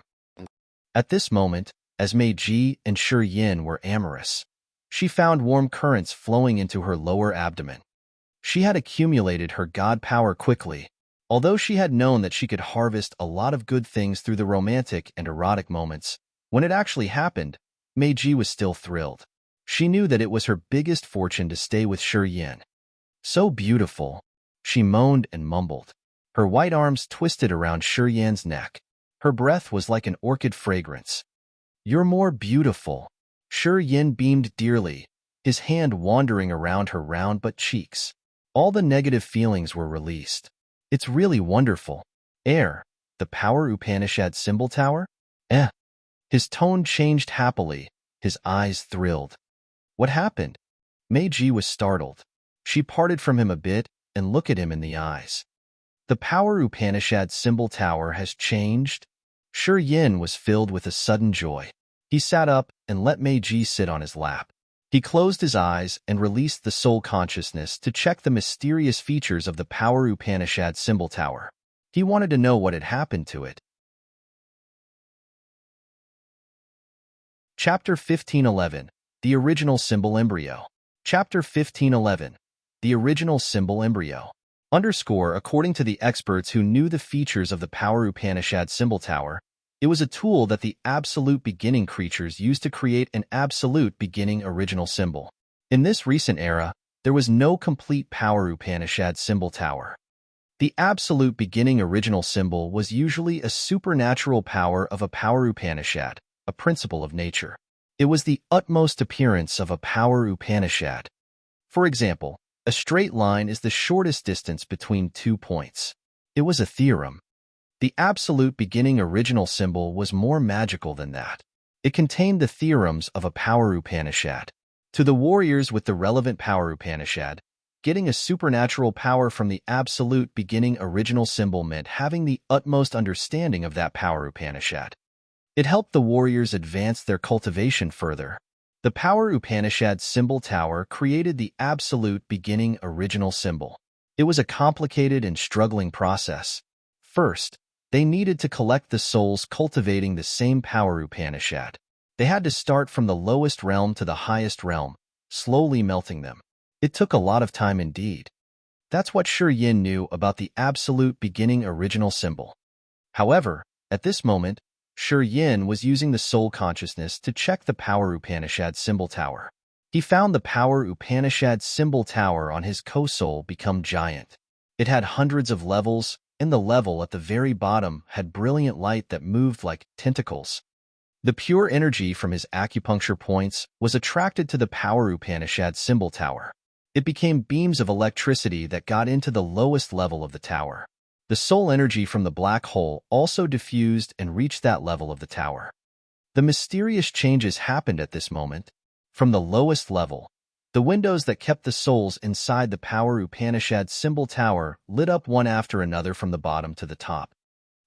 At this moment, as Meiji and Shi Yin were amorous, she found warm currents flowing into her lower abdomen. She had accumulated her god power quickly, although she had known that she could harvest a lot of good things through the romantic and erotic moments. When it actually happened, Meiji was still thrilled. She knew that it was her biggest fortune to stay with Shi Yin. So beautiful, she moaned and mumbled. Her white arms twisted around Shi Yan's neck. Her breath was like an orchid fragrance. You're more beautiful. Shi Yan beamed dearly, his hand wandering around her round but cheeks. All the negative feelings were released. It's really wonderful. The Power Upanishad symbol tower? His tone changed happily, his eyes thrilled. What happened? Meiji was startled. She parted from him a bit and looked at him in the eyes. The Power Upanishad symbol tower has changed? Shi Yan was filled with a sudden joy. He sat up and let Meiji sit on his lap. He closed his eyes and released the soul consciousness to check the mysterious features of the Power Upanishad symbol tower. He wanted to know what had happened to it. Chapter 1511. The Original Symbol Embryo. Chapter 1511. The Original Symbol Embryo. According to the experts who knew the features of the Power Upanishad symbol tower, it was a tool that the absolute beginning creatures used to create an absolute beginning original symbol. In this recent era, there was no complete Power Upanishad symbol tower. The absolute beginning original symbol was usually a supernatural power of a Power Upanishad, a principle of nature. It was the utmost appearance of a Power Upanishad. For example, a straight line is the shortest distance between 2 points. It was a theorem. The absolute beginning original symbol was more magical than that. It contained the theorems of a Power Upanishad. To the warriors with the relevant Power Upanishad, getting a supernatural power from the absolute beginning original symbol meant having the utmost understanding of that Power Upanishad. It helped the warriors advance their cultivation further. The Power Upanishad symbol tower created the absolute beginning original symbol. It was a complicated and struggling process. First, they needed to collect the souls cultivating the same Power Upanishad. They had to start from the lowest realm to the highest realm, slowly melting them. It took a lot of time indeed. That's what Shi Yan knew about the absolute beginning original symbol. However, at this moment, Shi Yan was using the soul consciousness to check the Power Upanishad symbol tower. He found the Power Upanishad symbol tower on his co-soul become giant. It had hundreds of levels, and the level at the very bottom had brilliant light that moved like tentacles. The pure energy from his acupuncture points was attracted to the Power Upanishad symbol tower. It became beams of electricity that got into the lowest level of the tower. The soul energy from the black hole also diffused and reached that level of the tower. The mysterious changes happened at this moment. From the lowest level, the windows that kept the souls inside the Power Upanishad symbol tower lit up one after another from the bottom to the top.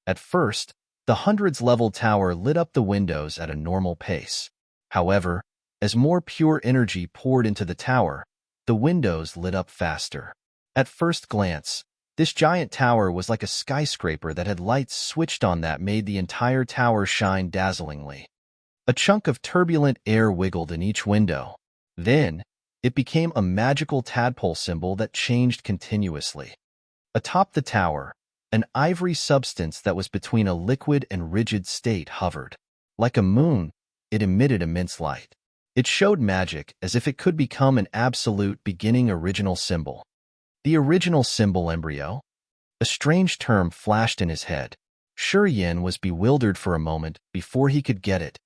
At first, the hundreds-level tower lit up the windows at a normal pace. However, as more pure energy poured into the tower, the windows lit up faster. At first glance, this giant tower was like a skyscraper that had lights switched on that made the entire tower shine dazzlingly. A chunk of turbulent air wiggled in each window. Then, it became a magical tadpole symbol that changed continuously. Atop the tower, an ivory substance that was between a liquid and rigid state hovered. Like a moon, it emitted immense light. It showed magic as if it could become an absolute beginning original symbol. The original symbol embryo? A strange term flashed in his head. Shi Yan was bewildered for a moment before he could get it.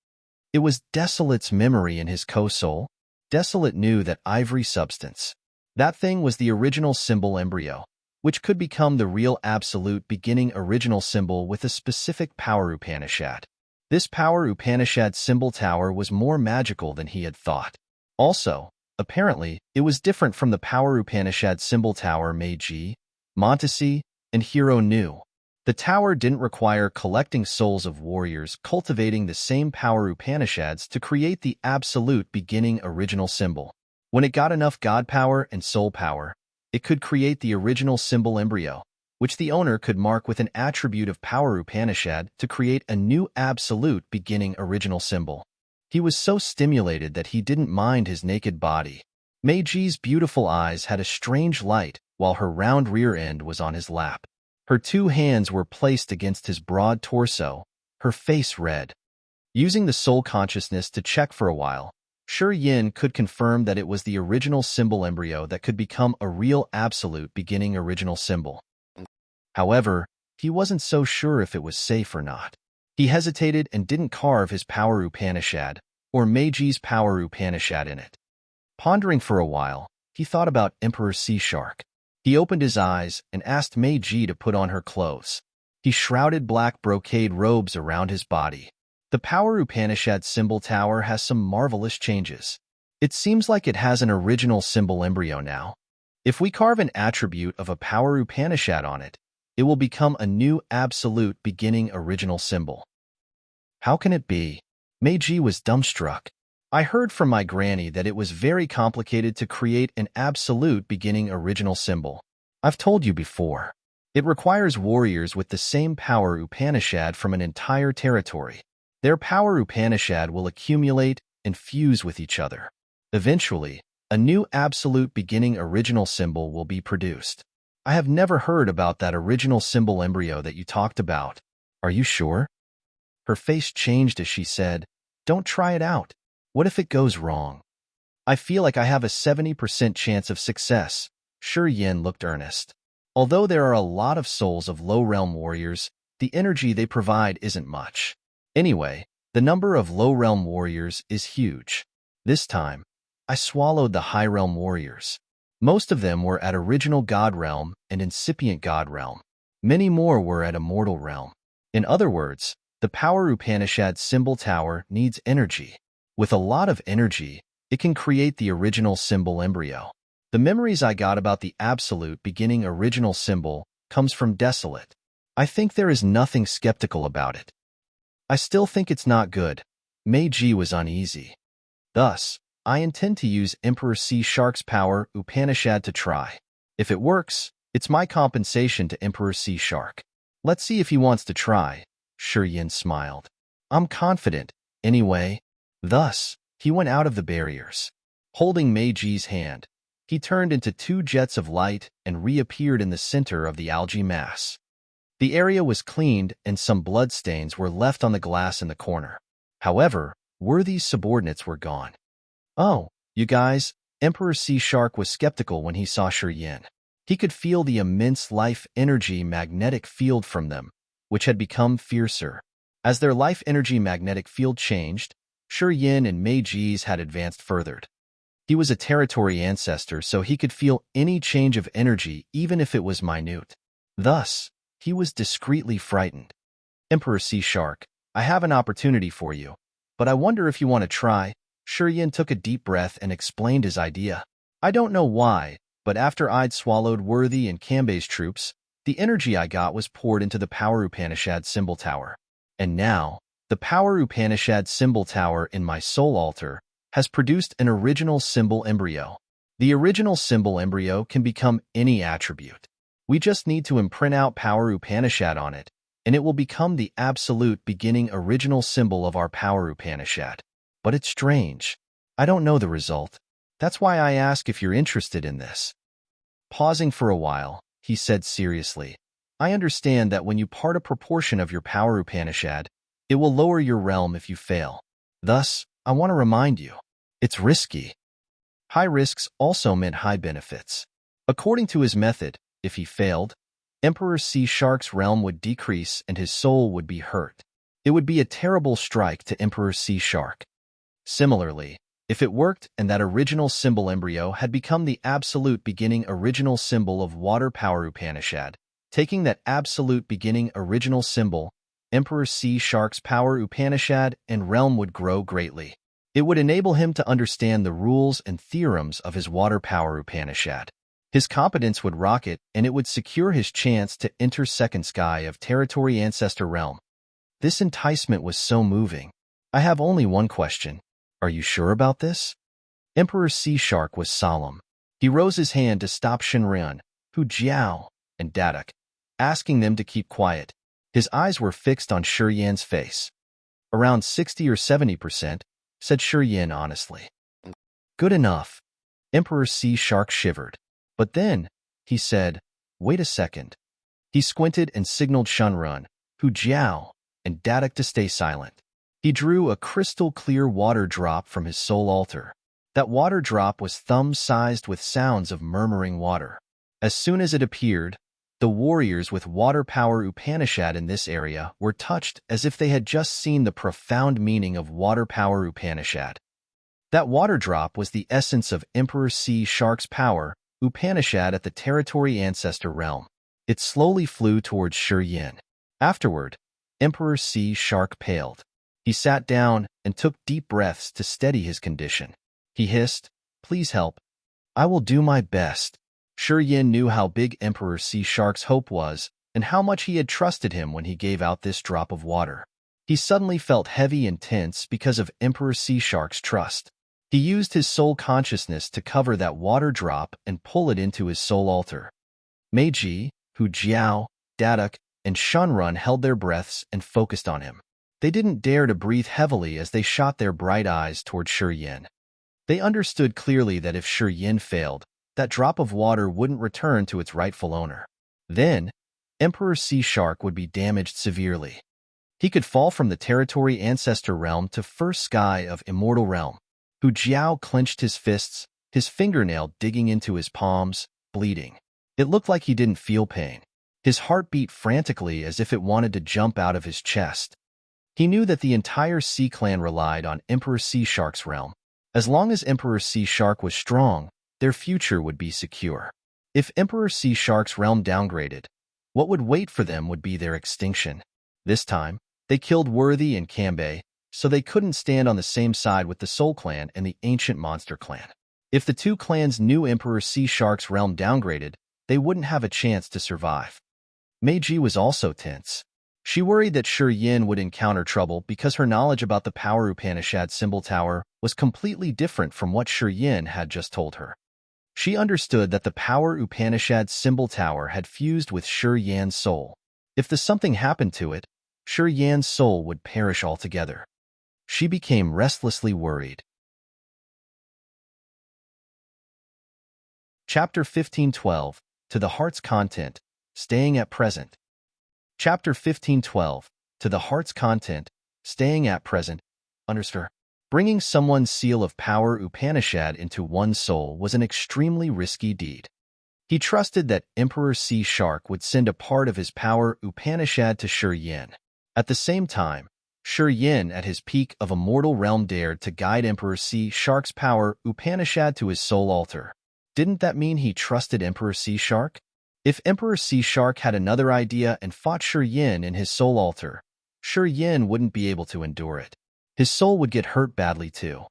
It was Desolate's memory in his co-soul. Desolate knew that ivory substance. That thing was the original symbol embryo, which could become the real absolute beginning original symbol with a specific Power Upanishad. This Power Upanishad symbol tower was more magical than he had thought. Also, apparently, it was different from the Power Upanishad symbol tower Meiji, Montesi, and Hiro knew. The tower didn't require collecting souls of warriors cultivating the same Power Upanishads to create the absolute beginning original symbol. When it got enough God power and soul power, it could create the original symbol embryo, which the owner could mark with an attribute of Power Upanishad to create a new absolute beginning original symbol. He was so stimulated that he didn't mind his naked body. Meiji's beautiful eyes had a strange light while her round rear end was on his lap. Her 2 hands were placed against his broad torso, her face red. Using the soul consciousness to check for a while, Shi Yin could confirm that it was the original symbol embryo that could become a real absolute beginning original symbol. However, he wasn't so sure if it was safe or not. He hesitated and didn't carve his Power Upanishad, or Meiji's Power Upanishad in it. Pondering for a while, he thought about Emperor Sea Shark. He opened his eyes and asked Meiji to put on her clothes. He shrouded black brocade robes around his body. The Power Upanishad symbol tower has some marvelous changes. It seems like it has an original symbol embryo now. If we carve an attribute of a Power Upanishad on it, it will become a new absolute beginning original symbol. How can it be? Meiji was dumbstruck. I heard from my granny that it was very complicated to create an absolute beginning original symbol. I've told you before. It requires warriors with the same Power Upanishad from an entire territory. Their Power Upanishad will accumulate and fuse with each other. Eventually, a new absolute beginning original symbol will be produced. I have never heard about that original symbol embryo that you talked about. Are you sure? Her face changed as she said, "Don't try it out. What if it goes wrong?" I feel like I have a 70% chance of success. Shi Yin looked earnest. Although there are a lot of souls of low-realm warriors, the energy they provide isn't much. Anyway, the number of low-realm warriors is huge. This time, I swallowed the high-realm warriors. Most of them were at original God realm and incipient God realm. Many more were at immortal realm. In other words, the Power Upanishad symbol tower needs energy. With a lot of energy, it can create the original symbol embryo. The memories I got about the absolute beginning original symbol comes from Desolate. I think there is nothing skeptical about it. I still think it's not good. Meiji was uneasy. Thus, I intend to use Emperor Sea Shark's Power Upanishad to try. If it works, it's my compensation to Emperor Sea Shark. Let's see if he wants to try. Shi Yin smiled. I'm confident, anyway. Thus, he went out of the barriers. Holding Meiji's hand, he turned into two jets of light and reappeared in the center of the algae mass. The area was cleaned and some bloodstains were left on the glass in the corner. However, Worthy's subordinates were gone. Oh, you guys, Emperor Sea Shark was skeptical when he saw Shi Yin. He could feel the immense life energy magnetic field from them, which had become fiercer. As their life energy magnetic field changed, Shi Yin and Meiji's had advanced further. He was a territory ancestor, so he could feel any change of energy even if it was minute. Thus, he was discreetly frightened. Emperor Sea Shark, I have an opportunity for you, but I wonder if you want to try. Shi Yin took a deep breath and explained his idea. I don't know why, but after I'd swallowed Worthy and Kambei's troops, the energy I got was poured into the Power Upanishad symbol tower. And now, the Power Upanishad symbol tower in my soul altar has produced an original symbol embryo. The original symbol embryo can become any attribute. We just need to imprint out Power Upanishad on it, and it will become the absolute beginning original symbol of our Power Upanishad. But it's strange. I don't know the result. That's why I ask if you're interested in this. Pausing for a while, he said seriously, I understand that when you part a proportion of your Power Upanishad, it will lower your realm if you fail. Thus, I want to remind you, it's risky. High risks also meant high benefits. According to his method, if he failed, Emperor Sea Shark's realm would decrease and his soul would be hurt. It would be a terrible strike to Emperor Sea Shark. Similarly, if it worked and that original symbol embryo had become the absolute beginning original symbol of Water Power Upanishad, taking that absolute beginning original symbol, Emperor Sea Shark's Power Upanishad and realm would grow greatly. It would enable him to understand the rules and theorems of his Water Power Upanishad. His competence would rocket and it would secure his chance to enter second sky of Territory Ancestor Realm. This enticement was so moving. I have only one question. Are you sure about this? Emperor Sea Shark was solemn. He rose his hand to stop Shinran, Hu Jiao, and Dadak, asking them to keep quiet. His eyes were fixed on Shi Yan's face. Around 60 or 70%, said Shi Yan honestly. Good enough. Emperor Sea Shark shivered. But then, he said, wait a second. He squinted and signaled Shinran, Hu Jiao, and Dadak to stay silent. He drew a crystal-clear water drop from his soul altar. That water drop was thumb-sized with sounds of murmuring water. As soon as it appeared, the warriors with water power Upanishad in this area were touched as if they had just seen the profound meaning of water power Upanishad. That water drop was the essence of Emperor Sea Shark's power Upanishad at the territory ancestor realm. It slowly flew towards Shi Yin. Afterward, Emperor Sea Shark paled. He sat down and took deep breaths to steady his condition. He hissed, "Please help. I will do my best." Shi Yin knew how big Emperor Sea Shark's hope was and how much he had trusted him when he gave out this drop of water. He suddenly felt heavy and tense because of Emperor Sea Shark's trust. He used his soul consciousness to cover that water drop and pull it into his soul altar. Meiji, Hu Jiao, Daduk, and Shunrun held their breaths and focused on him. They didn't dare to breathe heavily as they shot their bright eyes toward Shi Yin. They understood clearly that if Shi Yin failed, that drop of water wouldn't return to its rightful owner. Then, Emperor Sea Shark would be damaged severely. He could fall from the territory ancestor realm to first sky of immortal realm. Hu Jiao clenched his fists, his fingernail digging into his palms, bleeding. It looked like he didn't feel pain. His heart beat frantically as if it wanted to jump out of his chest. He knew that the entire Sea Clan relied on Emperor Sea Shark's realm. As long as Emperor Sea Shark was strong, their future would be secure. If Emperor Sea Shark's realm downgraded, what would wait for them would be their extinction. This time, they killed Worthy and Kanbei, so they couldn't stand on the same side with the Soul Clan and the Ancient Monster Clan. If the two clans knew Emperor Sea Shark's realm downgraded, they wouldn't have a chance to survive. Meiji was also tense. She worried that Shi Yin would encounter trouble because her knowledge about the Power Upanishad symbol tower was completely different from what Shi Yin had just told her. She understood that the Power Upanishad symbol tower had fused with Shi Yan's soul. If something happened to it, Shi Yan's soul would perish altogether. She became restlessly worried. Chapter 15:12, To the Heart's Content, Staying at Present. Chapter 15:12, To the Heart's Content, Staying at Present. Underscore. Bringing someone's seal of power Upanishad into one's soul was an extremely risky deed. He trusted that Emperor Sea Shark would send a part of his power Upanishad to Shi Yin. At the same time, Shi Yin at his peak of immortal realm dared to guide Emperor Sea Shark's power Upanishad to his soul altar. Didn't that mean he trusted Emperor Sea Shark? If Emperor Sea Shark had another idea and fought Shi Yin in his soul altar, Shi Yin wouldn't be able to endure it. His soul would get hurt badly too.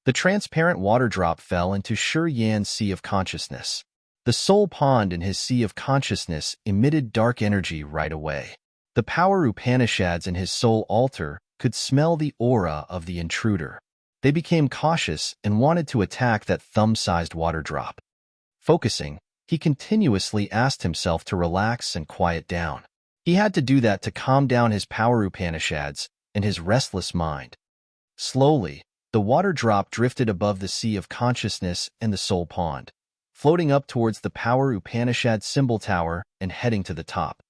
The transparent water drop fell into Shi Yan's sea of consciousness. The soul pond in his sea of consciousness emitted dark energy right away. The power Upanishads in his soul altar could smell the aura of the intruder. They became cautious and wanted to attack that thumb-sized water drop. Focusing, he continuously asked himself to relax and quiet down. He had to do that to calm down his power Upanishads and his restless mind. Slowly, the water drop drifted above the sea of consciousness and the soul pond, floating up towards the power Upanishad symbol tower and heading to the top.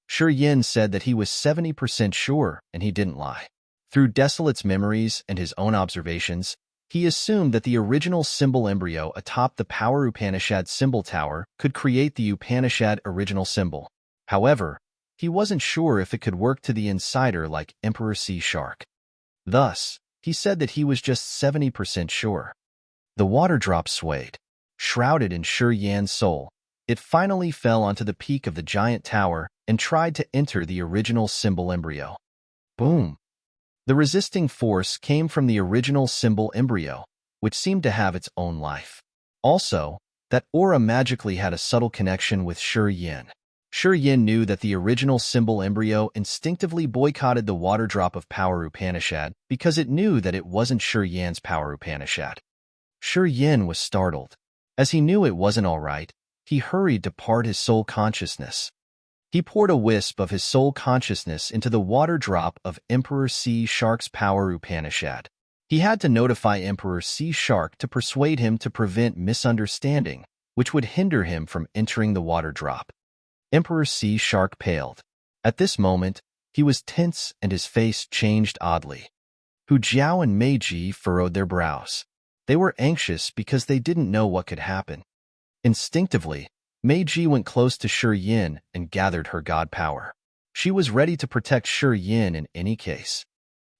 Shi Yin said that he was 70% sure, and he didn't lie. Through Desolate's memories and his own observations, he assumed that the original symbol embryo atop the Power Upanishad symbol tower could create the Upanishad original symbol. However, he wasn't sure if it could work to the insider like Emperor Sea Shark. Thus, he said that he was just 70% sure. The water drop swayed. Shrouded in Shi Yan's soul, it finally fell onto the peak of the giant tower and tried to enter the original symbol embryo. Boom! The resisting force came from the original symbol embryo, which seemed to have its own life. Also, that aura magically had a subtle connection with Shi Yin. Shi Yin knew that the original symbol embryo instinctively boycotted the water drop of Power Upanishad because it knew that it wasn't Shi Yan's Power Upanishad. Shi Yin was startled. As he knew it wasn't all right, he hurried to part his soul consciousness. He poured a wisp of his soul consciousness into the water drop of Emperor Sea Shark's Power Upanishad. He had to notify Emperor Sea Shark to persuade him to prevent misunderstanding, which would hinder him from entering the water drop. Emperor Sea Shark paled. At this moment, he was tense and his face changed oddly. Hu Jiao and Meiji furrowed their brows. They were anxious because they didn't know what could happen. Instinctively, Meiji went close to Shi Yin and gathered her god power. She was ready to protect Shi Yin in any case.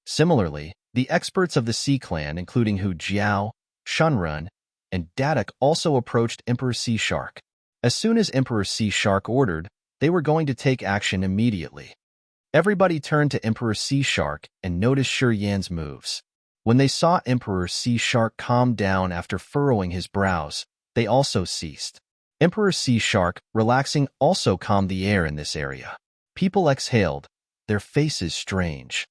Similarly, the experts of the Sea Clan, including Hu Jiao, Shunrun, and Dadak, also approached Emperor Sea Shark. As soon as Emperor Sea Shark ordered, they were going to take action immediately. Everybody turned to Emperor Sea Shark and noticed Shi Yan's moves. When they saw Emperor Sea Shark calm down after furrowing his brows, they also ceased. Emperor Sea Shark, relaxing, also calmed the air in this area. People exhaled, their faces strange.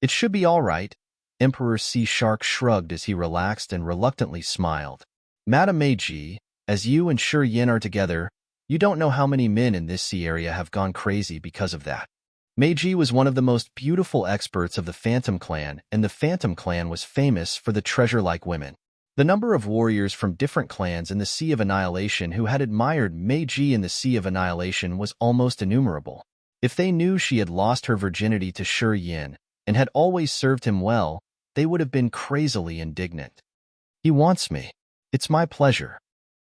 It should be all right. Emperor Sea Shark shrugged as he relaxed and reluctantly smiled. Madame Meiji, as you and Shi Yin are together, you don't know how many men in this sea area have gone crazy because of that. Meiji was one of the most beautiful experts of the Phantom Clan, and the Phantom Clan was famous for the treasure-like women. The number of warriors from different clans in the Sea of Annihilation who had admired Meiji in the Sea of Annihilation was almost innumerable. If they knew she had lost her virginity to Shi Yin and had always served him well, they would have been crazily indignant. He wants me. It's my pleasure.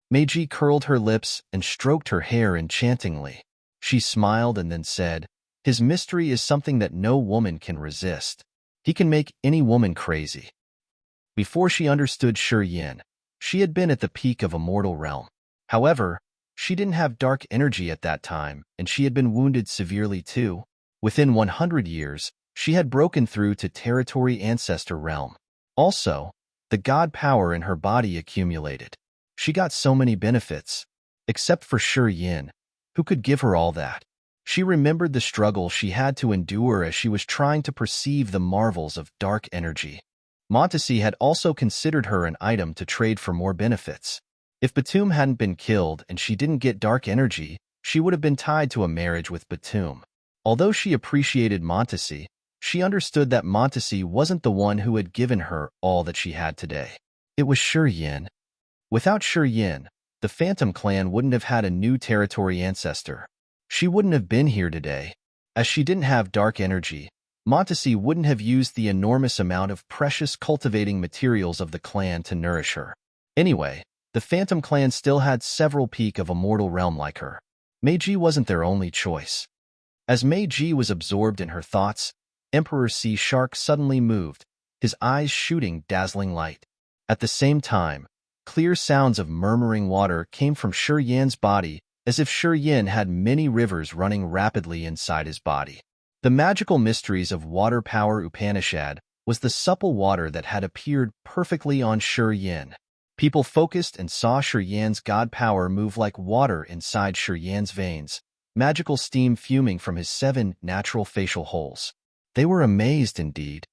Meiji curled her lips and stroked her hair enchantingly. She smiled and then said, his mystery is something that no woman can resist. He can make any woman crazy. Before she understood Shi Yin, she had been at the peak of a mortal realm. However, she didn't have dark energy at that time, and she had been wounded severely too. Within 100 years, she had broken through to territory ancestor realm. Also, the god power in her body accumulated. She got so many benefits, except for Shi Yin, who could give her all that. She remembered the struggle she had to endure as she was trying to perceive the marvels of dark energy. Montesi had also considered her an item to trade for more benefits. If Batum hadn't been killed and she didn't get dark energy, she would have been tied to a marriage with Batum. Although she appreciated Montesi, she understood that Montesi wasn't the one who had given her all that she had today. It was Shi Yin. Without Shi Yin, the Phantom Clan wouldn't have had a new territory ancestor. She wouldn't have been here today. As she didn't have dark energy, Montesi wouldn't have used the enormous amount of precious cultivating materials of the clan to nourish her. Anyway, the Phantom Clan still had several peak of a mortal realm like her. Meiji wasn't their only choice. As Meiji was absorbed in her thoughts, Emperor Sea Shark suddenly moved, his eyes shooting dazzling light. At the same time, clear sounds of murmuring water came from Shi Yan's body, as if Shi Yin had many rivers running rapidly inside his body. The magical mysteries of water power Upanishad was the supple water that had appeared perfectly on Shi Yin. People focused and saw Shi Yan's god power move like water inside Shi Yan's veins, magical steam fuming from his 7 natural facial holes. They were amazed indeed.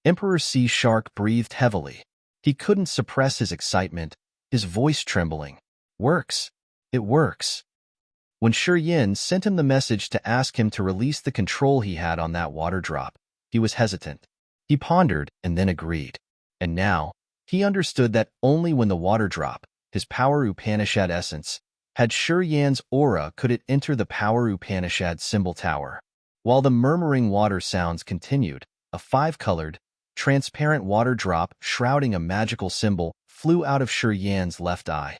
Emperor Sea Shark breathed heavily. He couldn't suppress his excitement, his voice trembling. Works. It works. When Shi Yin sent him the message to ask him to release the control he had on that water drop, he was hesitant. He pondered and then agreed. And now, he understood that only when the water drop, his power Upanishad essence, had Shi Yan's aura could it enter the power Upanishad symbol tower. While the murmuring water sounds continued, a 5-colored, transparent water drop shrouding a magical symbol flew out of Shi Yan's left eye.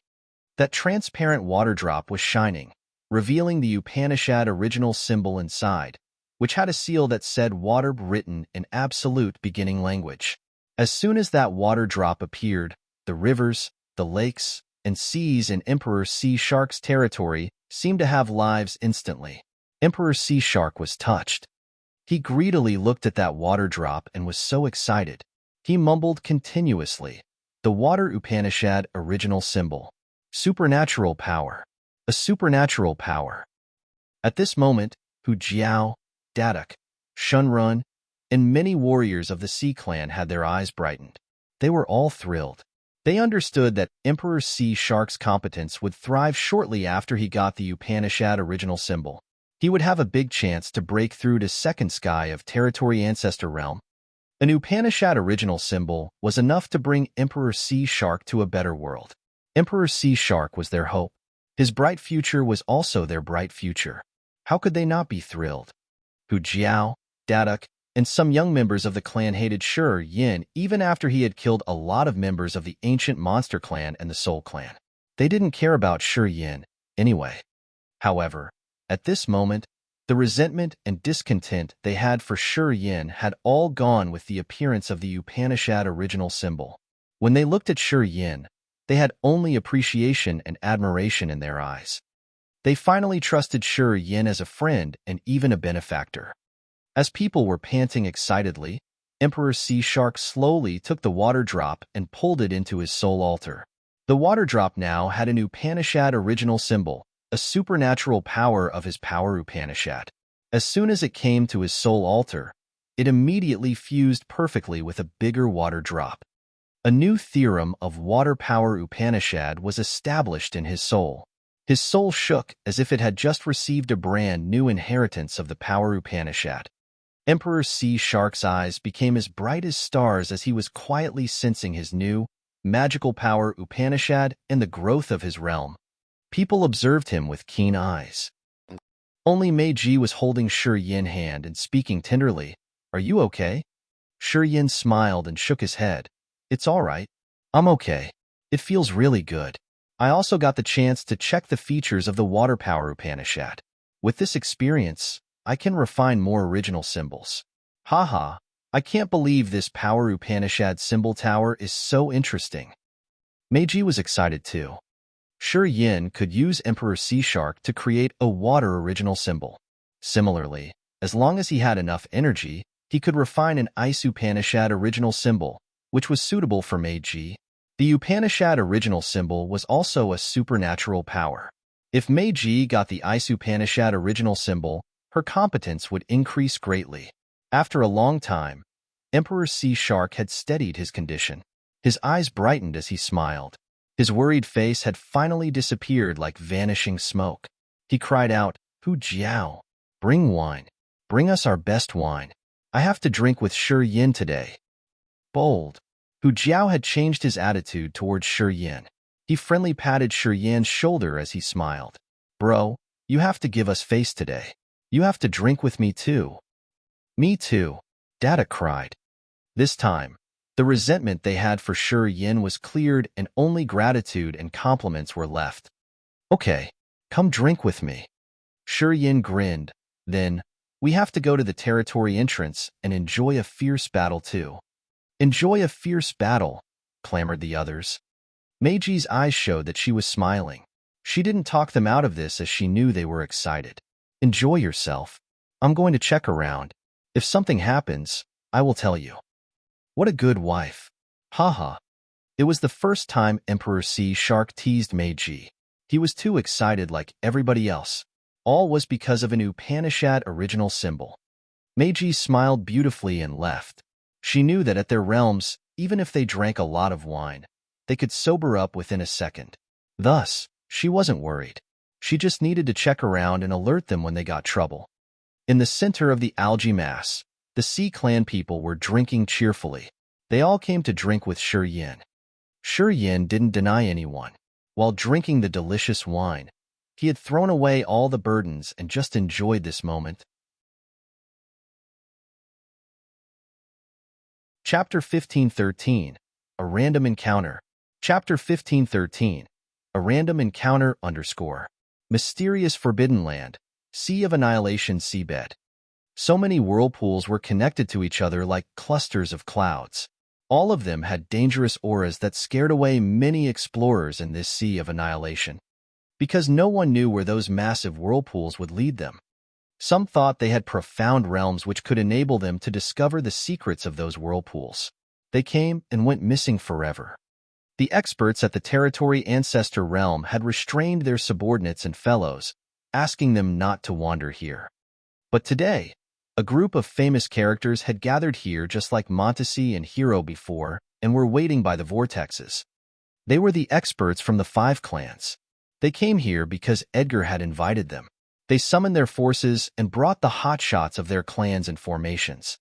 That transparent water drop was shining, revealing the Upanishad original symbol inside, which had a seal that said water written in absolute beginning language. As soon as that water drop appeared, the rivers, the lakes, and seas in Emperor Sea Shark's territory seemed to have lives instantly. Emperor Sea Shark was touched. He greedily looked at that water drop and was so excited. He mumbled continuously, the water Upanishad original symbol. Supernatural power. A supernatural power. At this moment, Hu Jiao, Dadak, Shunrun, and many warriors of the Sea Clan had their eyes brightened. They were all thrilled. They understood that Emperor Sea Shark's competence would thrive shortly after he got the Upanishad original symbol. He would have a big chance to break through to second sky of territory ancestor realm. An Upanishad original symbol was enough to bring Emperor Sea Shark to a better world. Emperor Sea Shark was their hope. His bright future was also their bright future. How could they not be thrilled? Hu Jiao, Dadak, and some young members of the clan hated Yin even after he had killed a lot of members of the ancient monster clan and the soul clan. They didn't care about Yin anyway. However, at this moment, the resentment and discontent they had for Yin had all gone with the appearance of the Upanishad original symbol. When they looked at Yin, they had only appreciation and admiration in their eyes. They finally trusted Yin as a friend and even a benefactor. As people were panting excitedly, Emperor Sea Shark slowly took the water drop and pulled it into his soul altar. The water drop now had an Upanishad original symbol, a supernatural power of his power Upanishad. As soon as it came to his soul altar, it immediately fused perfectly with a bigger water drop. A new theorem of water power Upanishad was established in his soul. His soul shook as if it had just received a brand new inheritance of the power Upanishad. Emperor Sea Shark's eyes became as bright as stars as he was quietly sensing his new, magical power Upanishad and the growth of his realm. People observed him with keen eyes. Only Meiji was holding Yin's hand and speaking tenderly. "Are you okay?" Yin smiled and shook his head. "It's all right. I'm okay. It feels really good. I also got the chance to check the features of the water power Upanishad. With this experience, I can refine more original symbols. Haha, I can't believe this power Upanishad symbol tower is so interesting." Meiji was excited too. Yin could use Emperor Sea Shark to create a water original symbol. Similarly, as long as he had enough energy, he could refine an ice Upanishad original symbol, which was suitable for Meiji. The Upanishad original symbol was also a supernatural power. If Meiji got the ice Upanishad original symbol, her competence would increase greatly. After a long time, Emperor Sea Shark had steadied his condition. His eyes brightened as he smiled. His worried face had finally disappeared like vanishing smoke. He cried out, "Hu Jiao, bring wine. Bring us our best wine. I have to drink with Yin today." Bold. Hu Jiao had changed his attitude towards Yin. He friendly patted Yin's shoulder as he smiled. "Bro, you have to give us face today. You have to drink with me too." "Me too," Data cried. This time, the resentment they had for Yin was cleared and only gratitude and compliments were left. "Okay, come drink with me." Yin grinned. "Then, we have to go to the territory entrance and enjoy a fierce battle too." "Enjoy a fierce battle," clamored the others. Meiji's eyes showed that she was smiling. She didn't talk them out of this as she knew they were excited. "Enjoy yourself. I'm going to check around. If something happens, I will tell you." What a good wife. Haha. It was the first time Emperor Sea Shark teased Meiji. He was too excited like everybody else. All was because of an Upanishad original symbol. Meiji smiled beautifully and left. She knew that at their realms, even if they drank a lot of wine, they could sober up within a second. Thus, she wasn't worried. She just needed to check around and alert them when they got trouble. In the center of the algae mass, the Sea Clan people were drinking cheerfully. They all came to drink with Yin. Yin didn't deny anyone. While drinking the delicious wine, he had thrown away all the burdens and just enjoyed this moment. Chapter 1513, A Random Encounter. Chapter 1513, A Random Encounter _ Mysterious Forbidden Land, Sea of Annihilation Seabed. So many whirlpools were connected to each other like clusters of clouds. All of them had dangerous auras that scared away many explorers in this Sea of Annihilation, because no one knew where those massive whirlpools would lead them. Some thought they had profound realms which could enable them to discover the secrets of those whirlpools. They came and went missing forever. The experts at the Territory Ancestor Realm had restrained their subordinates and fellows, asking them not to wander here. But today, a group of famous characters had gathered here just like Montesi and Hero before and were waiting by the vortexes. They were the experts from the 5 clans. They came here because Edgar had invited them. They summoned their forces and brought the hotshots of their clans and formations.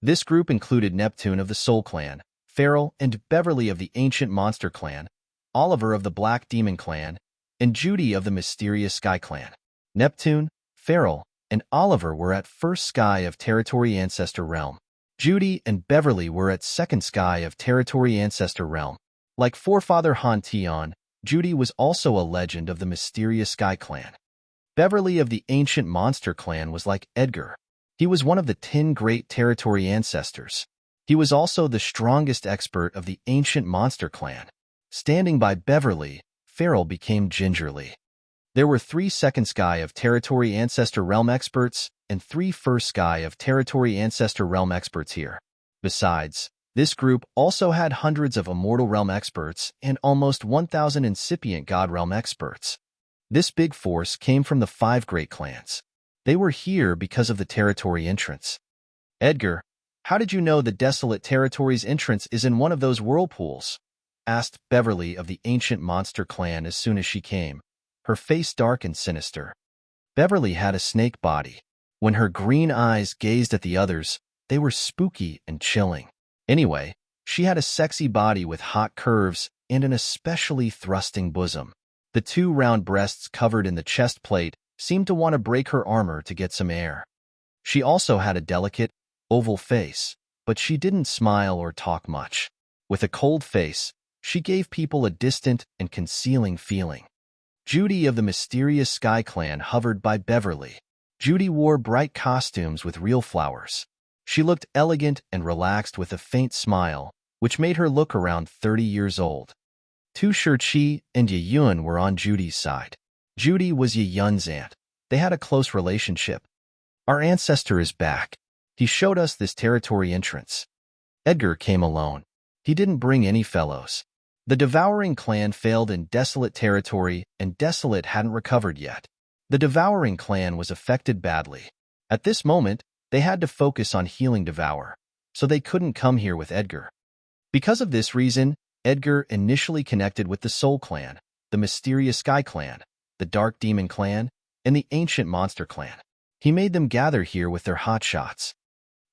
This group included Neptune of the Soul Clan, Farrell and Beverly of the Ancient Monster Clan, Oliver of the Black Demon Clan, and Judy of the Mysterious Sky Clan. Neptune, Farrell, and Oliver were at first sky of territory ancestor realm. Judy and Beverly were at second sky of territory ancestor realm. Like forefather Han Tion, Judy was also a legend of the mysterious Sky Clan. Beverly of the ancient monster clan was like Edgar. He was one of the 10 great territory ancestors. He was also the strongest expert of the ancient monster clan. Standing by Beverly, Farrell became gingerly. There were 3 second sky of territory ancestor realm experts and 3 first sky of territory ancestor realm experts here. Besides, this group also had hundreds of immortal realm experts and almost 1,000 incipient god realm experts. This big force came from the 5 great clans. They were here because of the territory entrance. Edgar, how did you know the desolate territory's entrance is in one of those whirlpools? Asked Beverly of the ancient monster clan as soon as she came, her face dark and sinister. Beverly had a snake body. When her green eyes gazed at the others, they were spooky and chilling. Anyway, she had a sexy body with hot curves and an especially thrusting bosom. The 2 round breasts covered in the chest plate seemed to want to break her armor to get some air. She also had a delicate, oval face, but she didn't smile or talk much. With a cold face, she gave people a distant and concealing feeling. Judy of the mysterious Sky Clan hovered by Beverly. Judy wore bright costumes with real flowers. She looked elegant and relaxed with a faint smile, which made her look around 30 years old. Tu Shih and Ye Yun were on Judy's side. Judy was Ye Yun's aunt. They had a close relationship. Our ancestor is back. He showed us this territory entrance. Edgar came alone. He didn't bring any fellows. The Devouring clan failed in Desolate territory, and Desolate hadn't recovered yet. The Devouring clan was affected badly. At this moment, they had to focus on healing Devour, so they couldn't come here with Edgar. Because of this reason, Edgar initially connected with the Soul Clan, the Mysterious Sky Clan, the Dark Demon Clan, and the Ancient Monster Clan. He made them gather here with their hotshots.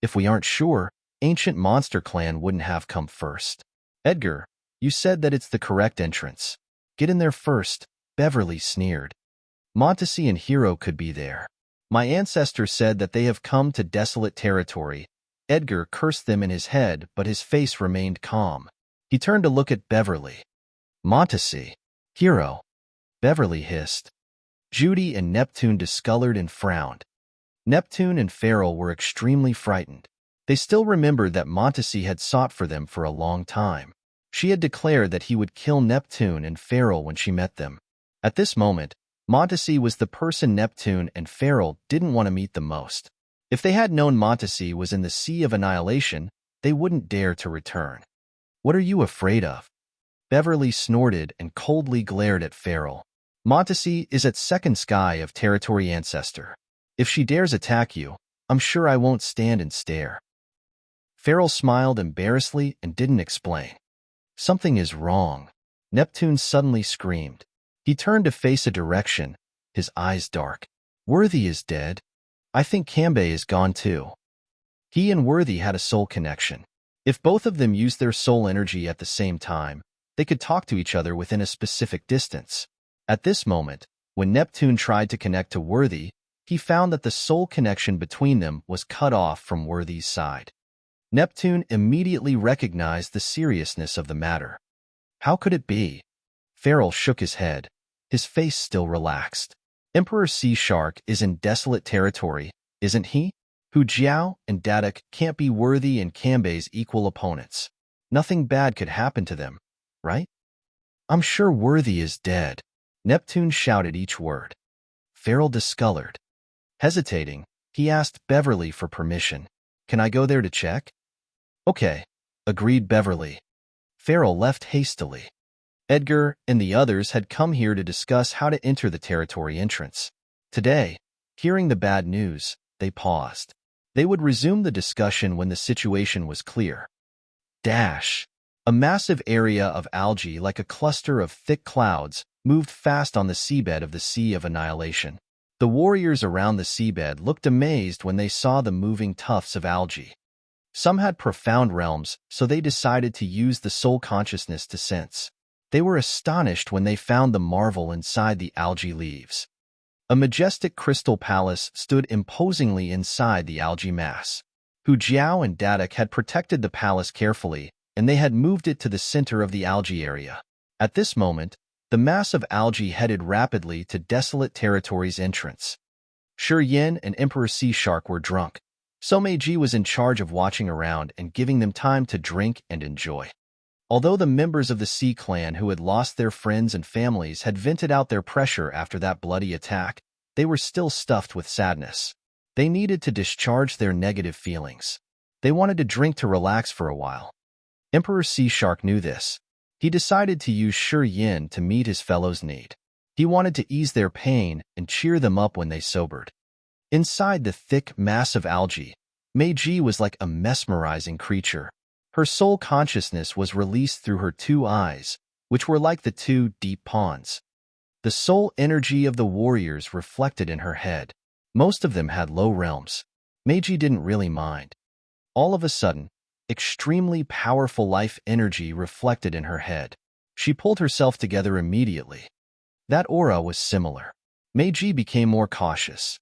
If we aren't sure, Ancient Monster Clan wouldn't have come first. Edgar, you said that it's the correct entrance. Get in there first, Beverly sneered. Montesi and Hero could be there. My ancestor said that they have come to Desolate territory. Edgar cursed them in his head, but his face remained calm. He turned to look at Beverly. Montesi. Hero. Beverly hissed. Judy and Neptune discolored and frowned. Neptune and Farrell were extremely frightened. They still remembered that Montesi had sought for them for a long time. She had declared that he would kill Neptune and Farrell when she met them. At this moment, Montesi was the person Neptune and Farrell didn't want to meet the most. If they had known Montesi was in the Sea of Annihilation, they wouldn't dare to return. What are you afraid of? Beverly snorted and coldly glared at Farrell. Montesi is at second sky of territory ancestor. If she dares attack you, I'm sure I won't stand and stare. Farrell smiled embarrassedly and didn't explain. Something is wrong. Neptune suddenly screamed. He turned to face a direction, his eyes dark. Worthy is dead. I think Cambay is gone too. He and Worthy had a soul connection. If both of them used their soul energy at the same time, they could talk to each other within a specific distance. At this moment, when Neptune tried to connect to Worthy, he found that the soul connection between them was cut off from Worthy's side. Neptune immediately recognized the seriousness of the matter. How could it be? Farrell shook his head, his face still relaxed. Emperor Sea Shark is in Desolate territory, isn't he? Hu Jiao and Dadak can't be Worthy and Cambay's equal opponents. Nothing bad could happen to them, right? I'm sure Worthy is dead. Neptune shouted each word. Farrell discolored. Hesitating, he asked Beverly for permission. Can I go there to check? Okay, agreed Beverly. Farrell left hastily. Edgar and the others had come here to discuss how to enter the territory entrance. Today, hearing the bad news, they paused. They would resume the discussion when the situation was clear. Dash. A massive area of algae like a cluster of thick clouds moved fast on the seabed of the Sea of Annihilation. The warriors around the seabed looked amazed when they saw the moving tufts of algae. Some had profound realms, so they decided to use the soul consciousness to sense. They were astonished when they found the marvel inside the algae leaves. A majestic crystal palace stood imposingly inside the algae mass. Hu Jiao and Dadak had protected the palace carefully, and they had moved it to the center of the algae area. At this moment, the mass of algae headed rapidly to desolate territory's entrance. Shi Yin and Emperor Sea Shark were drunk, so Meiji was in charge of watching around and giving them time to drink and enjoy. Although the members of the Sea Clan who had lost their friends and families had vented out their pressure after that bloody attack, they were still stuffed with sadness. They needed to discharge their negative feelings. They wanted to drink to relax for a while. Emperor Sea Shark knew this. He decided to use Shi Yin to meet his fellows' need. He wanted to ease their pain and cheer them up when they sobered. Inside the thick mass of algae, Meiji was like a mesmerizing creature. Her soul consciousness was released through her two eyes, which were like the two deep ponds. The soul energy of the warriors reflected in her head. Most of them had low realms. Meiji didn't really mind. All of a sudden, extremely powerful life energy reflected in her head. She pulled herself together immediately. That aura was similar. Meiji became more cautious.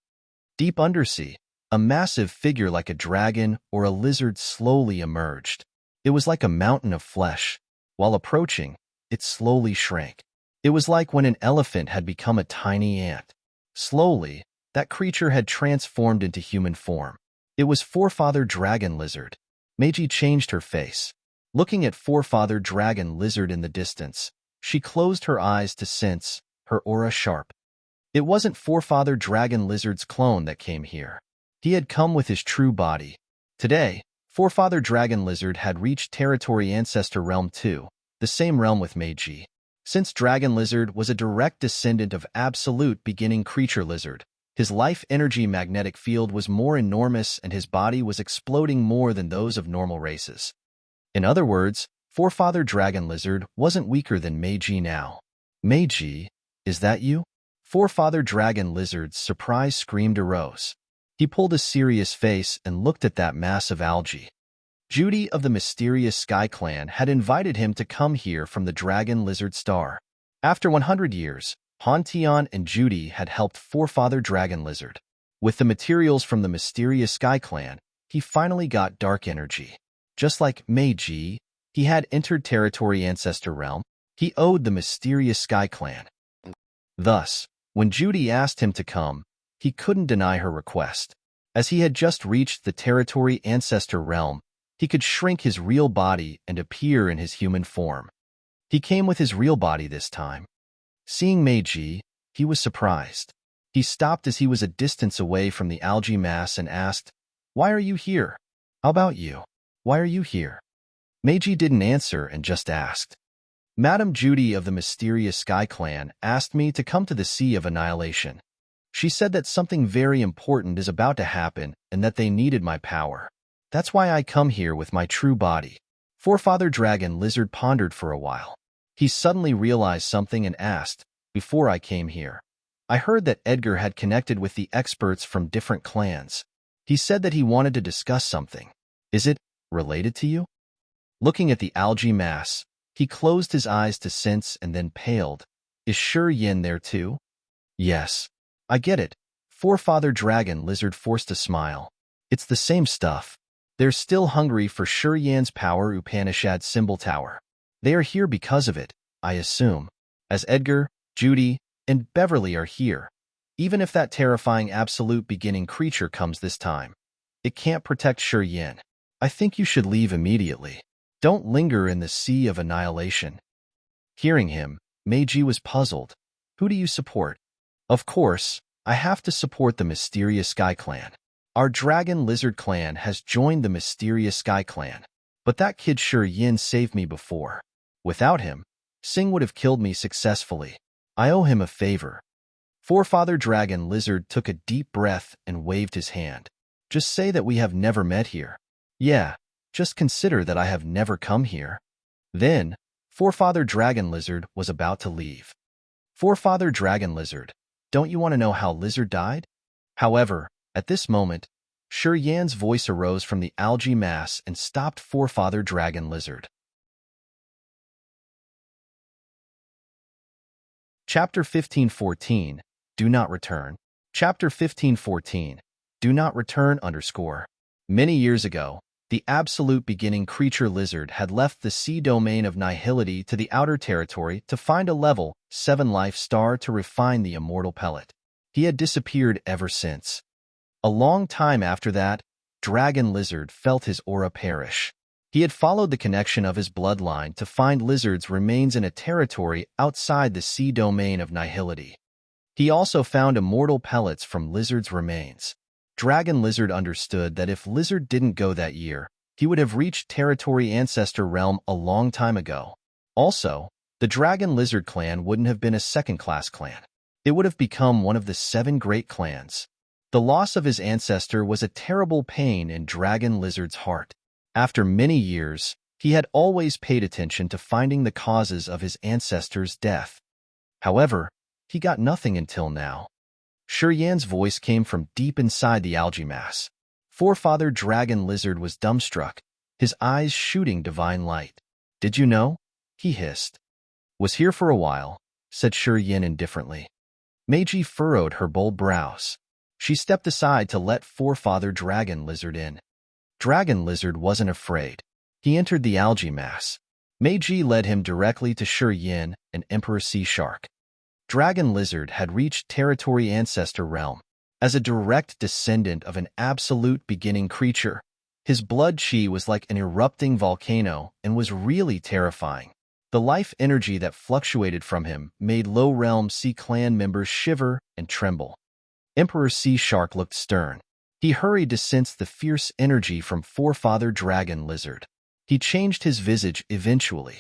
Deep undersea, a massive figure like a dragon or a lizard slowly emerged. It was like a mountain of flesh. While approaching, it slowly shrank. It was like when an elephant had become a tiny ant. Slowly, that creature had transformed into human form. It was Forefather Dragon Lizard. Meiji changed her face. Looking at Forefather Dragon Lizard in the distance, she closed her eyes to sense her aura sharp. It wasn't Forefather Dragon Lizard's clone that came here. He had come with his true body. Today, Forefather Dragon Lizard had reached Territory Ancestor Realm 2, the same realm with Meiji. Since Dragon Lizard was a direct descendant of Absolute Beginning Creature Lizard, his life energy magnetic field was more enormous and his body was exploding more than those of normal races. In other words, Forefather Dragon Lizard wasn't weaker than Meiji now. Meiji, is that you? Forefather Dragon Lizard's surprise scream arose. He pulled a serious face and looked at that mass of algae. Judy of the mysterious Sky Clan had invited him to come here from the Dragon Lizard Star. After 100 years, Han Tian and Judy had helped Forefather Dragon Lizard. With the materials from the mysterious Sky Clan, he finally got dark energy. Just like Meiji, he had entered Territory Ancestor Realm. He owed the mysterious Sky Clan. Thus, when Judy asked him to come, he couldn't deny her request. As he had just reached the Territory Ancestor Realm, he could shrink his real body and appear in his human form. He came with his real body this time. Seeing Meiji, he was surprised. He stopped as he was a distance away from the algae mass and asked, "Why are you here? How about you? Why are you here?" Meiji didn't answer and just asked. Madame Judy of the mysterious Sky Clan asked me to come to the Sea of Annihilation. She said that something very important is about to happen and that they needed my power. That's why I come here with my true body. Forefather Dragon Lizard pondered for a while. He suddenly realized something and asked, "Before I came here, I heard that Edgar had connected with the experts from different clans. He said that he wanted to discuss something. Is it related to you?" Looking at the algae mass, he closed his eyes to sense and then paled. "Is Shi Yin there too?" "Yes. I get it." Forefather Dragon Lizard forced a smile. "It's the same stuff. They're still hungry for Shi Yin's power Upanishad Symbol Tower. They are here because of it, I assume. As Edgar, Judy, and Beverly are here, even if that terrifying absolute beginning creature comes this time, it can't protect Shi Yin. I think you should leave immediately. Don't linger in the Sea of Annihilation." Hearing him, Meiji was puzzled. "Who do you support?" "Of course, I have to support the mysterious Sky Clan. Our Dragon Lizard Clan has joined the mysterious Sky Clan. But that kid Shi Yin saved me before. Without him, Sing would have killed me successfully. I owe him a favor." Forefather Dragon Lizard took a deep breath and waved his hand. "Just say that we have never met here. Yeah, just consider that I have never come here." Then, Forefather Dragon Lizard was about to leave. "Forefather Dragon Lizard, don't you want to know how Lizard died?" However, at this moment, Shi Yan's voice arose from the algae mass and stopped Forefather Dragon Lizard. Chapter 1514, Do not return. Chapter 15:14. Do not return _ Many years ago, the absolute beginning creature lizard had left the sea domain of nihility to the outer territory to find a level 7 life star to refine the immortal pellet. He had disappeared ever since. A long time after that, Dragon Lizard felt his aura perish. He had followed the connection of his bloodline to find Lizard's remains in a territory outside the sea domain of nihility. He also found immortal pellets from Lizard's remains. Dragon Lizard understood that if Lizard didn't go that year, he would have reached Territory Ancestor Realm a long time ago. Also, the Dragon Lizard clan wouldn't have been a second-class clan. It would have become one of the 7 great clans. The loss of his ancestor was a terrible pain in Dragon Lizard's heart. After many years, he had always paid attention to finding the causes of his ancestor's death. However, he got nothing until now. Shurian's voice came from deep inside the algae mass. Forefather Dragon Lizard was dumbstruck, his eyes shooting divine light. "Did you know?" he hissed. "Was here for a while," said Shurian indifferently. Meiji furrowed her bold brows. She stepped aside to let Forefather Dragon Lizard in. Dragon Lizard wasn't afraid. He entered the algae mass. Meiji led him directly to Shurian and Emperor Sea Shark. Dragon Lizard had reached Territory Ancestor Realm. As a direct descendant of an absolute beginning creature, his blood chi was like an erupting volcano and was really terrifying. The life energy that fluctuated from him made low-realm sea clan members shiver and tremble. Emperor Sea Shark looked stern. He hurried to sense the fierce energy from Forefather Dragon Lizard. He changed his visage eventually.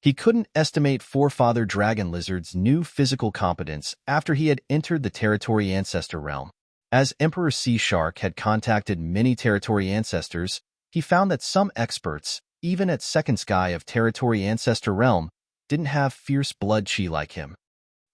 He couldn't estimate Forefather Dragon Lizard's new physical competence after he had entered the Territory Ancestor Realm. As Emperor Sea Shark had contacted many Territory Ancestors, he found that some experts, even at second sky of Territory Ancestor Realm, didn't have fierce blood chi like him.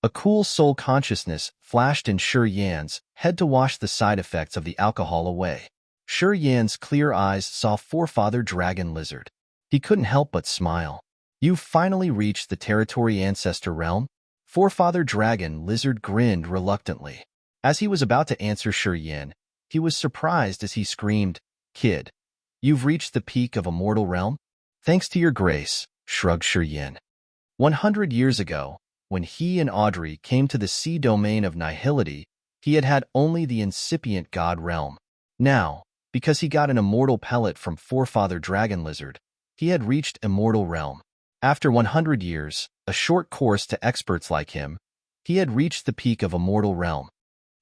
A cool soul consciousness flashed in Shurian's head to wash the side effects of the alcohol away. Shurian's clear eyes saw Forefather Dragon Lizard. He couldn't help but smile. "You've finally reached the Territory Ancestor Realm?" Forefather Dragon Lizard grinned reluctantly. As he was about to answer Shurian, he was surprised as he screamed, "Kid, you've reached the peak of Immortal Realm?" "Thanks to your grace," shrugged Shurian. 100 years ago, when he and Audrey came to the sea domain of nihility, he had had only the incipient God Realm. Now, because he got an immortal pellet from Forefather Dragon Lizard, he had reached Immortal Realm. After 100 years, a short course to experts like him, he had reached the peak of Immortal Realm.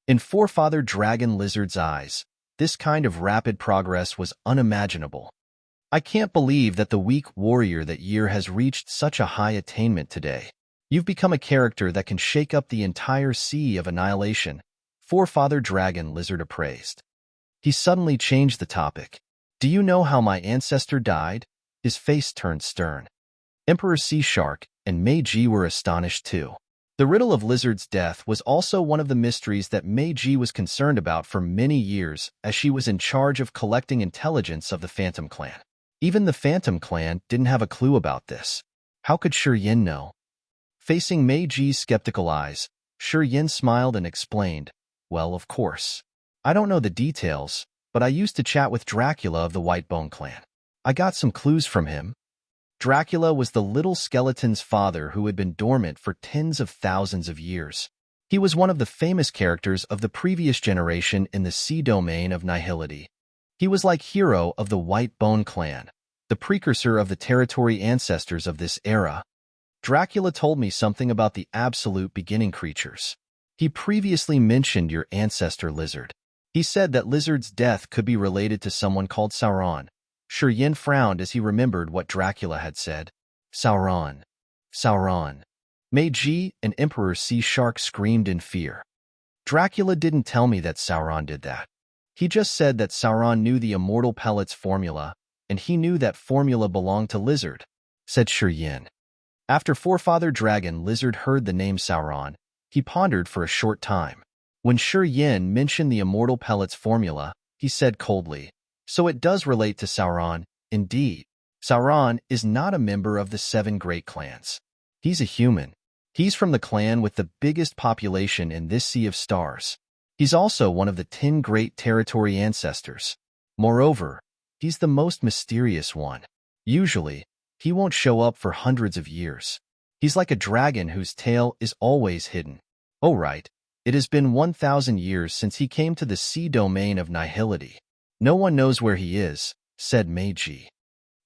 In Forefather Dragon Lizard's eyes, this kind of rapid progress was unimaginable. "I can't believe that the weak warrior that year has reached such a high attainment today. You've become a character that can shake up the entire sea of annihilation," Forefather Dragon Lizard appraised. He suddenly changed the topic. "Do you know how my ancestor died?" His face turned stern. Emperor Sea Shark and Meiji were astonished too. The riddle of Lizard's death was also one of the mysteries that Meiji was concerned about for many years, as she was in charge of collecting intelligence of the Phantom Clan. Even the Phantom Clan didn't have a clue about this. How could Shurian know? Facing Meiji's skeptical eyes, Shurian smiled and explained, "Well, of course. I don't know the details, but I used to chat with Dracula of the Whitebone Clan. I got some clues from him." Dracula was the little skeleton's father who had been dormant for tens of thousands of years. He was one of the famous characters of the previous generation in the sea domain of nihility. He was like hero of the Whitebone Clan, the precursor of the Territory Ancestors of this era. "Dracula told me something about the absolute beginning creatures. He previously mentioned your ancestor Lizard. He said that Lizard's death could be related to someone called Sauron." Shurian frowned as he remembered what Dracula had said. "Sauron. Sauron." Meiji and Emperor Sea Shark screamed in fear. "Dracula didn't tell me that Sauron did that. He just said that Sauron knew the immortal pellet's formula, and he knew that formula belonged to Lizard," said Shurian. After Forefather Dragon Lizard heard the name Sauron, he pondered for a short time. When Shurian mentioned the immortal pellet's formula, he said coldly, "So it does relate to Sauron, indeed. Sauron is not a member of the 7 great clans. He's a human. He's from the clan with the biggest population in this sea of stars. He's also one of the 10 great territory ancestors. Moreover, he's the most mysterious one. Usually, he won't show up for hundreds of years. He's like a dragon whose tail is always hidden. Oh right, it has been 1,000 years since he came to the sea domain of nihility. No one knows where he is, said Meiji.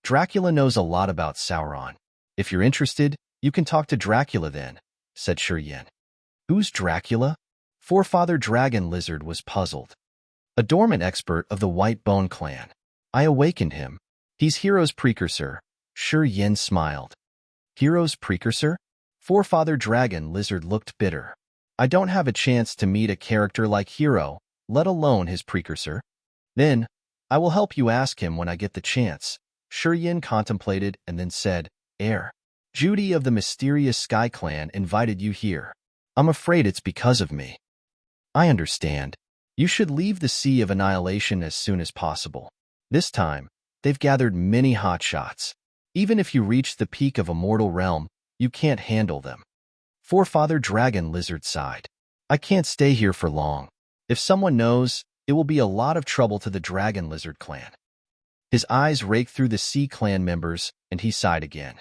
Dracula knows a lot about Sauron. If you're interested, you can talk to Dracula then, said Yin. Who's Dracula? Forefather Dragon Lizard was puzzled. A dormant expert of the White Bone clan. I awakened him. He's Hero's precursor. Yin smiled. Hero's precursor? Forefather Dragon Lizard looked bitter. I don't have a chance to meet a character like Hero, let alone his precursor. Then, I will help you ask him when I get the chance. Yin contemplated and then said, Heir, Judy of the mysterious Sky Clan invited you here. I'm afraid it's because of me. I understand. You should leave the Sea of Annihilation as soon as possible. This time, they've gathered many hotshots. Even if you reach the peak of a mortal realm, you can't handle them. Forefather Dragon Lizard sighed. I can't stay here for long. If someone knows, it will be a lot of trouble to the Dragon Lizard clan. His eyes raked through the Sea Clan members, and he sighed again.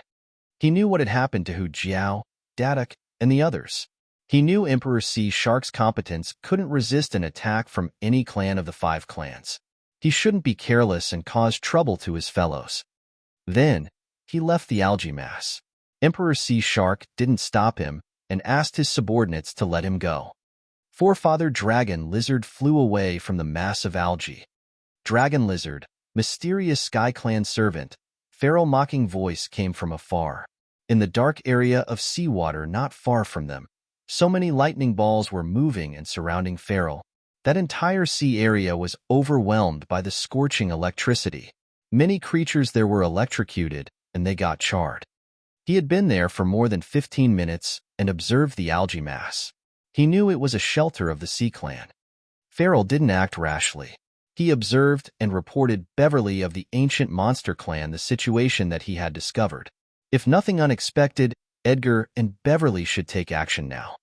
He knew what had happened to Hu Jiao, Dadak, and the others. He knew Emperor Sea Shark's competence couldn't resist an attack from any clan of the 5 clans. He shouldn't be careless and cause trouble to his fellows. Then, he left the algae mass. Emperor Sea Shark didn't stop him and asked his subordinates to let him go. Forefather Dragon Lizard flew away from the mass of algae. Dragon Lizard, mysterious Sky Clan servant, feral mocking voice came from afar. In the dark area of seawater not far from them, so many lightning balls were moving and surrounding Feral. That entire sea area was overwhelmed by the scorching electricity. Many creatures there were electrocuted, and they got charred. He had been there for more than 15 minutes and observed the algae mass. He knew it was a shelter of the Sea Clan. Feral didn't act rashly. He observed and reported Beverly of the ancient monster clan the situation that he had discovered. If nothing unexpected, Edgar and Beverly should take action now.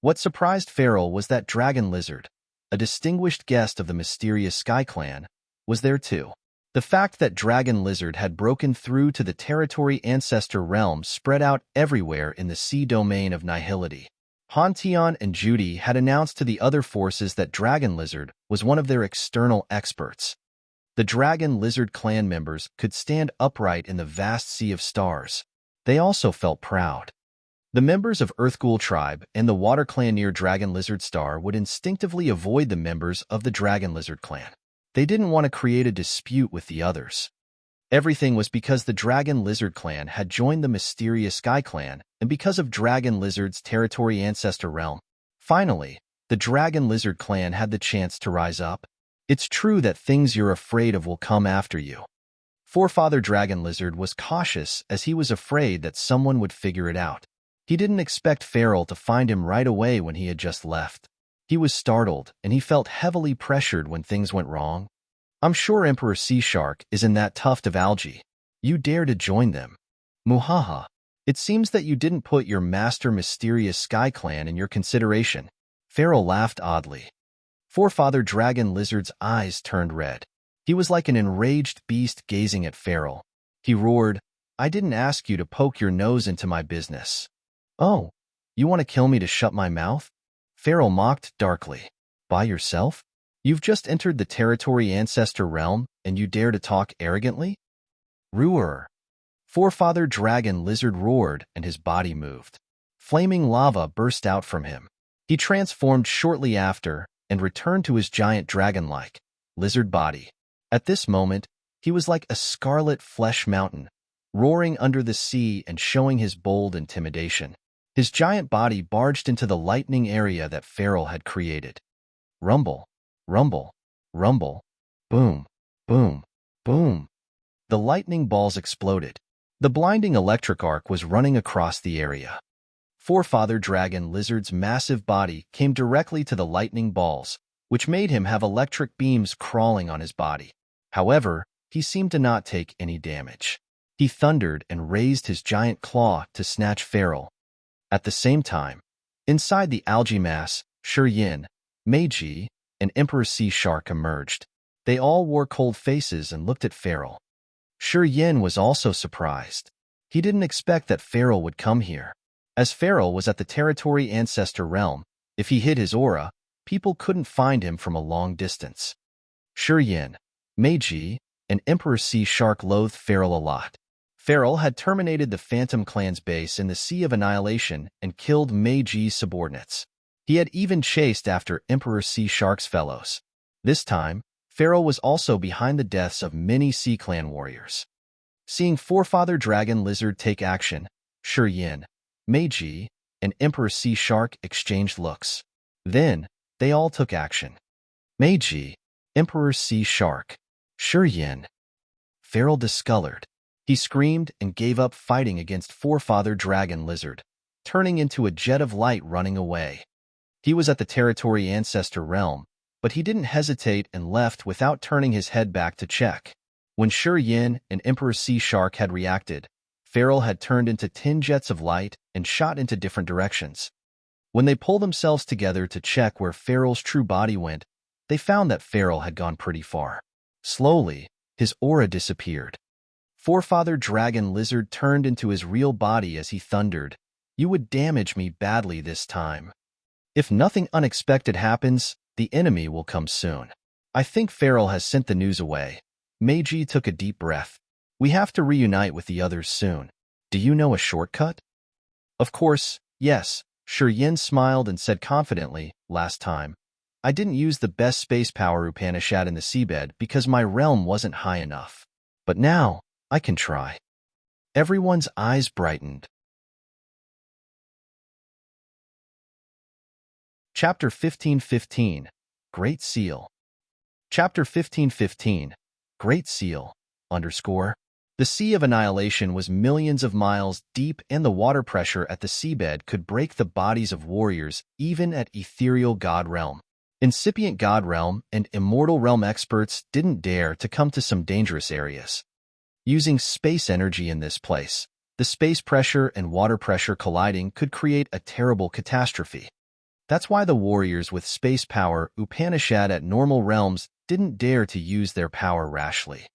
What surprised Feral was that Dragon Lizard, a distinguished guest of the mysterious Sky Clan, was there too. The fact that Dragon Lizard had broken through to the territory ancestor realm spread out everywhere in the sea domain of nihility. Han Tian and Judy had announced to the other forces that Dragon Lizard was one of their external experts. The Dragon Lizard clan members could stand upright in the vast sea of stars. They also felt proud. The members of Earthghoul tribe and the Water Clan near Dragon Lizard Star would instinctively avoid the members of the Dragon Lizard clan. They didn't want to create a dispute with the others. Everything was because the Dragon Lizard clan had joined the mysterious Sky Clan and because of Dragon Lizard's territory ancestor realm. Finally, the Dragon Lizard clan had the chance to rise up. It's true that things you're afraid of will come after you. Forefather Dragon Lizard was cautious as he was afraid that someone would figure it out. He didn't expect Feral to find him right away when he had just left. He was startled, and he felt heavily pressured when things went wrong. I'm sure Emperor Sea Shark is in that tuft of algae. You dare to join them. Muhaha. It seems that you didn't put your master mysterious Sky Clan in your consideration. Feral laughed oddly. Forefather Dragon Lizard's eyes turned red. He was like an enraged beast gazing at Feral. He roared, I didn't ask you to poke your nose into my business. Oh, you want to kill me to shut my mouth? Feral mocked darkly. By yourself? You've just entered the territory ancestor realm, and you dare to talk arrogantly? Roar. Forefather Dragon Lizard roared, and his body moved. Flaming lava burst out from him. He transformed shortly after, and returned to his giant dragon-like lizard body. At this moment, he was like a scarlet flesh mountain, roaring under the sea and showing his bold intimidation. His giant body barged into the lightning area that Feral had created. Rumble, rumble, rumble, boom, boom, boom. The lightning balls exploded. The blinding electric arc was running across the area. Forefather Dragon Lizard's massive body came directly to the lightning balls, which made him have electric beams crawling on his body. However, he seemed to not take any damage. He thundered and raised his giant claw to snatch Feral. At the same time, inside the algae mass, Yin, Meiji, and Emperor Sea Shark emerged. They all wore cold faces and looked at Feral. Yin was also surprised. He didn't expect that Feral would come here. As Feral was at the territory ancestor realm, if he hid his aura, people couldn't find him from a long distance. Yin, Meiji, and Emperor Sea Shark loathed Feral a lot. Feral had terminated the Phantom Clan's base in the Sea of Annihilation and killed Meiji's subordinates. He had even chased after Emperor Sea Shark's fellows. This time, Feral was also behind the deaths of many Sea Clan warriors. Seeing Forefather Dragon Lizard take action, Yin, Meiji, and Emperor Sea Shark exchanged looks. Then, they all took action. Meiji, Emperor Sea Shark, Yin. Feral discolored. He screamed and gave up fighting against Forefather Dragon Lizard, turning into a jet of light running away. He was at the territory ancestor realm, but he didn't hesitate and left without turning his head back to check. When Yin and Emperor Sea Shark had reacted, Feral had turned into 10 jets of light and shot into different directions. When they pulled themselves together to check where Feral's true body went, they found that Feral had gone pretty far. Slowly, his aura disappeared. Forefather Dragon Lizard turned into his real body as he thundered, "You would damage me badly this time. If nothing unexpected happens, the enemy will come soon." "I think Feral has sent the news away." Meiji took a deep breath. "We have to reunite with the others soon. Do you know a shortcut?" "Of course, yes." Yin smiled and said confidently, "Last time, I didn't use the best space power Upanishad in the seabed because my realm wasn't high enough. But now, I can try." Everyone's eyes brightened. Chapter 15:15, Great Seal. Chapter 15:15, Great Seal, _ The Sea of Annihilation was millions of miles deep, and the water pressure at the seabed could break the bodies of warriors even at ethereal God Realm. Incipient God Realm and Immortal Realm experts didn't dare to come to some dangerous areas. Using space energy in this place, the space pressure and water pressure colliding could create a terrible catastrophe. That's why the warriors with space power Upanishad at normal realms didn't dare to use their power rashly.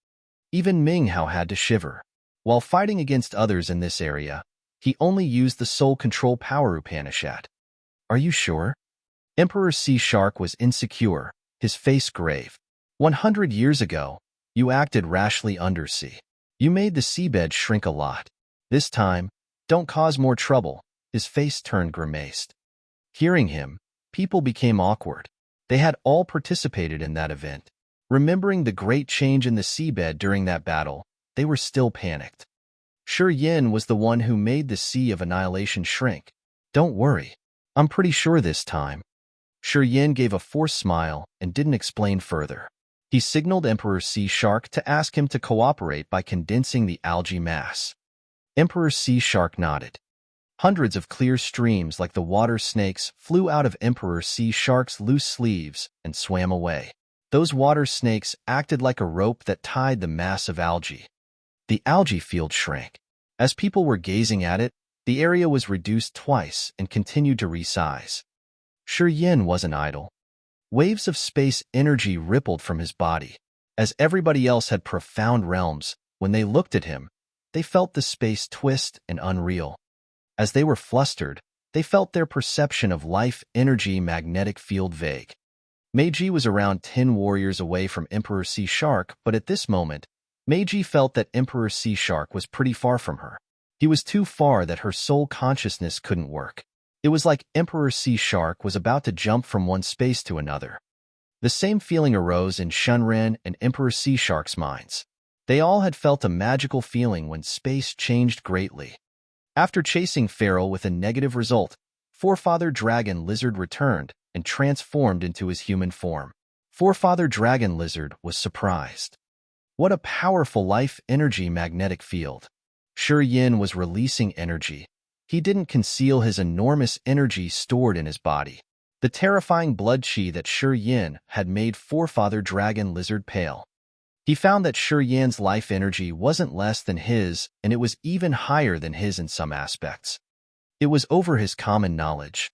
Even Ming Hao had to shiver. While fighting against others in this area, he only used the soul control power Upanishad. "Are you sure?" Emperor Sea Shark was insecure, his face grave. 100 years ago, you acted rashly undersea. You made the seabed shrink a lot. This time, don't cause more trouble. His face turned grimaced. Hearing him, people became awkward. They had all participated in that event. Remembering the great change in the seabed during that battle, they were still panicked. Yin was the one who made the Sea of Annihilation shrink. "Don't worry. I'm pretty sure this time." Yin gave a forced smile and didn't explain further. He signaled Emperor Sea Shark to ask him to cooperate by condensing the algae mass. Emperor Sea Shark nodded. Hundreds of clear streams like the water snakes flew out of Emperor Sea Shark's loose sleeves and swam away. Those water snakes acted like a rope that tied the mass of algae. The algae field shrank. As people were gazing at it, the area was reduced twice and continued to resize. Yin wasn't idle. Waves of space energy rippled from his body. As everybody else had profound realms, when they looked at him, they felt the space twist and unreal. As they were flustered, they felt their perception of life energy magnetic field vague. Meiji was around 10 warriors away from Emperor Sea Shark, but at this moment, Meiji felt that Emperor Sea Shark was pretty far from her. He was too far that her soul consciousness couldn't work. It was like Emperor Sea Shark was about to jump from one space to another. The same feeling arose in Shunren and Emperor Sea Shark's minds. They all had felt a magical feeling when space changed greatly. After chasing Feral with a negative result, Forefather Dragon Lizard returned and transformed into his human form. Forefather Dragon Lizard was surprised. What a powerful life energy magnetic field. Yin was releasing energy. He didn't conceal his enormous energy stored in his body. The terrifying blood chi that Yin had made Forefather Dragon Lizard pale. He found that Yin's life energy wasn't less than his, and it was even higher than his in some aspects. It was over his common knowledge.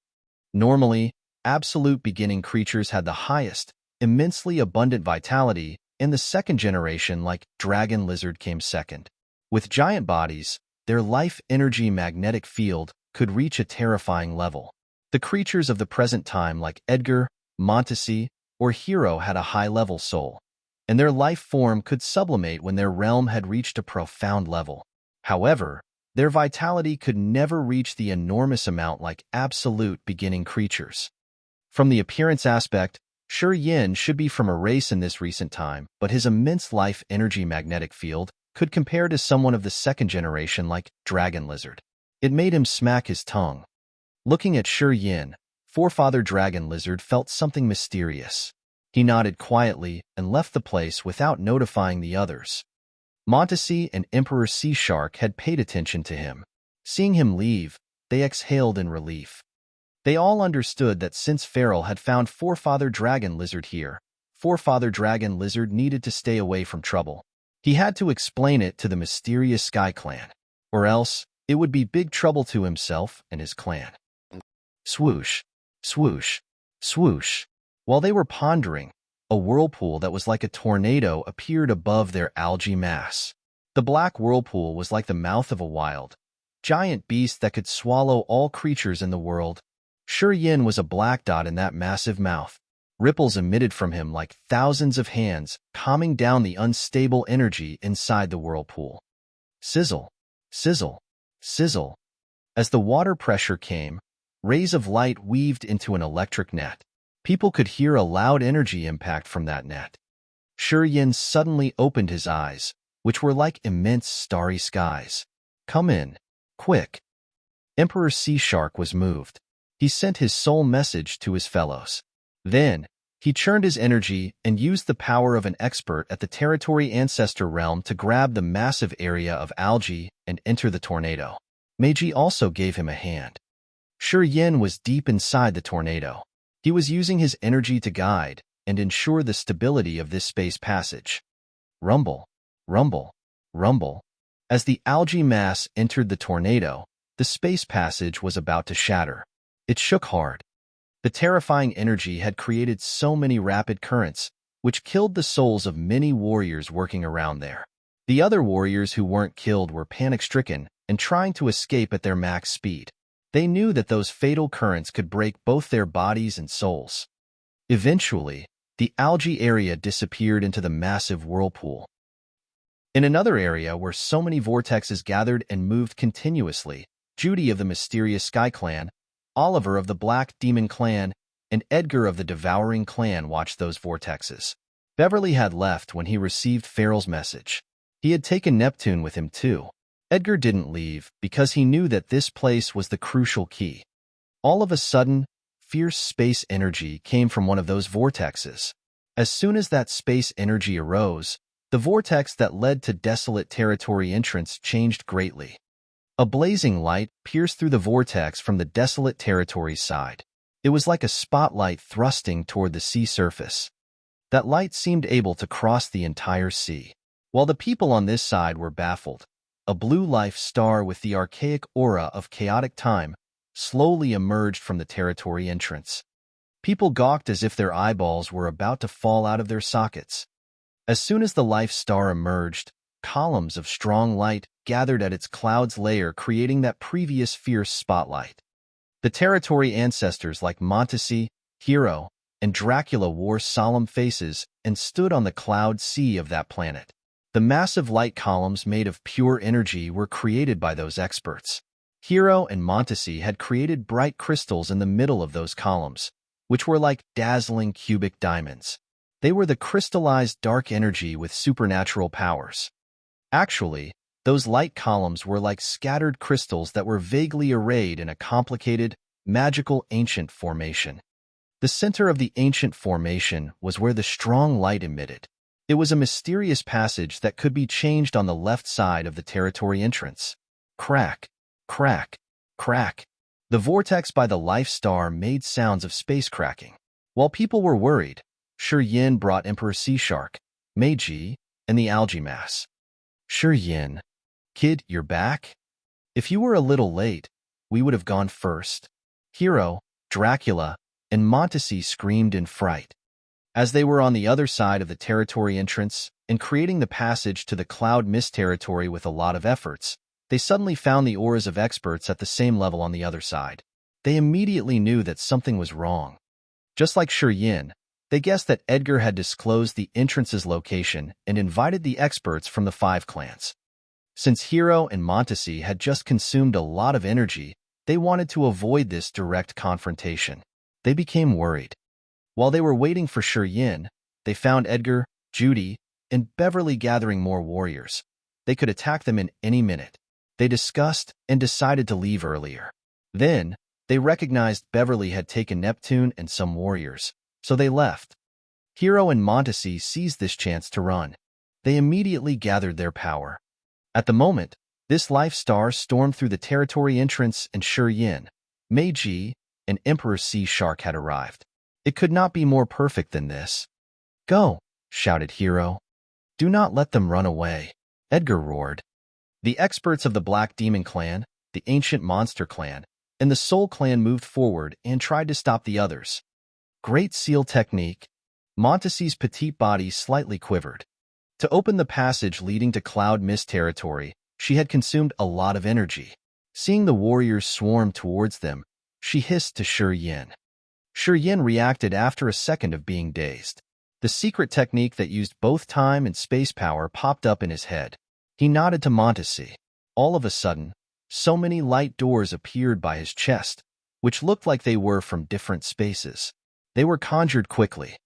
Normally, absolute beginning creatures had the highest, immensely abundant vitality, and the second generation, like dragon lizard, came second. With giant bodies, their life energy magnetic field could reach a terrifying level. The creatures of the present time, like Edgar, Montesi, or Hero, had a high-level soul, and their life form could sublimate when their realm had reached a profound level. However, their vitality could never reach the enormous amount like absolute beginning creatures. From the appearance aspect, Sure Yin should be from a race in this recent time, but his immense life energy magnetic field could compare to someone of the second generation like Dragon Lizard. It made him smack his tongue. Looking at Sure Yin, forefather Dragon Lizard felt something mysterious. He nodded quietly and left the place without notifying the others. Montesi and Emperor Sea Shark had paid attention to him. Seeing him leave, they exhaled in relief. They all understood that since Feral had found Forefather Dragon Lizard here, Forefather Dragon Lizard needed to stay away from trouble. He had to explain it to the mysterious Sky Clan, or else it would be big trouble to himself and his clan. Swoosh, swoosh, swoosh. While they were pondering, a whirlpool that was like a tornado appeared above their algae mass. The black whirlpool was like the mouth of a wild, giant beast that could swallow all creatures in the world. Sure Yin was a black dot in that massive mouth. Ripples emitted from him like thousands of hands, calming down the unstable energy inside the whirlpool. Sizzle, sizzle, sizzle. As the water pressure came, rays of light weaved into an electric net. People could hear a loud energy impact from that net. Sure Yin suddenly opened his eyes, which were like immense starry skies. Come in, quick. Emperor Sea Shark was moved. He sent his soul message to his fellows. Then, he churned his energy and used the power of an expert at the Territory Ancestor realm to grab the massive area of algae and enter the tornado. Meiji also gave him a hand. Sure Yin was deep inside the tornado. He was using his energy to guide and ensure the stability of this space passage. Rumble, rumble, rumble. As the algae mass entered the tornado, the space passage was about to shatter. It shook hard. The terrifying energy had created so many rapid currents, which killed the souls of many warriors working around there. The other warriors who weren't killed were panic-stricken and trying to escape at their max speed. They knew that those fatal currents could break both their bodies and souls. Eventually, the algae area disappeared into the massive whirlpool. In another area where so many vortexes gathered and moved continuously, Judy of the mysterious Sky Clan, Oliver of the Black Demon Clan, and Edgar of the Devouring Clan watched those vortexes. Beverly had left when he received Farrell's message. He had taken Neptune with him too. Edgar didn't leave because he knew that this place was the crucial key. All of a sudden, fierce space energy came from one of those vortexes. As soon as that space energy arose, the vortex that led to Desolate Territory entrance changed greatly. A blazing light pierced through the vortex from the Desolate Territory side. It was like a spotlight thrusting toward the sea surface. That light seemed able to cross the entire sea. While the people on this side were baffled, a blue life star with the archaic aura of chaotic time slowly emerged from the territory entrance. People gawked as if their eyeballs were about to fall out of their sockets. As soon as the life star emerged, columns of strong light gathered at its cloud's layer, creating that previous fierce spotlight. The territory ancestors like Montesi, Hero, and Dracula wore solemn faces and stood on the cloud sea of that planet. The massive light columns made of pure energy were created by those experts. Hero and Montesi had created bright crystals in the middle of those columns, which were like dazzling cubic diamonds. They were the crystallized dark energy with supernatural powers. Actually, those light columns were like scattered crystals that were vaguely arrayed in a complicated, magical ancient formation. The center of the ancient formation was where the strong light emitted. It was a mysterious passage that could be changed on the left side of the territory entrance. Crack, crack, crack. The vortex by the life star made sounds of space cracking. While people were worried, Sure Yin brought Emperor Sea Shark, Meiji, and the algae mass. Sure Yin, kid, you're back? If you were a little late, we would have gone first. Hero, Dracula, and Montesi screamed in fright. As they were on the other side of the territory entrance and creating the passage to the cloud mist territory with a lot of efforts, they suddenly found the auras of experts at the same level on the other side. They immediately knew that something was wrong. Just like Shi Yin, they guessed that Edgar had disclosed the entrance's location and invited the experts from the 5 clans. Since Hero and Montesi had just consumed a lot of energy, they wanted to avoid this direct confrontation. They became worried. While they were waiting for Shi Yin, they found Edgar, Judy, and Beverly gathering more warriors. They could attack them in any minute. They discussed and decided to leave earlier. Then, they recognized Beverly had taken Neptune and some warriors, so they left. Hero and Montesi seized this chance to run. They immediately gathered their power. At the moment, this life star stormed through the territory entrance and Shi Yin, Mei Ji, and Emperor Sea Shark had arrived. It could not be more perfect than this. "Go!" shouted Hero. "Do not let them run away," Edgar roared. The experts of the Black Demon Clan, the Ancient Monster Clan, and the Soul Clan moved forward and tried to stop the others. Great Seal Technique. Montesi's petite body slightly quivered. To open the passage leading to Cloud Mist territory, she had consumed a lot of energy. Seeing the warriors swarm towards them, she hissed to Shi Yin. Shi Yin reacted after a second of being dazed. The secret technique that used both time and space power popped up in his head. He nodded to Montesi. All of a sudden, so many light doors appeared by his chest, which looked like they were from different spaces. They were conjured quickly.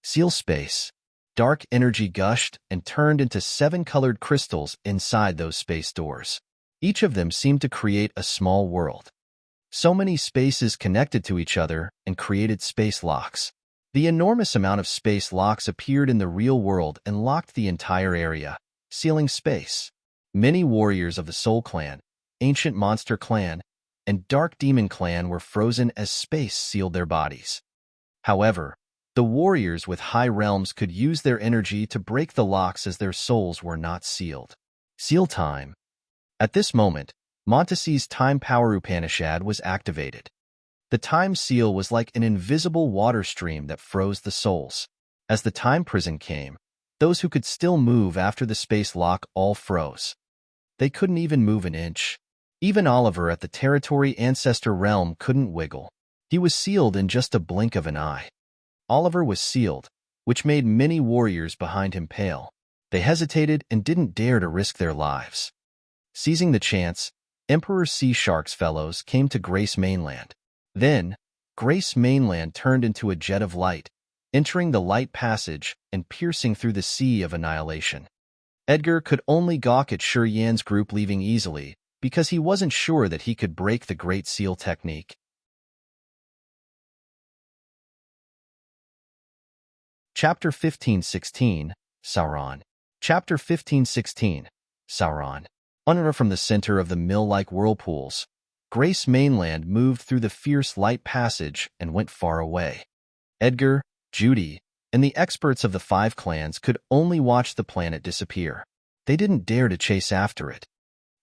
Seal space. Dark energy gushed and turned into 7 colored crystals inside those space doors. Each of them seemed to create a small world. So many spaces connected to each other and created space locks. The enormous amount of space locks appeared in the real world and locked the entire area, sealing space. Many warriors of the Soul Clan, Ancient Monster Clan, and Dark Demon Clan were frozen as space sealed their bodies. However, the warriors with high realms could use their energy to break the locks as their souls were not sealed. Seal time. At this moment, Montesi's Time Power Upanishad was activated. The time seal was like an invisible water stream that froze the souls. As the time prison came, those who could still move after the space lock all froze. They couldn't even move an inch. Even Oliver at the Territory Ancestor realm couldn't wiggle. He was sealed in just a blink of an eye. Oliver was sealed, which made many warriors behind him pale. They hesitated and didn't dare to risk their lives. Seizing the chance, Emperor Sea Shark's fellows came to Grace Mainland. Then, Grace Mainland turned into a jet of light, entering the light passage and piercing through the sea of annihilation. Edgar could only gawk at Shi Yan's group leaving easily because he wasn't sure that he could break the Great Seal technique. Chapter 15:16, Sauron. Chapter 15:16, Sauron. Unravel from the center of the mill-like whirlpools, Grace Mainland moved through the fierce light passage and went far away. Edgar, Judy, and the experts of the 5 clans could only watch the planet disappear. They didn't dare to chase after it.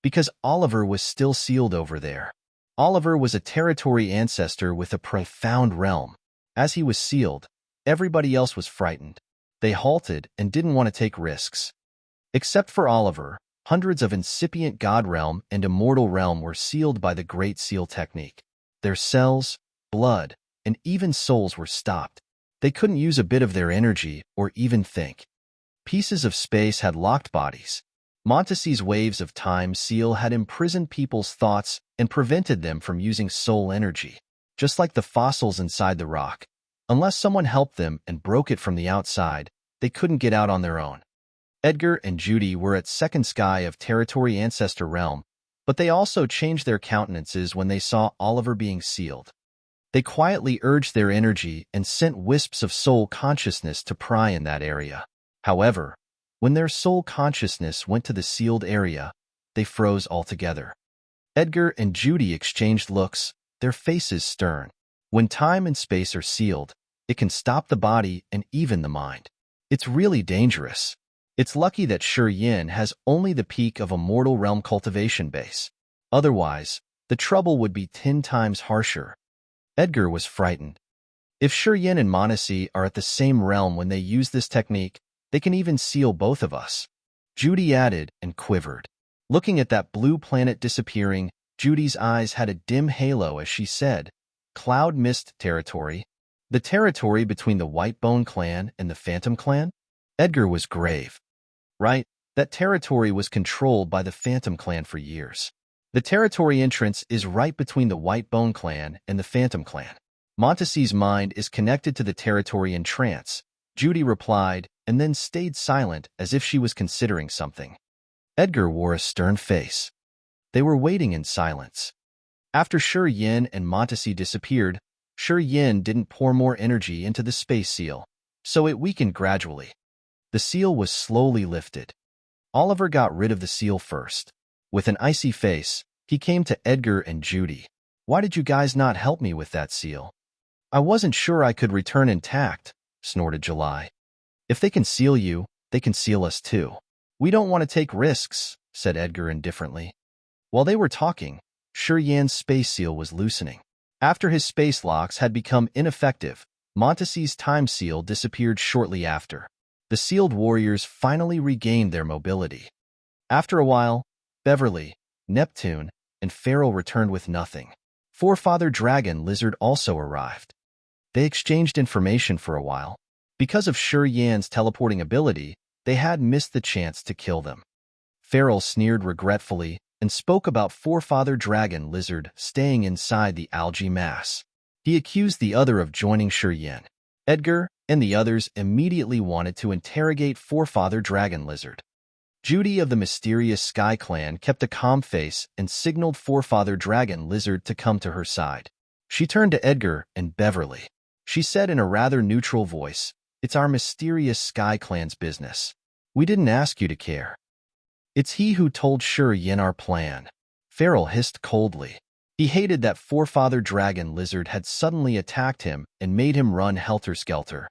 Because Oliver was still sealed over there. Oliver was a territory ancestor with a profound realm. As he was sealed, everybody else was frightened. They halted and didn't want to take risks. Except for Oliver, hundreds of incipient God realm and immortal realm were sealed by the Great Seal technique. Their cells, blood, and even souls were stopped. They couldn't use a bit of their energy or even think. Pieces of space had locked bodies. Montesi's waves of time seal had imprisoned people's thoughts and prevented them from using soul energy, just like the fossils inside the rock. Unless someone helped them and broke it from the outside, they couldn't get out on their own. Edgar and Judy were at second sky of Territory Ancestor realm, but they also changed their countenances when they saw Oliver being sealed. They quietly urged their energy and sent wisps of soul consciousness to pry in that area. However, when their soul consciousness went to the sealed area, they froze altogether. Edgar and Judy exchanged looks, their faces stern. When time and space are sealed, it can stop the body and even the mind. It's really dangerous. It's lucky that Shi Yin has only the peak of a mortal realm cultivation base. Otherwise, the trouble would be 10 times harsher. Edgar was frightened. If Yin and Monacy are at the same realm when they use this technique, they can even seal both of us. Judy added and quivered. Looking at that blue planet disappearing, Judy's eyes had a dim halo as she said, Cloud Mist territory. The territory between the Whitebone clan and the Phantom clan? Edgar was grave. Right, that territory was controlled by the Phantom clan for years. The territory entrance is right between the Whitebone clan and the Phantom clan. Montacy's mind is connected to the territory in trance, Judy replied, and then stayed silent as if she was considering something. Edgar wore a stern face. They were waiting in silence. After Yin and Montacy disappeared, Yin didn't pour more energy into the space seal, so it weakened gradually. The seal was slowly lifted. Oliver got rid of the seal first. With an icy face, he came to Edgar and Judy. Why did you guys not help me with that seal? I wasn't sure I could return intact, snorted July. If they can seal you, they can seal us too. We don't want to take risks, said Edgar indifferently. While they were talking, Yan's space seal was loosening. After his space locks had become ineffective, Montacy's time seal disappeared shortly after. The sealed warriors finally regained their mobility. After a while, Beverly, Neptune, and Farrell returned with nothing. Forefather Dragon Lizard also arrived. They exchanged information for a while. Because of Yan's teleporting ability, they had missed the chance to kill them. Farrell sneered regretfully and spoke about Forefather Dragon Lizard staying inside the algae mass. He accused the other of joining Yin. Edgar and the others immediately wanted to interrogate Forefather Dragon Lizard. Judy of the mysterious Sky Clan kept a calm face and signaled Forefather Dragon Lizard to come to her side. She turned to Edgar and Beverly. She said in a rather neutral voice, "It's our mysterious Sky Clan's business. We didn't ask you to care." "It's he who told Yin our plan," Farrell hissed coldly. He hated that Forefather Dragon Lizard had suddenly attacked him and made him run helter-skelter.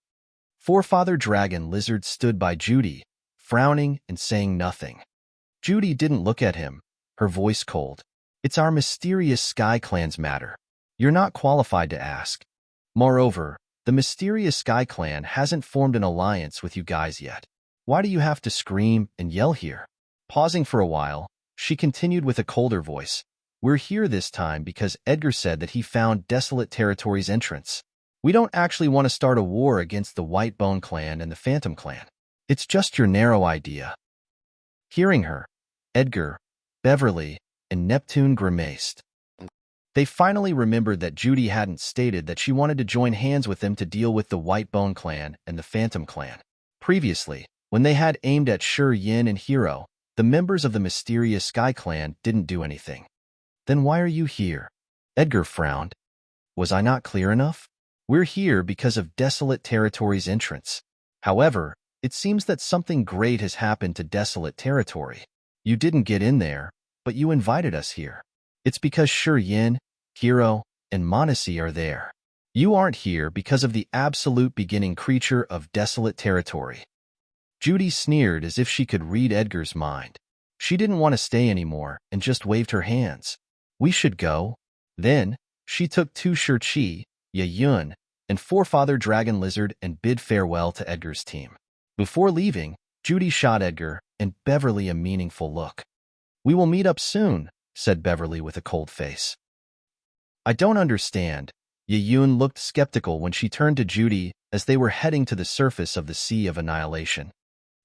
Forefather Dragon Lizard stood by Judy, frowning and saying nothing. Judy didn't look at him, her voice cold. "It's our mysterious Sky Clan's matter. You're not qualified to ask. Moreover, the mysterious Sky Clan hasn't formed an alliance with you guys yet. Why do you have to scream and yell here?" Pausing for a while, she continued with a colder voice. "We're here this time because Edgar said that he found Desolate Territory's entrance. We don't actually want to start a war against the Whitebone clan and the Phantom clan. It's just your narrow idea." Hearing her, Edgar, Beverly, and Neptune grimaced. They finally remembered that Judy hadn't stated that she wanted to join hands with them to deal with the Whitebone clan and the Phantom clan. Previously, when they had aimed at Yin and Hero, the members of the mysterious Sky Clan didn't do anything. "Then why are you here?" Edgar frowned. "Was I not clear enough? We're here because of Desolate Territory's entrance. However, it seems that something great has happened to Desolate Territory. You didn't get in there, but you invited us here. It's because Yin, Hero, and Monacy are there. You aren't here because of the absolute beginning creature of Desolate Territory." Judy sneered as if she could read Edgar's mind. She didn't want to stay anymore and just waved her hands. "We should go." Then, she took Tu Shih-Chi, Yun, and Forefather Dragon Lizard and bid farewell to Edgar's team. Before leaving, Judy shot Edgar and Beverly a meaningful look. "We will meet up soon," said Beverly with a cold face. "I don't understand." Yun looked skeptical when she turned to Judy as they were heading to the surface of the Sea of Annihilation.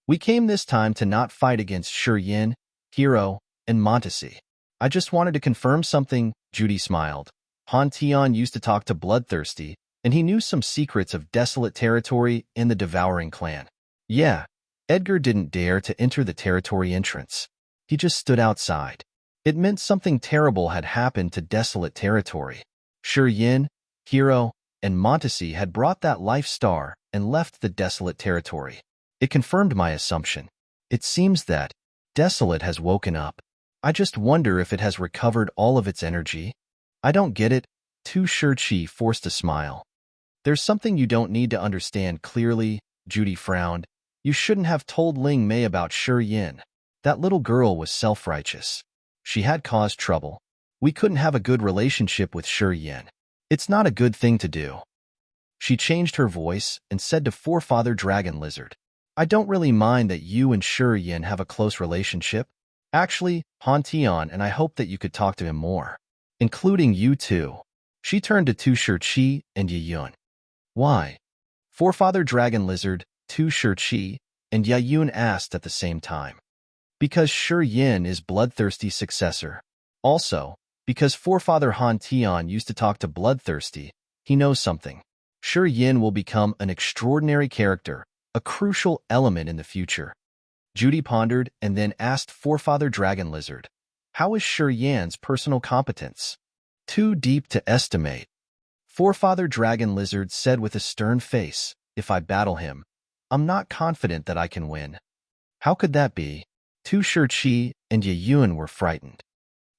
"We came this time to not fight against Yin, Hero, and Montacy. I just wanted to confirm something," Judy smiled. "Han Tion used to talk to Bloodthirsty, and he knew some secrets of Desolate Territory and the Devouring Clan." Yeah, Edgar didn't dare to enter the territory entrance. He just stood outside. It meant something terrible had happened to Desolate Territory. Yin, Hero, and Montacy had brought that life star and left the Desolate Territory. It confirmed my assumption. It seems that Desolate has woken up. I just wonder if it has recovered all of its energy. I don't get it. Tu Shih-Chi forced a smile. "There's something you don't need to understand clearly," Judy frowned. "You shouldn't have told Ling Mei about Yin. That little girl was self-righteous. She had caused trouble. We couldn't have a good relationship with Shi Yin. It's not a good thing to do. She changed her voice and said to Forefather Dragon Lizard, I don't really mind that you and Shi Yin have a close relationship. Actually, Han Tian, and I hope that you could talk to him more. Including you too. She turned to Tu Shirqi and Ye Yun. Why? Forefather Dragon Lizard, Tu Shirqi, and Ye Yun asked at the same time. Because Shi Yin is Bloodthirsty's successor. Also, because Forefather Han Tian used to talk to Bloodthirsty, he knows something. Shi Yin will become an extraordinary character, a crucial element in the future. Judy pondered and then asked Forefather Dragon Lizard, how is Shi Yin's personal competence? Too deep to estimate. Forefather Dragon Lizard said with a stern face, if I battle him, I'm not confident that I can win. How could that be? Tu Shirqi and Ye Yun were frightened.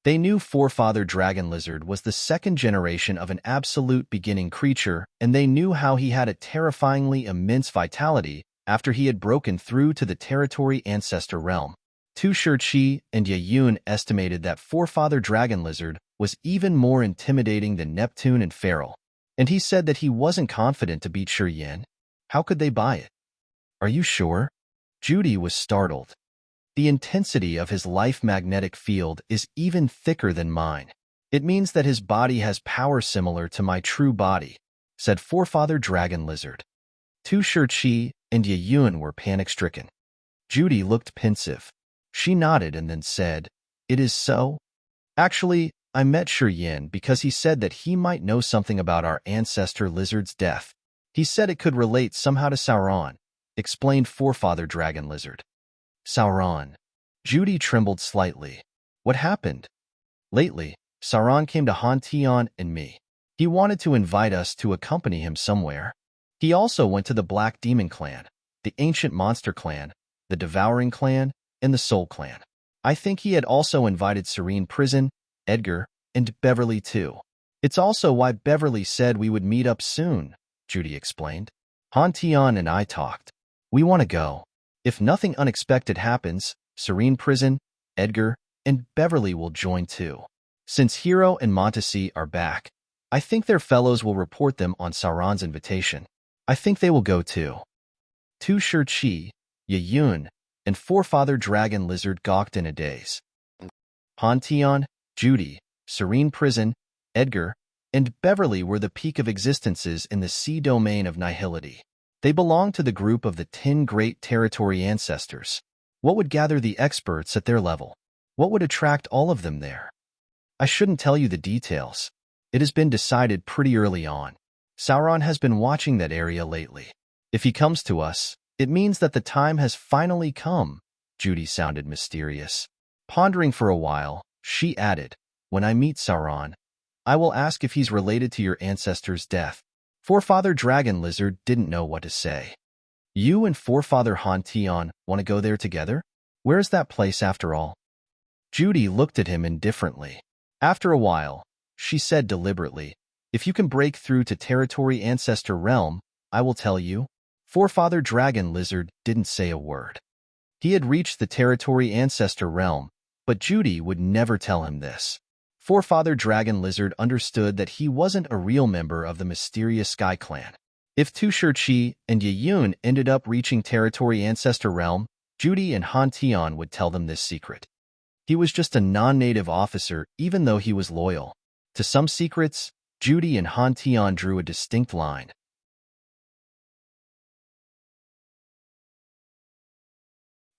They knew Forefather Dragon Lizard was the second generation of an absolute beginning creature, and they knew how he had a terrifyingly immense vitality after he had broken through to the territory ancestor realm. Tu Shirqi and Ye Yun estimated that Forefather Dragon Lizard was even more intimidating than Neptune and Feral, and he said that he wasn't confident to beat Shi Yin. How could they buy it? Are you sure? Judy was startled. The intensity of his life magnetic field is even thicker than mine. It means that his body has power similar to my true body, said Forefather Dragon Lizard. Tu Shirqi and Ye Yun were panic-stricken. Judy looked pensive. She nodded and then said, It is so? Actually, I met Shi Yin because he said that he might know something about our ancestor lizard's death. He said it could relate somehow to Sauron, explained Forefather Dragon Lizard. Sauron. Judy trembled slightly. What happened? Lately, Sauron came to Han Tian and me. He wanted to invite us to accompany him somewhere. He also went to the Black Demon Clan, the Ancient Monster Clan, the Devouring Clan, and the Soul Clan. I think he had also invited Serene Prison, Edgar, and Beverly too. It's also why Beverly said we would meet up soon, Judy explained. Han Tian and I talked. We want to go. If nothing unexpected happens, Serene Prison, Edgar, and Beverly will join too. Since Hero and Montesi are back, I think their fellows will report them on Sauron's invitation. I think they will go too. Tu Shirqi, Ye Yun, and Forefather Dragon Lizard gawked in a daze. Han Tian, Judy, Serene Prison, Edgar, and Beverly were the peak of existences in the sea domain of nihility. They belonged to the group of the 10 great territory ancestors. What would gather the experts at their level? What would attract all of them there? I shouldn't tell you the details. It has been decided pretty early on. Sauron has been watching that area lately. If he comes to us, it means that the time has finally come. Judy sounded mysterious. Pondering for a while, she added, when I meet Sauron, I will ask if he's related to your ancestor's death. Forefather Dragon Lizard didn't know what to say. You and Forefather Han Tian want to go there together? Where is that place after all? Judy looked at him indifferently. After a while, she said deliberately, if you can break through to Territory Ancestor Realm, I will tell you. Forefather Dragon Lizard didn't say a word. He had reached the Territory Ancestor Realm, but Judy would never tell him this. Forefather Dragon Lizard understood that he wasn't a real member of the mysterious Sky Clan. If Tu Shirqi and Ye Yun ended up reaching Territory Ancestor Realm, Judy and Han Tian would tell them this secret. He was just a non-native officer, even though he was loyal. To some secrets, Judy and Han Tian drew a distinct line.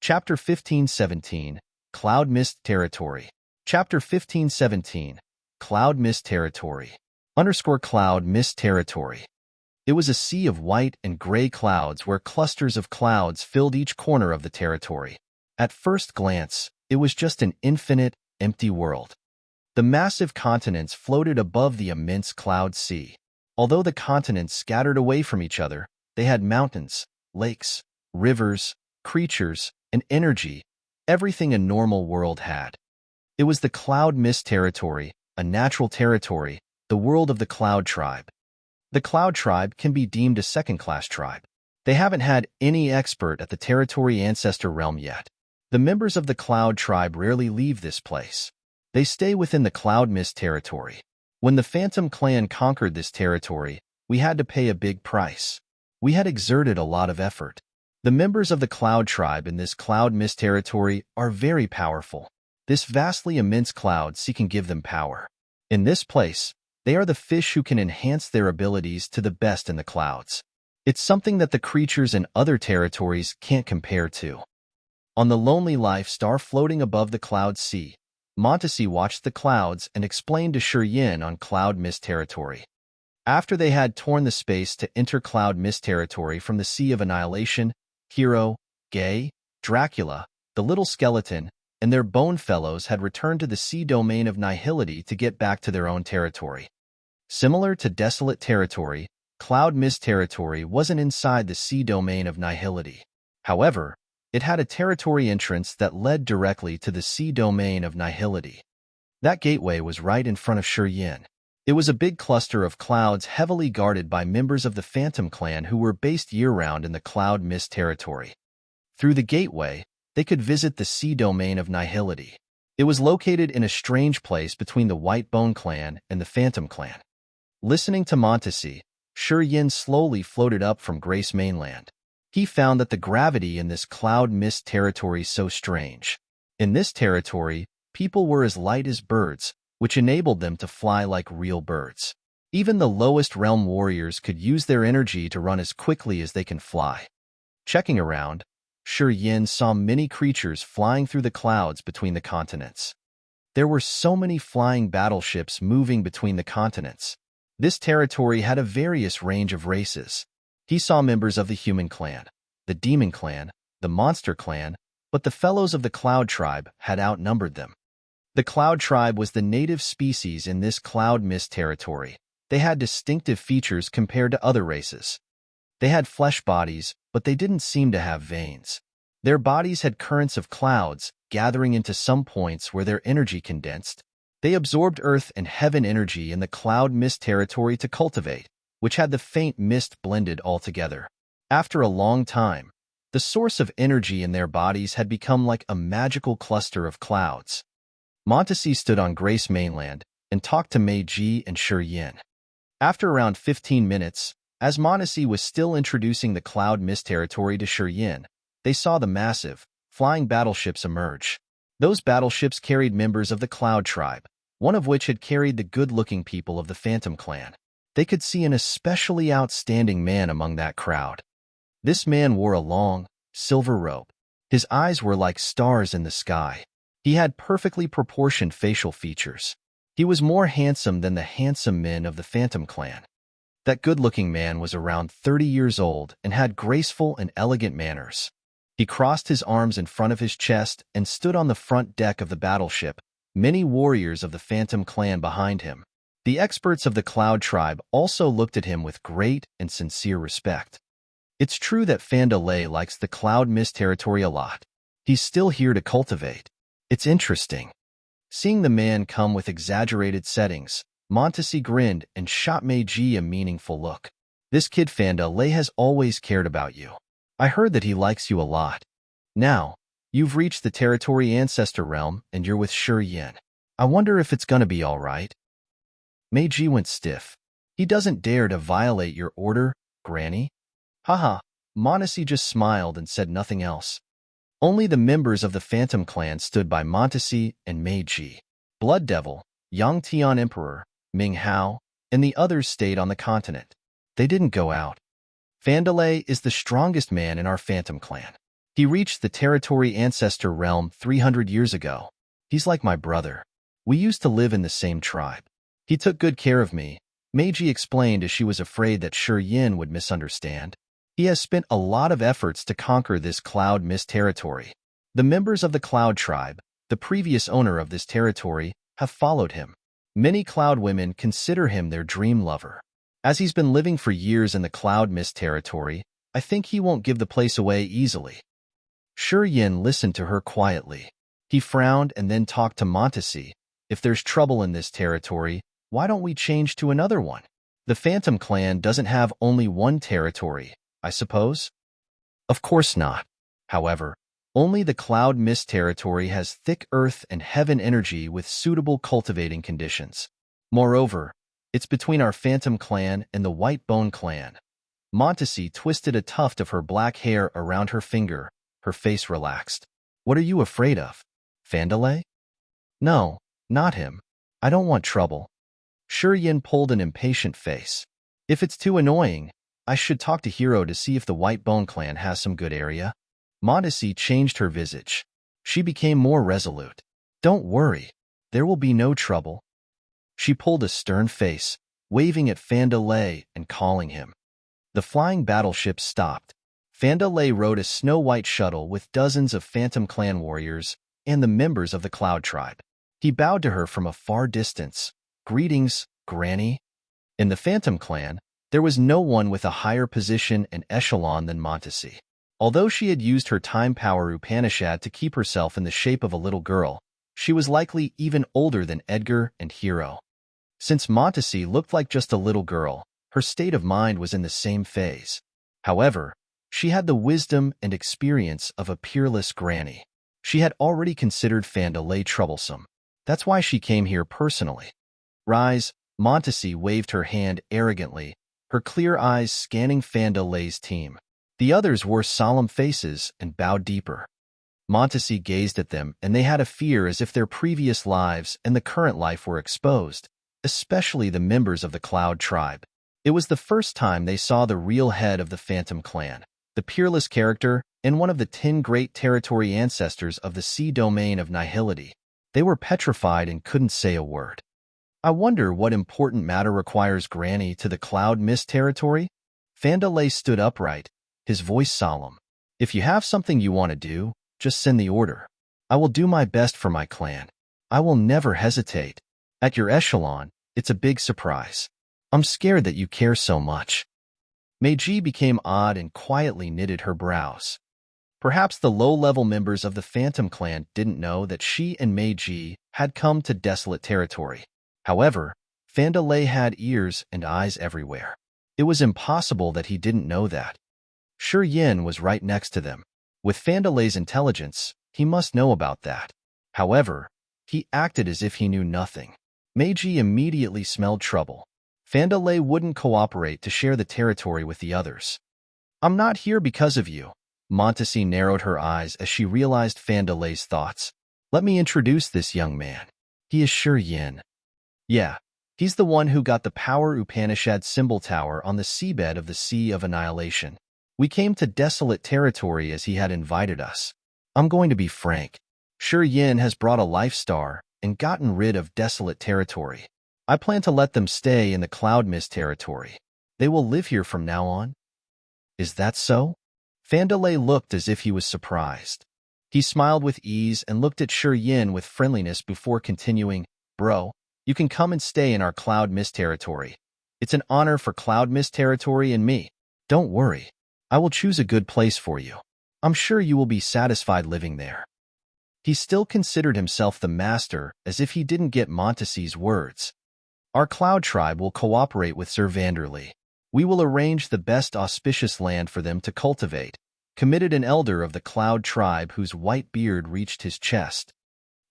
Chapter 1517, Cloud Mist Territory. Chapter 1517, Cloud Mist Territory. Cloud Mist Territory. It was a sea of white and gray clouds where clusters of clouds filled each corner of the territory. At first glance, it was just an infinite, empty world. The massive continents floated above the immense cloud sea. Although the continents scattered away from each other, they had mountains, lakes, rivers, creatures, and energy, everything a normal world had. It was the Cloud Mist Territory, a natural territory, the world of the Cloud Tribe. The Cloud Tribe can be deemed a second-class tribe. They haven't had any expert at the Territory Ancestor Realm yet. The members of the Cloud Tribe rarely leave this place. They stay within the Cloud Mist territory. When the Phantom clan conquered this territory, we had to pay a big price. We had exerted a lot of effort. The members of the Cloud tribe in this Cloud Mist territory are very powerful. This vastly immense cloud can give them power. In this place, they are the fish who can enhance their abilities to the best in the clouds. It's something that the creatures in other territories can't compare to. On the lonely life star floating above the cloud sea, Montesi watched the clouds and explained to Yin on Cloud Mist territory. After they had torn the space to enter Cloud Mist territory from the Sea of Annihilation, Hero, Gay, Dracula, the Little Skeleton, and their bone fellows had returned to the sea domain of Nihility to get back to their own territory. Similar to Desolate territory, Cloud Mist territory wasn't inside the sea domain of Nihility. However, it had a territory entrance that led directly to the sea domain of Nihility. That gateway was right in front of Yin. It was a big cluster of clouds heavily guarded by members of the Phantom clan who were based year-round in the Cloud Mist territory. Through the gateway, they could visit the sea domain of Nihility. It was located in a strange place between the White Bone clan and the Phantom clan. Listening to Montesi, Yin slowly floated up from Grace Mainland. He found that the gravity in this Cloud Mist territory so strange. In this territory, people were as light as birds, which enabled them to fly like real birds. Even the lowest realm warriors could use their energy to run as quickly as they can fly. Checking around, Yin saw many creatures flying through the clouds between the continents. There were so many flying battleships moving between the continents. This territory had a various range of races. He saw members of the Human clan, the Demon clan, the Monster clan, but the fellows of the Cloud tribe had outnumbered them. The Cloud tribe was the native species in this Cloud Mist territory. They had distinctive features compared to other races. They had flesh bodies, but they didn't seem to have veins. Their bodies had currents of clouds, gathering into some points where their energy condensed. They absorbed earth and heaven energy in the Cloud Mist territory to cultivate, which had the faint mist blended all together. After a long time, the source of energy in their bodies had become like a magical cluster of clouds. Montesi stood on Grace Mainland and talked to Meiji and Yin. After around 15 minutes, as Montesi was still introducing the Cloud Mist territory to Yin, they saw the massive, flying battleships emerge. Those battleships carried members of the Cloud tribe, one of which had carried the good-looking people of the Phantom clan. They could see an especially outstanding man among that crowd. This man wore a long, silver robe. His eyes were like stars in the sky. He had perfectly proportioned facial features. He was more handsome than the handsome men of the Phantom clan. That good-looking man was around 30 years old and had graceful and elegant manners. He crossed his arms in front of his chest and stood on the front deck of the battleship, many warriors of the Phantom clan behind him. The experts of the Cloud tribe also looked at him with great and sincere respect. It's true that Fandalay likes the Cloud Mist territory a lot. He's still here to cultivate. It's interesting. Seeing the man come with exaggerated settings, Montesi grinned and shot Meiji a meaningful look. This kid Fandalay has always cared about you. I heard that he likes you a lot. Now, you've reached the territory ancestor realm and you're with Yin. I wonder if it's gonna be all right. Meiji went stiff. He doesn't dare to violate your order, Granny. Haha, Montesi just smiled and said nothing else. Only the members of the Phantom clan stood by Montesi and Meiji. Blood Devil, Yang Tian Emperor, Ming Hao, and the others stayed on the continent. They didn't go out. Fandalay is the strongest man in our Phantom clan. He reached the territory ancestor realm 300 years ago. He's like my brother. We used to live in the same tribe. He took good care of me, Meiji explained as she was afraid that Yin would misunderstand. He has spent a lot of efforts to conquer this Cloud Mist territory. The members of the Cloud tribe, the previous owner of this territory, have followed him. Many Cloud women consider him their dream lover. As he's been living for years in the Cloud Mist territory, I think he won't give the place away easily. Yin listened to her quietly. He frowned and then talked to Montesi. If there's trouble in this territory, why don't we change to another one? The Phantom clan doesn't have only one territory, I suppose? Of course not. However, Only the cloud mist territory has thick earth and heaven energy with suitable cultivating conditions. Moreover, it's between our Phantom clan and the White Bone clan. Montesi twisted a tuft of her black hair around her finger, her face relaxed. What are you afraid of? Fandalay? No, not him. I don't want trouble. Yin pulled an impatient face. If it's too annoying, I should talk to Hero to see if the White Bone clan has some good area. Montesi changed her visage. She became more resolute. Don't worry. There will be no trouble. She pulled a stern face, waving at Fandalay and calling him. The flying battleship stopped. Fandalay rode a snow-white shuttle with dozens of Phantom clan warriors and the members of the Cloud tribe. He bowed to her from a far distance. Greetings, Granny. In the Phantom clan, there was no one with a higher position and echelon than Montesi. Although she had used her time power Upanishad to keep herself in the shape of a little girl, she was likely even older than Edgar and Hero. Since Montesi looked like just a little girl, her state of mind was in the same phase. However, she had the wisdom and experience of a peerless granny. She had already considered Fandalay troublesome. That's why she came here personally. Rise, Montesi waved her hand arrogantly, her clear eyes scanning Fandalay's team. The others wore solemn faces and bowed deeper. Montesi gazed at them, and they had a fear as if their previous lives and the current life were exposed, especially the members of the Cloud tribe. It was the first time they saw the real head of the Phantom clan, the peerless character and one of the 10 great territory ancestors of the sea domain of Nihility. They were petrified and couldn't say a word. I wonder what important matter requires Granny to the Cloud Mist territory? Fandalay stood upright, his voice solemn. If you have something you want to do, just send the order. I will do my best for my clan. I will never hesitate. At your echelon, it's a big surprise. I'm scared that you care so much. Meiji became odd and quietly knitted her brows. Perhaps the low-level members of the Phantom clan didn't know that she and Meiji had come to desolate territory. However, Fandalay had ears and eyes everywhere. It was impossible that he didn't know that. Yin was right next to them. With Fandalay's intelligence, he must know about that. However, he acted as if he knew nothing. Meiji immediately smelled trouble. Fandalay wouldn't cooperate to share the territory with the others. I'm not here because of you. Montesi narrowed her eyes as she realized Fandalay's thoughts. Let me introduce this young man. He is Yin. Yeah, he's the one who got the power Upanishad symbol tower on the seabed of the Sea of Annihilation. We came to desolate territory as he had invited us. I'm going to be frank. Yin has brought a life star and gotten rid of desolate territory. I plan to let them stay in the Cloud Mist territory. They will live here from now on. Is that so? Fandalay looked as if he was surprised. He smiled with ease and looked at Yin with friendliness before continuing, Bro, you can come and stay in our Cloud Mist territory. It's an honor for Cloud Mist territory and me. Don't worry. I will choose a good place for you. I'm sure you will be satisfied living there. He still considered himself the master as if he didn't get Montesi's words. Our Cloud tribe will cooperate with Sir Vanderlei. We will arrange the best auspicious land for them to cultivate, committed an elder of the Cloud tribe whose white beard reached his chest.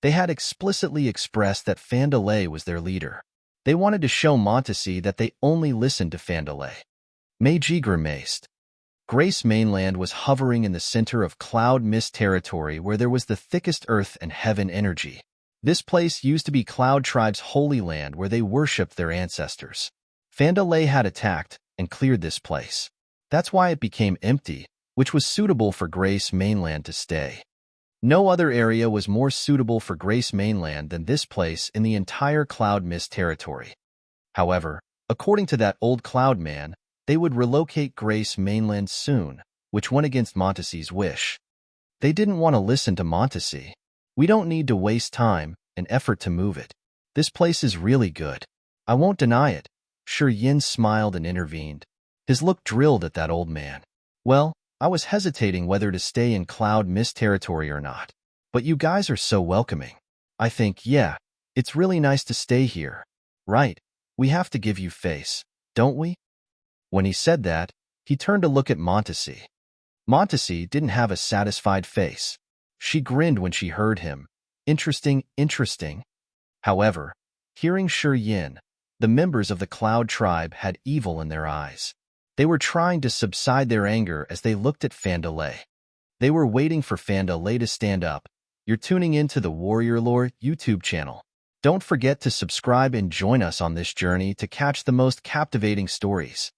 They had explicitly expressed that Fandalay was their leader. They wanted to show Montesi that they only listened to Fandalay. Meiji grimaced. Grace Mainland was hovering in the center of Cloud Mist territory where there was the thickest earth and heaven energy. This place used to be Cloud Tribe's holy land where they worshipped their ancestors. Fandalay had attacked and cleared this place. That's why it became empty, which was suitable for Grace Mainland to stay. No other area was more suitable for Grace Mainland than this place in the entire Cloud Mist territory. However, according to that old Cloud man, they would relocate Grace Mainland soon, which went against Montesi's wish. They didn't want to listen to Montesi. We don't need to waste time and effort to move it. This place is really good. I won't deny it. Yin smiled and intervened. His look drilled at that old man. Well, I was hesitating whether to stay in Cloud Mist territory or not. But you guys are so welcoming. I think, yeah, it's really nice to stay here. Right, we have to give you face, don't we? When he said that, he turned to look at Montesi. Montesi didn't have a satisfied face. She grinned when she heard him. Interesting, interesting. However, hearing Shi Yin, the members of the Cloud tribe had evil in their eyes. They were trying to subside their anger as they looked at Fandalay. They were waiting for Fandalay to stand up. You're tuning into the Warrior Lore YouTube channel. Don't forget to subscribe and join us on this journey to catch the most captivating stories.